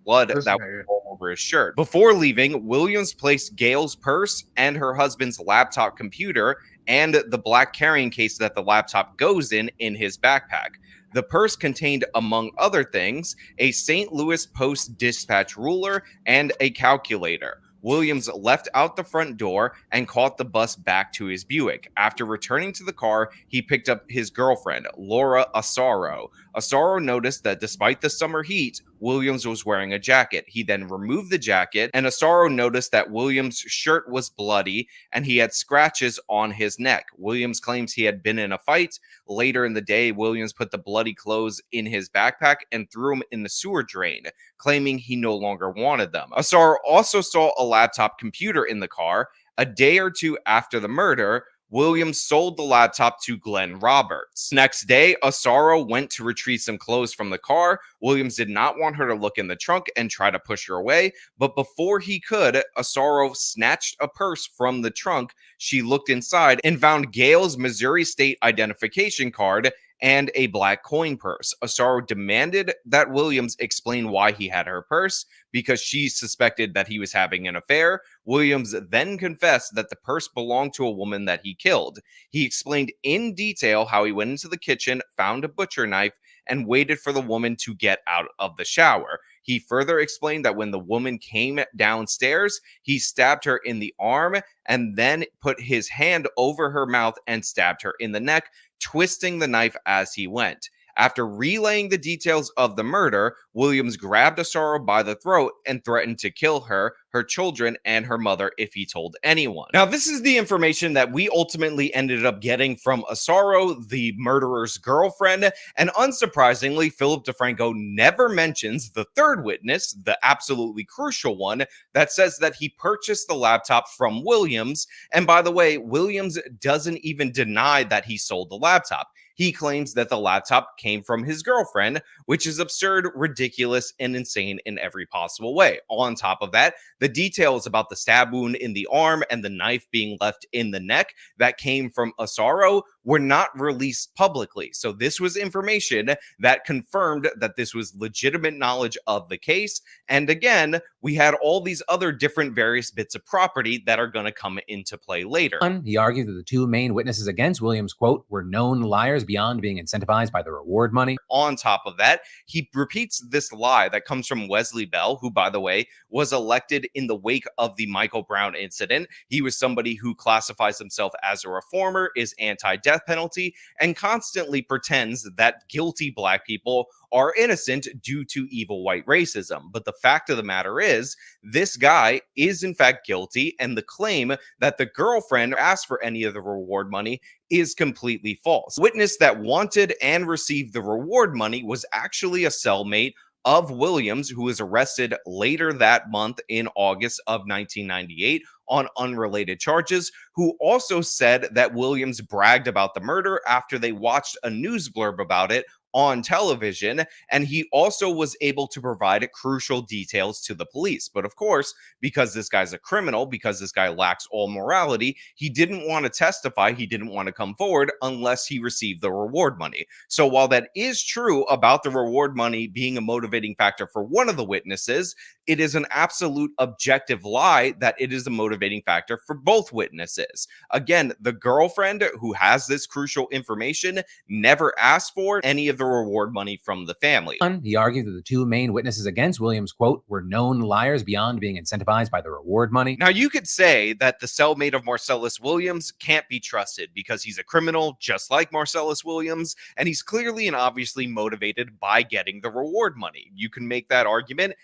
Blood that was all over his shirt. Before leaving, Williams placed Gale's purse and her husband's laptop computer and the black carrying case that the laptop goes in his backpack. The purse contained, among other things, a St. Louis Post dispatch ruler and a calculator. Williams left out the front door and caught the bus back to his Buick. After returning to the car, he picked up his girlfriend, Laura Asaro. Asaro noticed that despite the summer heat, Williams was wearing a jacket. He then removed the jacket, and Asaro noticed that Williams' shirt was bloody and he had scratches on his neck. Williams claims he had been in a fight. Later in the day, Williams put the bloody clothes in his backpack and threw them in the sewer drain, claiming he no longer wanted them. Asaro also saw a laptop computer in the car. A day or two after the murder, Williams sold the laptop to Glenn Roberts. Next day, Asaro went to retrieve some clothes from the car. Williams did not want her to look in the trunk and try to push her away, but before he could, Asaro snatched a purse from the trunk. She looked inside and found Gale's Missouri State identification card and a black coin purse. Asaro demanded that Williams explain why he had her purse because she suspected that he was having an affair. Williams then confessed that the purse belonged to a woman that he killed. He explained in detail how he went into the kitchen, found a butcher knife, and waited for the woman to get out of the shower. He further explained that when the woman came downstairs, he stabbed her in the arm and then put his hand over her mouth and stabbed her in the neck, twisting the knife as he went. After relaying the details of the murder, Williams grabbed Asaro by the throat and threatened to kill her, her children, and her mother if he told anyone. Now, this is the information that we ultimately ended up getting from Asaro, the murderer's girlfriend, and unsurprisingly, Philip DeFranco never mentions the third witness, the absolutely crucial one, that says that he purchased the laptop from Williams. And by the way, Williams doesn't even deny that he sold the laptop. He claims that the laptop came from his girlfriend, which is absurd, ridiculous, and insane in every possible way. On top of that, the details about the stab wound in the arm and the knife being left in the neck that came from Asaro were not released publicly. So this was information that confirmed that this was legitimate knowledge of the case. And again, we had all these other different various bits of property that are going to come into play later. He argued that the two main witnesses against Williams, quote, were known liars beyond being incentivized by the reward money. On top of that, he repeats this lie that comes from Wesley Bell, who, by the way, was elected in the wake of the Michael Brown incident. He was somebody who classifies himself as a reformer, is anti-death penalty, and constantly pretends that guilty Black people are innocent due to evil white racism. But the fact of the matter is, this guy is in fact guilty, and the claim that the girlfriend asked for any of the reward money is completely false. Witness that wanted and received the reward money was actually a cellmate of Williams, who was arrested later that month in August of 1998 on unrelated charges, who also said that Williams bragged about the murder after they watched a news blurb about it on television, and he also was able to provide crucial details to the police. But of course, because this guy's a criminal, because this guy lacks all morality, he didn't want to testify, he didn't want to come forward unless he received the reward money. So while that is true about the reward money being a motivating factor for one of the witnesses, it is an absolute objective lie that it is a motivating factor for both witnesses. Again, the girlfriend who has this crucial information never asked for any of the reward money from the family. He argued that the two main witnesses against Williams, quote, were known liars beyond being incentivized by the reward money. Now, you could say that the cellmate of Marcellus Williams can't be trusted because he's a criminal just like Marcellus Williams, and he's clearly and obviously motivated by getting the reward money. You can make that argument.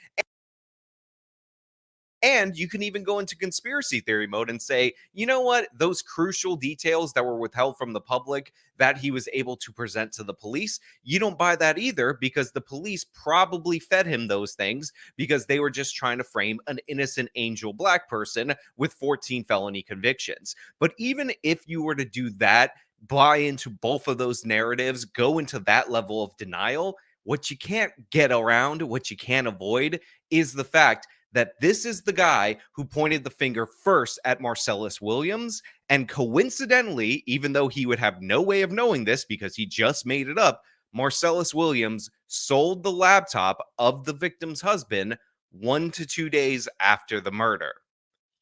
And you can even go into conspiracy theory mode and say, you know what, those crucial details that were withheld from the public that he was able to present to the police, you don't buy that either, because the police probably fed him those things because they were just trying to frame an innocent angel Black person with 14 felony convictions. But even if you were to do that, buy into both of those narratives, go into that level of denial, what you can't get around, what you can't avoid is the fact that this is the guy who pointed the finger first at Marcellus Williams. And coincidentally, even though he would have no way of knowing this because he just made it up, Marcellus Williams sold the laptop of the victim's husband 1 to 2 days after the murder.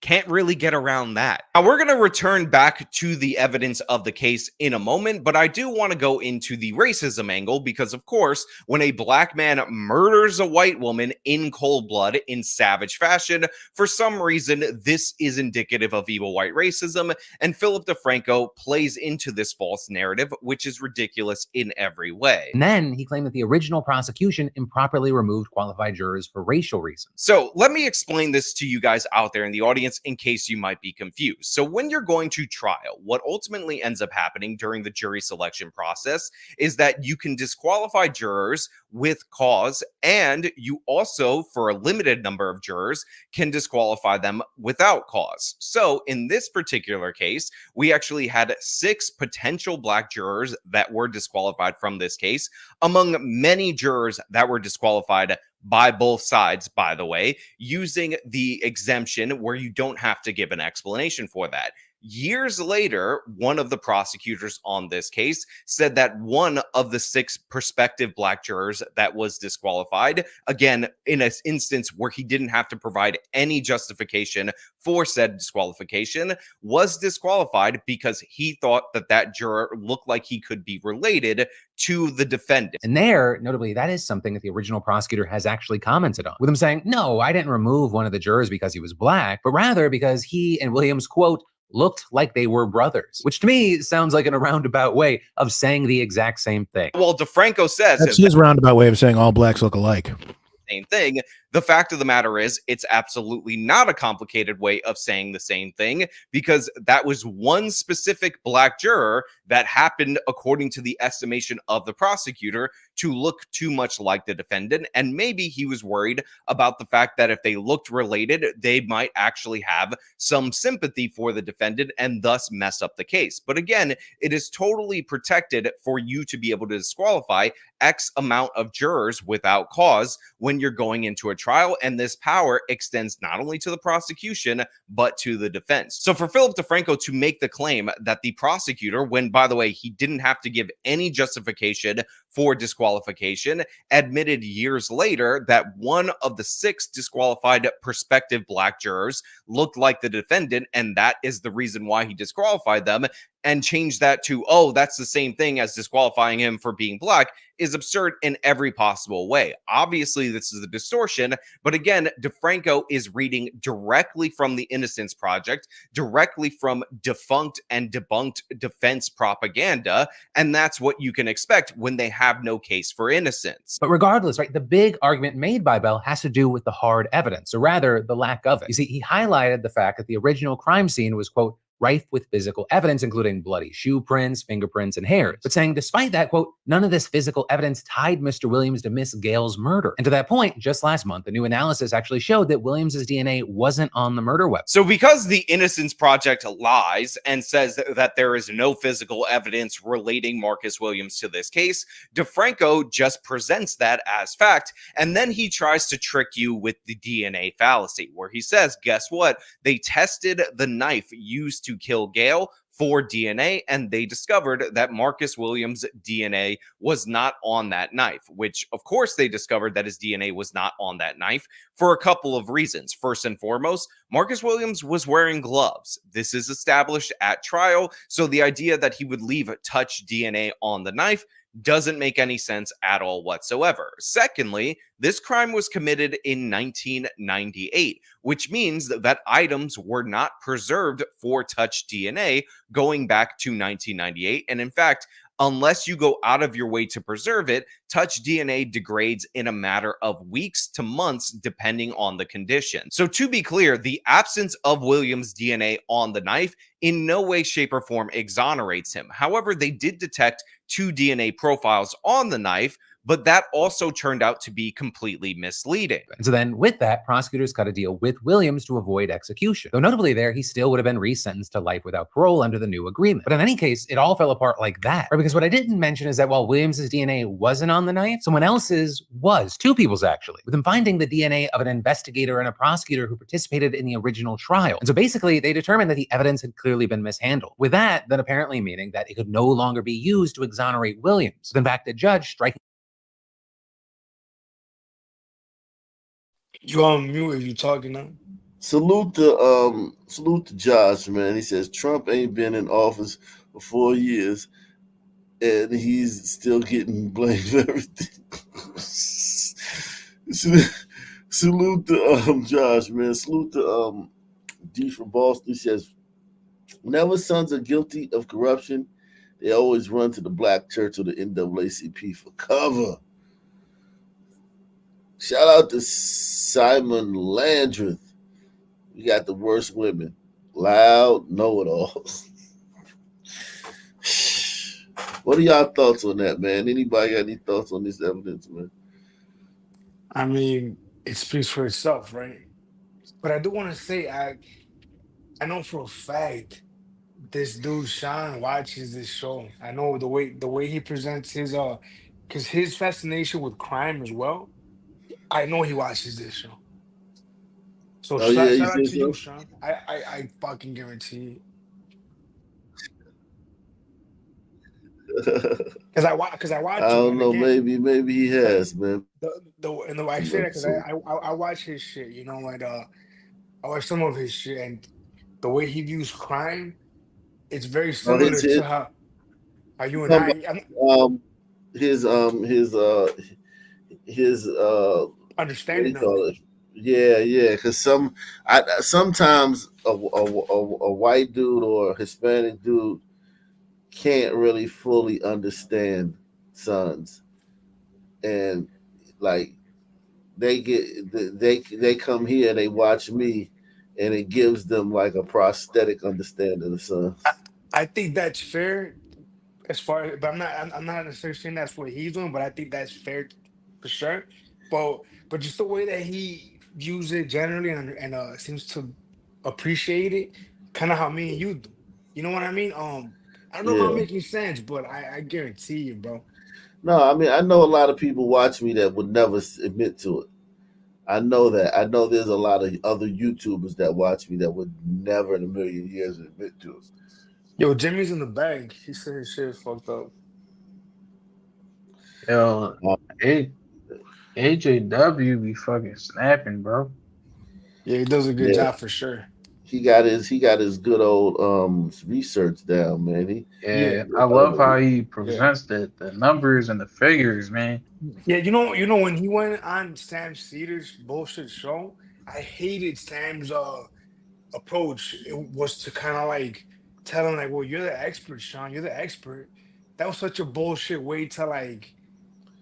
Can't really get around that. Now, we're going to return back to the evidence of the case in a moment, but I do want to go into the racism angle because, of course, when a Black man murders a white woman in cold blood in savage fashion, for some reason, this is indicative of evil white racism, and Philip DeFranco plays into this false narrative, which is ridiculous in every way. And then he claimed that the original prosecution improperly removed qualified jurors for racial reasons. So let me explain this to you guys out there in the audience in case you might be confused. So when you're going to trial, what ultimately ends up happening during the jury selection process is that you can disqualify jurors with cause, and you also, for a limited number of jurors, can disqualify them without cause. So in this particular case, we actually had 6 potential Black jurors that were disqualified from this case, among many jurors that were disqualified by both sides, by the way, using the exemption where you don't have to give an explanation for that. Years later, one of the prosecutors on this case said that one of the 6 prospective Black jurors that was disqualified, again, in an instance where he didn't have to provide any justification for said disqualification, was disqualified because he thought that that juror looked like he could be related to the defendant. And there, notably, that is something that the original prosecutor has actually commented on, with him saying, no, I didn't remove one of the jurors because he was Black, but rather because he and Williams, quote, looked like they were brothers, which to me sounds like a roundabout way of saying the exact same thing. Well, DeFranco says That's his roundabout way of saying all blacks look alike. same thing. The fact of the matter is, it's absolutely not a complicated way of saying the same thing, because that was one specific black juror that happened, according to the estimation of the prosecutor, to look too much like the defendant. And maybe he was worried about the fact that if they looked related, they might actually have some sympathy for the defendant and thus mess up the case. But again, it is totally protected for you to be able to disqualify X amount of jurors without cause when you're going into a trial, and this power extends not only to the prosecution but to the defense. So for Philip DeFranco to make the claim that the prosecutor, when by the way he didn't have to give any justification for disqualification, admitted years later that one of the 6 disqualified prospective black jurors looked like the defendant, and that is the reason why he disqualified them, and change that to, oh, that's the same thing as disqualifying him for being black, is absurd in every possible way. Obviously, this is a distortion, but again, DeFranco is reading directly from the Innocence Project, directly from defunct and debunked defense propaganda, and that's what you can expect when they have no case for innocence. But regardless, right, the big argument made by Bell has to do with the hard evidence, or rather, the lack of it. You see, he highlighted the fact that the original crime scene was, quote, rife with physical evidence, including bloody shoe prints, fingerprints, and hairs. But saying, despite that, quote, none of this physical evidence tied Mr. Williams to Miss Gale's murder. And to that point, just last month, a new analysis actually showed that Williams's DNA wasn't on the murder weapon. So because the Innocence Project lies and says that there is no physical evidence relating Marcus Williams to this case, DeFranco just presents that as fact, and then he tries to trick you with the DNA fallacy, where he says, guess what? They tested the knife used to kill Gale for DNA, and they discovered that Marcus Williams' DNA was not on that knife, which of course they discovered that his DNA was not on that knife for a couple of reasons. First and foremost, Marcus Williams was wearing gloves. This is established at trial, so the idea that he would leave touch DNA on the knife doesn't make any sense at all whatsoever. Secondly, this crime was committed in 1998, which means that items were not preserved for touch DNA going back to 1998. And in fact, unless you go out of your way to preserve it, touch DNA degrades in a matter of weeks to months, depending on the condition. So to be clear, the absence of Williams' DNA on the knife in no way, shape, or form exonerates him. However, they did detect 2 DNA profiles on the knife, but that also turned out to be completely misleading. And so then with that, prosecutors cut a deal with Williams to avoid execution. Though notably there, he still would have been resentenced to life without parole under the new agreement. But in any case, it all fell apart like that. Right? Because what I didn't mention is that while Williams's DNA wasn't on the knife, someone else's was. 2 people's actually, with them finding the DNA of an investigator and a prosecutor who participated in the original trial. And so basically, they determined that the evidence had clearly been mishandled. With that, then apparently meaning that it could no longer be used to exonerate Williams. Then back to judge striking. You on mute if you talking now. Salute to Josh, man. He says Trump ain't been in office for 4 years, and he's still getting blamed for everything. Salute to Josh, man. Salute to D from Boston. He says, whenever sons are guilty of corruption, they always run to the black church or the NAACP for cover. Shout out to Simon Landreth. We got the worst women. Loud know-it-alls. What are y'all thoughts on that, man? Anybody got any thoughts on this evidence, man? I mean, it speaks for itself, right? But I do want to say, I know for a fact this dude Sean watches this show. I know the way he presents his because his fascination with crime as well. I know he watches this show. So shout out to you, Sean. I fucking guarantee it. Because I watch. I don't know. Again, maybe he has, man. I say that because I watch his shit, you know, and I watch some of his shit, and the way he views crime, it's very similar to how you and his understanding of it. Yeah. Because sometimes a white dude or a Hispanic dude can't really fully understand sons, and like they come here, they watch me, and it gives them like a prosthetic understanding of sons. I think that's fair as far as, but I'm not necessarily saying that's what he's doing, but I think that's fair for sure. But just the way that he views it generally and seems to appreciate it, kind of how me and you do. You know what I mean? I don't know if I'm Yeah. making sense, but I guarantee you, bro. No, I mean I know a lot of people watch me that would never admit to it. I know that. I know there's a lot of other YouTubers that watch me that would never in a million years admit to it. Yo, Jimmy's in the bag. He said his shit is fucked up. Yo, AJW be fucking snapping, bro. Yeah, he does a good Yeah. job for sure. He got his good old research down, man. Yeah, Yeah, I love how he yeah. presents the numbers and the figures, man. Yeah, you know when he went on Sam Cedar's bullshit show, I hated Sam's approach. It was to kind of like tell him like, well, you're the expert, Sean, you're the expert. That was such a bullshit way to like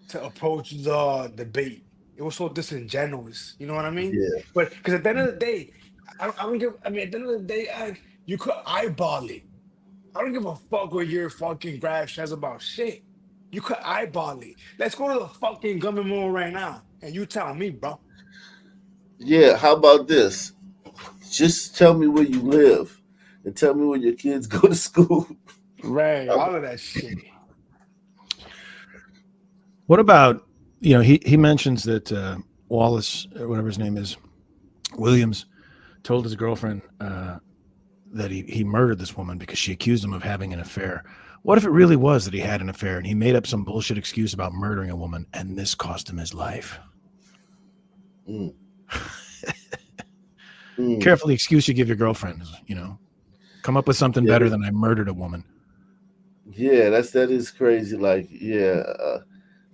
to approach the debate. It was so disingenuous. You know what I mean? Yeah. But because at the end of the day, I don't give. I mean, at the end of the day, you could eyeball it. I don't give a fuck what your fucking graph says about shit. You could eyeball it. Let's go to the fucking government mall right now, and you tell me, bro. Yeah. How about this? Just tell me where you live, and tell me where your kids go to school. Right, all of that shit. What about, he mentions that Wallace, or whatever his name is, Williams, told his girlfriend that he murdered this woman because she accused him of having an affair. What if it really was that he had an affair and he made up some bullshit excuse about murdering a woman and this cost him his life? Careful the excuse you give your girlfriend, come up with something better than I murdered a woman. Yeah, that is crazy. Like,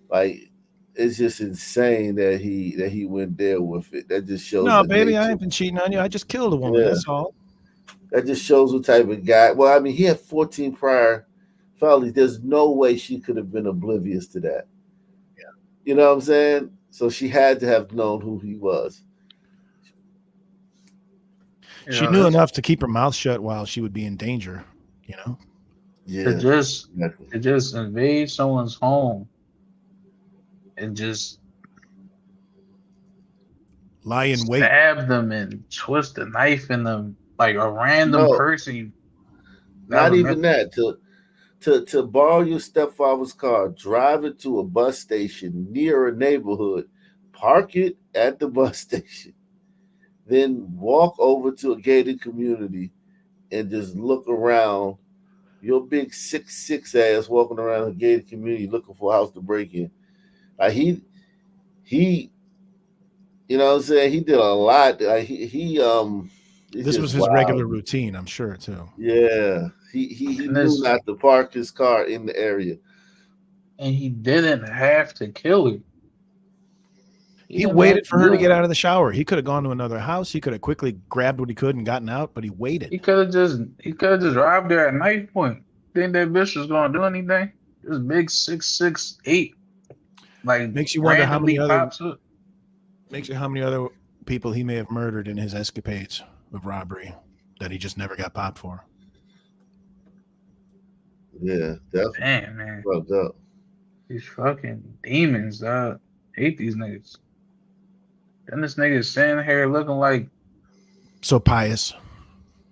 like it's just insane that he went there with it. That just shows. No, the baby, I nature. ain't been cheating on you. I just killed a woman. Yeah. That's all. That just shows what type of guy. Well, I mean, he had 14 prior felonies. There's no way she could have been oblivious to that. Yeah. You know what I'm saying? So she had to have known who he was. She knew enough to keep her mouth shut while she would be in danger, Yeah. To just invade someone's home and just lie in wait, stab them and twist a knife in them like a random No, person. You not never even met. that. To borrow your stepfather's car, drive it to a bus station near a neighborhood, park it at the bus station, then walk over to a gated community and just look around. Your big 6'6" ass walking around a gated community looking for a house to break in. Like he, you know what I'm saying? He did a lot. Like it's this just was his wild. regular routine, I'm sure, too. Yeah, he And knew not to park his car in the area. And he didn't have to kill her. He waited for her to get out of the shower. He could have gone to another house. He could have quickly grabbed what he could and gotten out, but he waited. He could have just robbed her at knife point. Think that bitch was gonna do anything? This big 6'8", like Makes you wonder how many pops up. Makes you how many other people he may have murdered in his escapades of robbery that he just never got popped for. Yeah, definitely. Damn, man. Fucked up. These fucking demons, dog. Hate these niggas. Then this nigga is sitting here looking like so pious.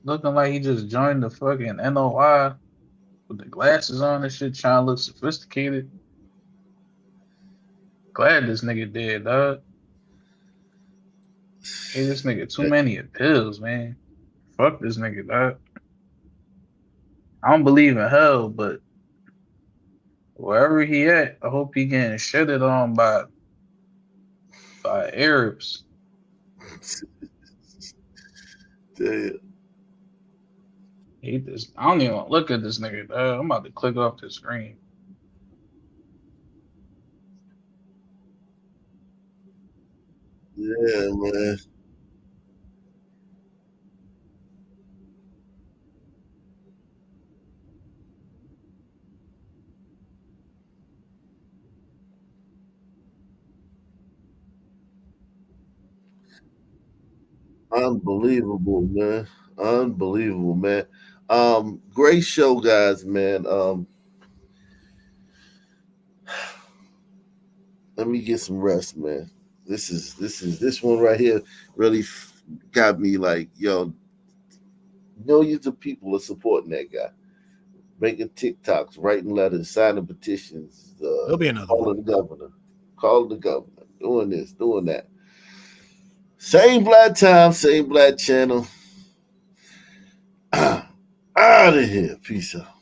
Looking like he just joined the fucking NOI with the glasses on and shit, trying to look sophisticated. Glad this nigga dead, dog. Hey, this nigga too many pills, man. Fuck this nigga, dog. I don't believe in hell, but wherever he at, I hope he getting shitted on by Arabs. Damn. Hate this. I don't even want to look at this nigga, dog. I'm about to click off the screen. Yeah, man. Unbelievable, man. Unbelievable, man. Great show, guys, man. Let me get some rest, man. This one right here really got me like, yo, millions of people are supporting that guy, making TikToks, writing letters, signing petitions, There'll be another calling the governor, doing this, doing that. Same black time, same black channel. Out of here. Peace out.